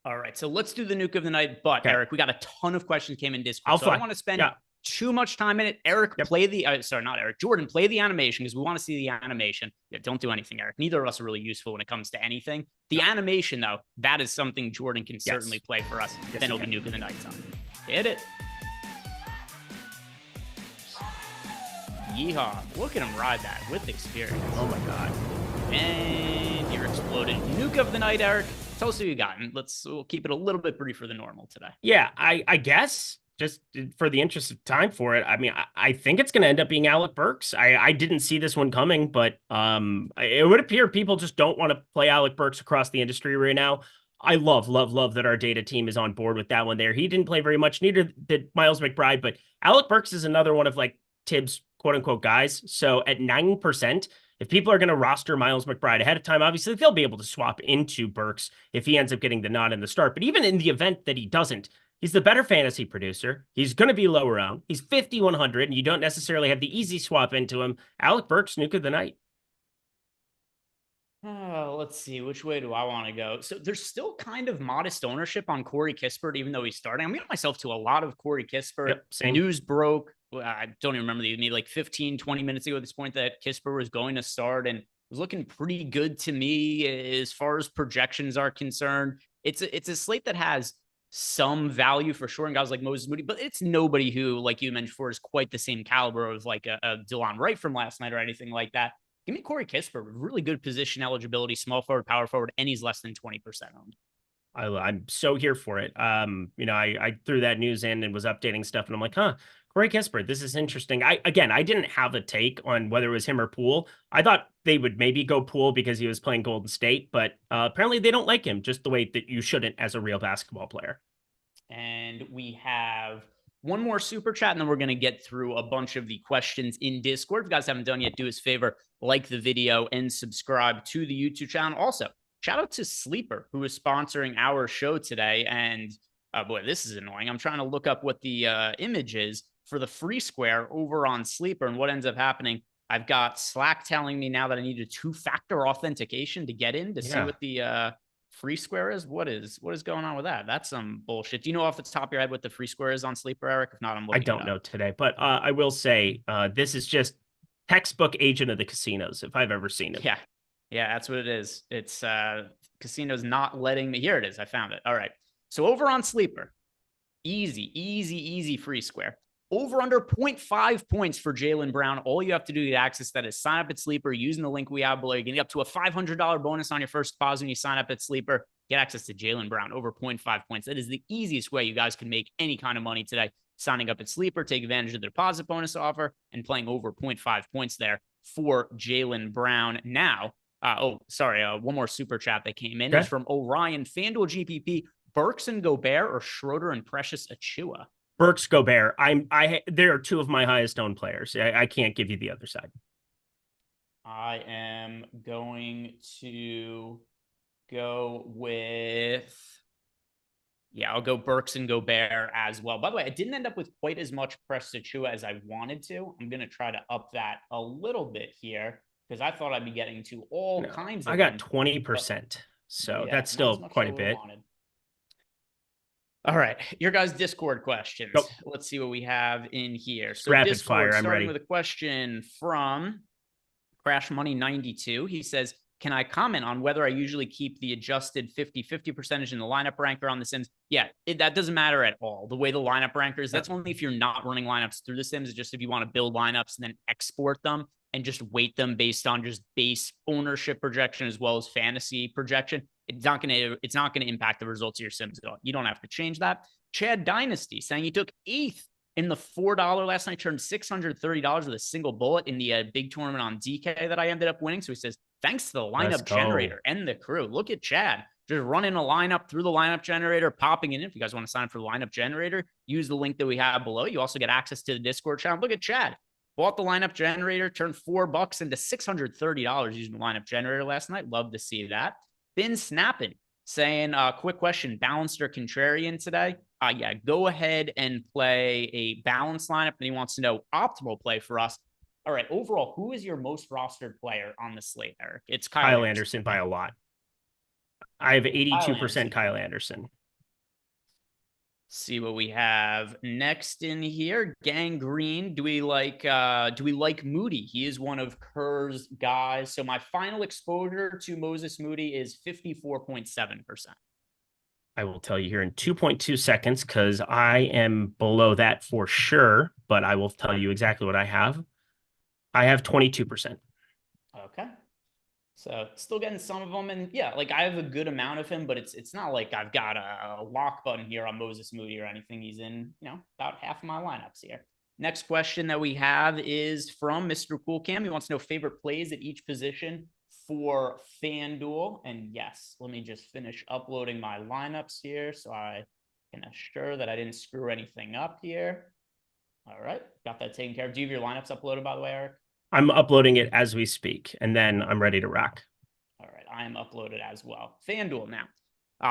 All right, so let's do the nuke of the night. But Eric, we got a ton of questions came in Discord, so I don't want to spend too much time in it. Eric, play the not Eric, Jordan, play the animation, because we want to see the animation. Yeah, don't do anything, Eric. Neither of us are really useful when it comes to anything. The animation, though, that is something Jordan can certainly play for us. Then it'll be nuke of the night time. Hit it. Yeehaw! Look at him ride that with experience. Oh my god! And you're exploded. Nuke of the night, Eric. Tell us who you got, and we'll keep it a little bit briefer than normal today. Yeah, I guess, just for the interest of time for it, I mean, I think it's going to end up being Alec Burks. I didn't see this one coming, but it would appear people just don't want to play Alec Burks across the industry right now. I love that our data team is on board with that one there. He didn't play very much, neither did Miles McBride, but Alec Burks is another one of like Tibbs' quote-unquote guys. So at 9%, if people are going to roster Miles McBride ahead of time, obviously they'll be able to swap into Burks if he ends up getting the nod in the start. But even in the event that he doesn't, he's the better fantasy producer. He's going to be low round. He's 5,100, and you don't necessarily have the easy swap into him. Alec Burks, nuke of the night. Let's see. Which way do I want to go? So there's still kind of modest ownership on Corey Kispert, even though he's starting. I'm getting myself to a lot of Corey Kispert. Yep, news broke. I don't even remember, maybe like 15, 20 minutes ago at this point, that Kispert was going to start, and was looking pretty good to me as far as projections are concerned. It's a slate that has some value for sure, and guys like Moses Moody, but it's nobody who, like you mentioned before, is quite the same caliber of like a DeLon Wright from last night or anything like that. Give me Corey Kispert with really good position eligibility, small forward, power forward, and he's less than 20% owned. I'm so here for it. I threw that news in and was updating stuff, and I'm like, Corey Kispert, this is interesting. I didn't have a take on whether it was him or Poole. I thought they would maybe go Poole because he was playing Golden State, but apparently they don't like him just the way that you shouldn't as a real basketball player. And we have one more super chat, and then we're going to get through a bunch of the questions in Discord. If you guys haven't done yet, do us a favor, like the video and subscribe to the YouTube channel. Also, shout out to Sleeper, who is sponsoring our show today. And boy, this is annoying. I'm trying to look up what the image is for the free square over on Sleeper. And what ends up happening, I've got Slack telling me now that I need a 2-factor authentication to get in to see what the free square is. What is going on with that? That's some bullshit. Do you know off the top of your head what the free square is on Sleeper, Eric? If not, I'm looking. I don't know today, but I will say this is just textbook Agent of the Casinos, if I've ever seen it. Yeah, that's what it is. It's casinos not letting me. Here it is. I found it. All right. So over on Sleeper, easy free square. Over under 0.5 points for Jaylen Brown. All you have to do to get access to that is sign up at Sleeper using the link we have below. You can get up to a $500 bonus on your first deposit when you sign up at Sleeper. Get access to Jaylen Brown over 0.5 points. That is the easiest way you guys can make any kind of money today. Signing up at Sleeper, take advantage of the deposit bonus offer, and playing over 0.5 points there for Jaylen Brown. Now, one more super chat that came in. It's from Orion. FanDuel GPP, Burks and Gobert or Schroeder and Precious Achiuwa? Burks, Gobert. There are two of my highest owned players. I can't give you the other side. I am going to go with, I'll go Burks and Gobert as well. By the way, I didn't end up with quite as much Precious Achiuwa as I wanted to. I'm going to try to up that a little bit here because I thought I'd be getting to all kinds of I got 20%. So that's still quite a bit. All right, your guys' Discord questions. Nope. Let's see what we have in here. So rapid Discord, fire. I'm starting ready. with a question from Crash Money 92. He says, can I comment on whether I usually keep the adjusted 50-50 percentage in the lineup ranker on the Sims? Yeah, that doesn't matter at all. The way the lineup ranker is, that's only if you're not running lineups through the Sims. It's just if you want to build lineups and then export them and just weight them based on just base ownership projection as well as fantasy projection. It's not going to impact the results of your Sims at all. You don't have to change that. Chad Dynasty saying he took 8th in the $4 last night, turned $630 with a single bullet in the big tournament on DK that I ended up winning. So he says, thanks to the lineup generator and the crew. Look at Chad just running a lineup through the lineup generator, popping it in. If you guys want to sign up for the lineup generator, use the link that we have below. You also get access to the Discord channel. Look at Chad. Bought the lineup generator, turned $4 into $630 using the lineup generator last night. Love to see that. Been snapping, saying, quick question, balanced or contrarian today? Go ahead and play a balanced lineup. And he wants to know optimal play for us. All right, overall, who is your most rostered player on the slate, Eric? It's Kyle Anderson by a lot. I have 82% Kyle Anderson. See what we have next in here. Gangrene. Do we like Moody? He is one of Kerr's guys. So my final exposure to Moses Moody is 54.7%. I will tell you here in 2.2 seconds because I am below that for sure, but I will tell you exactly what I have. I have 22%. Okay. So still getting some of them. And yeah, like I have a good amount of him, but it's not like I've got a lock button here on Moses Moody or anything. He's in, about half of my lineups here. Next question that we have is from Mr. Cool Cam. He wants to know favorite plays at each position for FanDuel. And yes, let me just finish uploading my lineups here so I can assure that I didn't screw anything up here. All right. Got that taken care of. Do you have your lineups uploaded, by the way, Eric? I'm uploading it as we speak, and then I'm ready to rock. All right. I am uploaded as well. FanDuel now.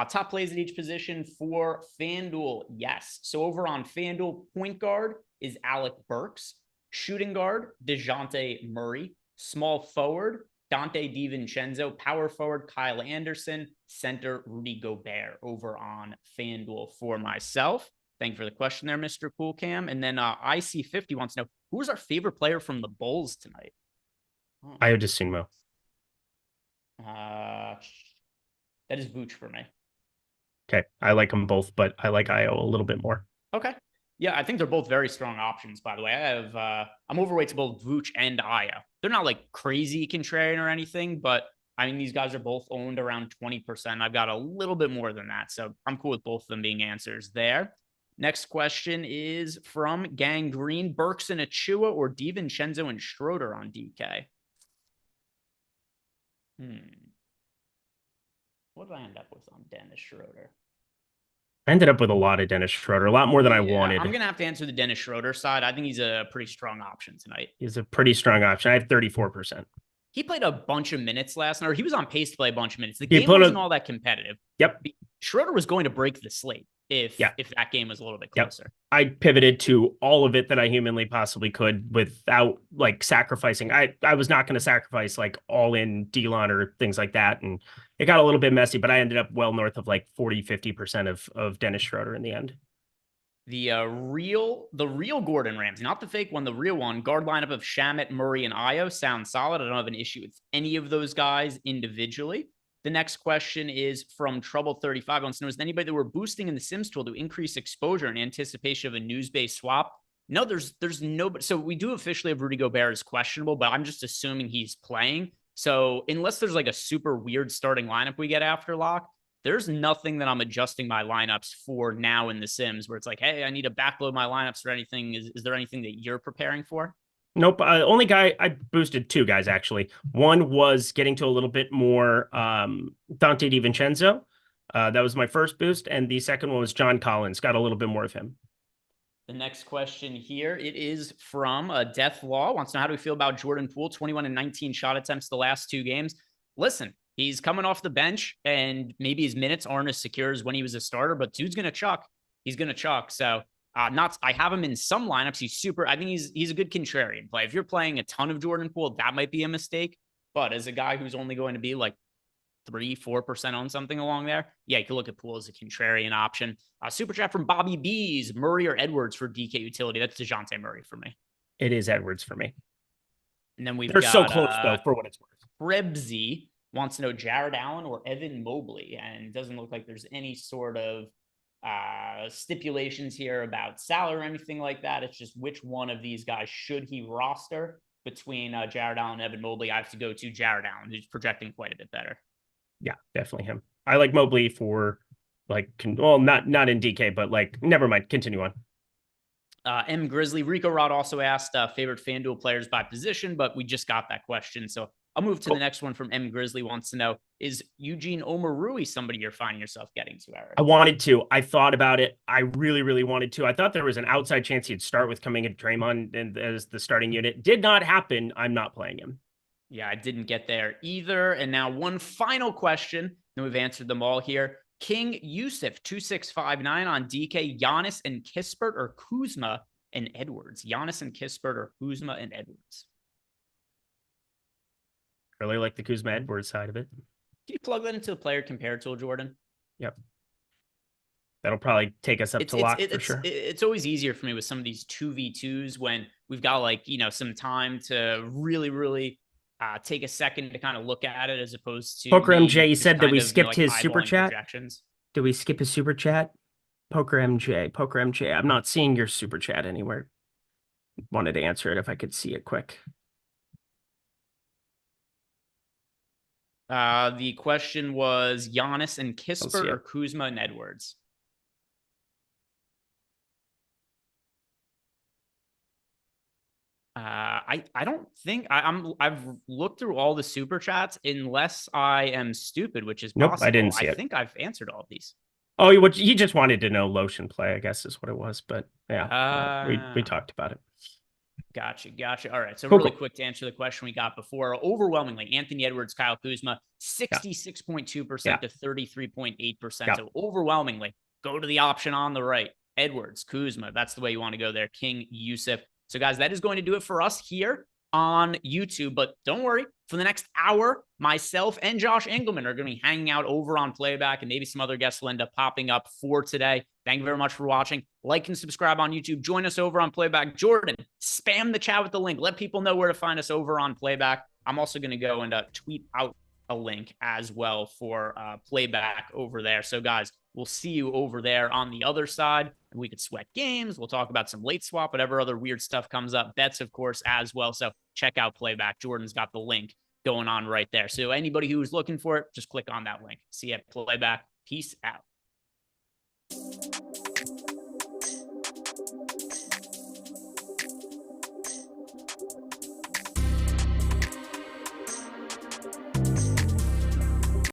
Top plays at each position for FanDuel. Yes. So over on FanDuel, point guard is Alec Burks. Shooting guard, DeJounte Murray. Small forward, Dante DiVincenzo. Power forward, Kyle Anderson. Center, Rudy Gobert over on FanDuel for myself. Thank you for the question there, Mr. Cool Cam. And then IC50 wants to know, who is our favorite player from the Bulls tonight? Ayo Dosunmu. That is Vooch for me. Okay. I like them both, but I like Ayo a little bit more. Okay. Yeah, I think they're both very strong options, by the way. I'm overweight to both Vooch and Ayo. They're not like crazy contrarian or anything, but I mean, these guys are both owned around 20%. I've got a little bit more than that. So I'm cool with both of them being answers there. Next question is from Gangrene. Burks and Achiuwa or DiVincenzo and Schroeder on DK? What did I end up with on Dennis Schroeder? I ended up with a lot of Dennis Schroeder, a lot more than I wanted. I'm going to have to answer the Dennis Schroeder side. I think he's a pretty strong option tonight. He's a pretty strong option. I have 34%. He played a bunch of minutes last night, or he was on pace to play a bunch of minutes. The game wasn't all that competitive. Yep. Schroeder was going to break the slate if that game was a little bit closer. Yep. I pivoted to all of it that I humanly possibly could without like sacrificing. I was not going to sacrifice like all in D-Lon or things like that. And it got a little bit messy, but I ended up well north of like 40-50% of Dennis Schroeder in the end. The real Gordon Ramsay, not the fake one, the real one. Guard lineup of Shamet, Murray, and Ayo sounds solid. I don't have an issue with any of those guys individually. The next question is from Trouble35. Wants to know, is anybody that we're boosting in the Sims tool to increase exposure in anticipation of a news-based swap? No, there's no. So we do officially have Rudy Gobert as questionable, but I'm just assuming he's playing. So unless there's like a super weird starting lineup we get after lock, there's nothing that I'm adjusting my lineups for now in the Sims where it's like, hey, I need to backload my lineups or anything. Is there anything that you're preparing for? Nope. Only guy I boosted 2 guys actually. One was getting to a little bit more Dante DiVincenzo. That was my first boost, and the second one was John Collins. Got a little bit more of him. The next question here, it is from Death Law. Wants to know, how do we feel about Jordan Poole? 21 and 19 shot attempts the last 2 games. Listen, he's coming off the bench, and maybe his minutes aren't as secure as when he was a starter, but dude's gonna chuck. He's gonna chuck. So I have him in some lineups. He's super. I think he's a good contrarian play. If you're playing a ton of Jordan Poole, that might be a mistake. But as a guy who's only going to be like 3-4% on something along there, yeah, you can look at Poole as a contrarian option. Super chat from Bobby B's, Murray or Edwards for DK utility. That's DeJounte Murray for me. It is Edwards for me. And then they're so close though, for what it's worth. Krebsy wants to know Jared Allen or Evan Mobley, and it doesn't look like there's any sort of stipulations here about salary or anything like that. It's just which one of these guys should he roster between Jared Allen and Evan Mobley. I have to go to Jared Allen, who's projecting quite a bit better. Yeah, definitely him. I like Mobley for like, well, not in DK, but like, never mind. Continue on. M Grizzly Rico Rod also asked favorite FanDuel players by position, but we just got that question. So I'll move to the next one from M Grizzly. Wants to know, is Eugene Omoruyi somebody you're finding yourself getting to, Eric? I wanted to. I thought about it. I really, really wanted to. I thought there was an outside chance he'd start with coming in Draymond and as the starting unit. Did not happen. I'm not playing him. Yeah, I didn't get there either. And now one final question, and we've answered them all here. King Yusuf 2659 on DK, Giannis and Kispert or Kuzma and Edwards. Giannis and Kispert or Kuzma and Edwards. Really like the Kuzma Edwards side of it. Do you plug that into the player compared to Jordan? Yep. That'll probably take us up to lock for sure. It's always easier for me with some of these 2v2s when we've got like, some time to really take a second to kind of look at it as opposed to Poker MJ. He said that we skipped his super chat. Projections. Did we skip his super chat? Poker MJ. I'm not seeing your super chat anywhere. Wanted to answer it if I could see it quick. The question was Giannis and Kispert or Kuzma and Edwards. I don't think I've looked through all the super chats unless I am stupid, which is possible. Nope, I didn't see it. I think I've answered all of these. Oh, he just wanted to know lotion play, I guess is what it was. But yeah, we talked about it. Gotcha. All right. So really quick to answer the question we got before. Overwhelmingly, Anthony Edwards, Kyle Kuzma, 66.2% to 33.8%. So overwhelmingly, go to the option on the right. Edwards, Kuzma. That's the way you want to go there. King Yusuf. So guys, that is going to do it for us here on YouTube. But don't worry, for the next hour, myself and Josh Engleman are going to be hanging out over on Playback, and maybe some other guests will end up popping up for today. Thank you very much for watching. Like and subscribe on YouTube. Join us over on Playback. Jordan, spam the chat with the link. Let people know where to find us over on Playback. I'm also going to go and tweet out a link as well for Playback over there. So guys, we'll see you over there on the other side. We could sweat games. We'll talk about some late swap, whatever other weird stuff comes up. Bets, of course, as well. So check out Playback. Jordan's got the link going on right there. So anybody who's looking for it, just click on that link. See you at Playback. Peace out.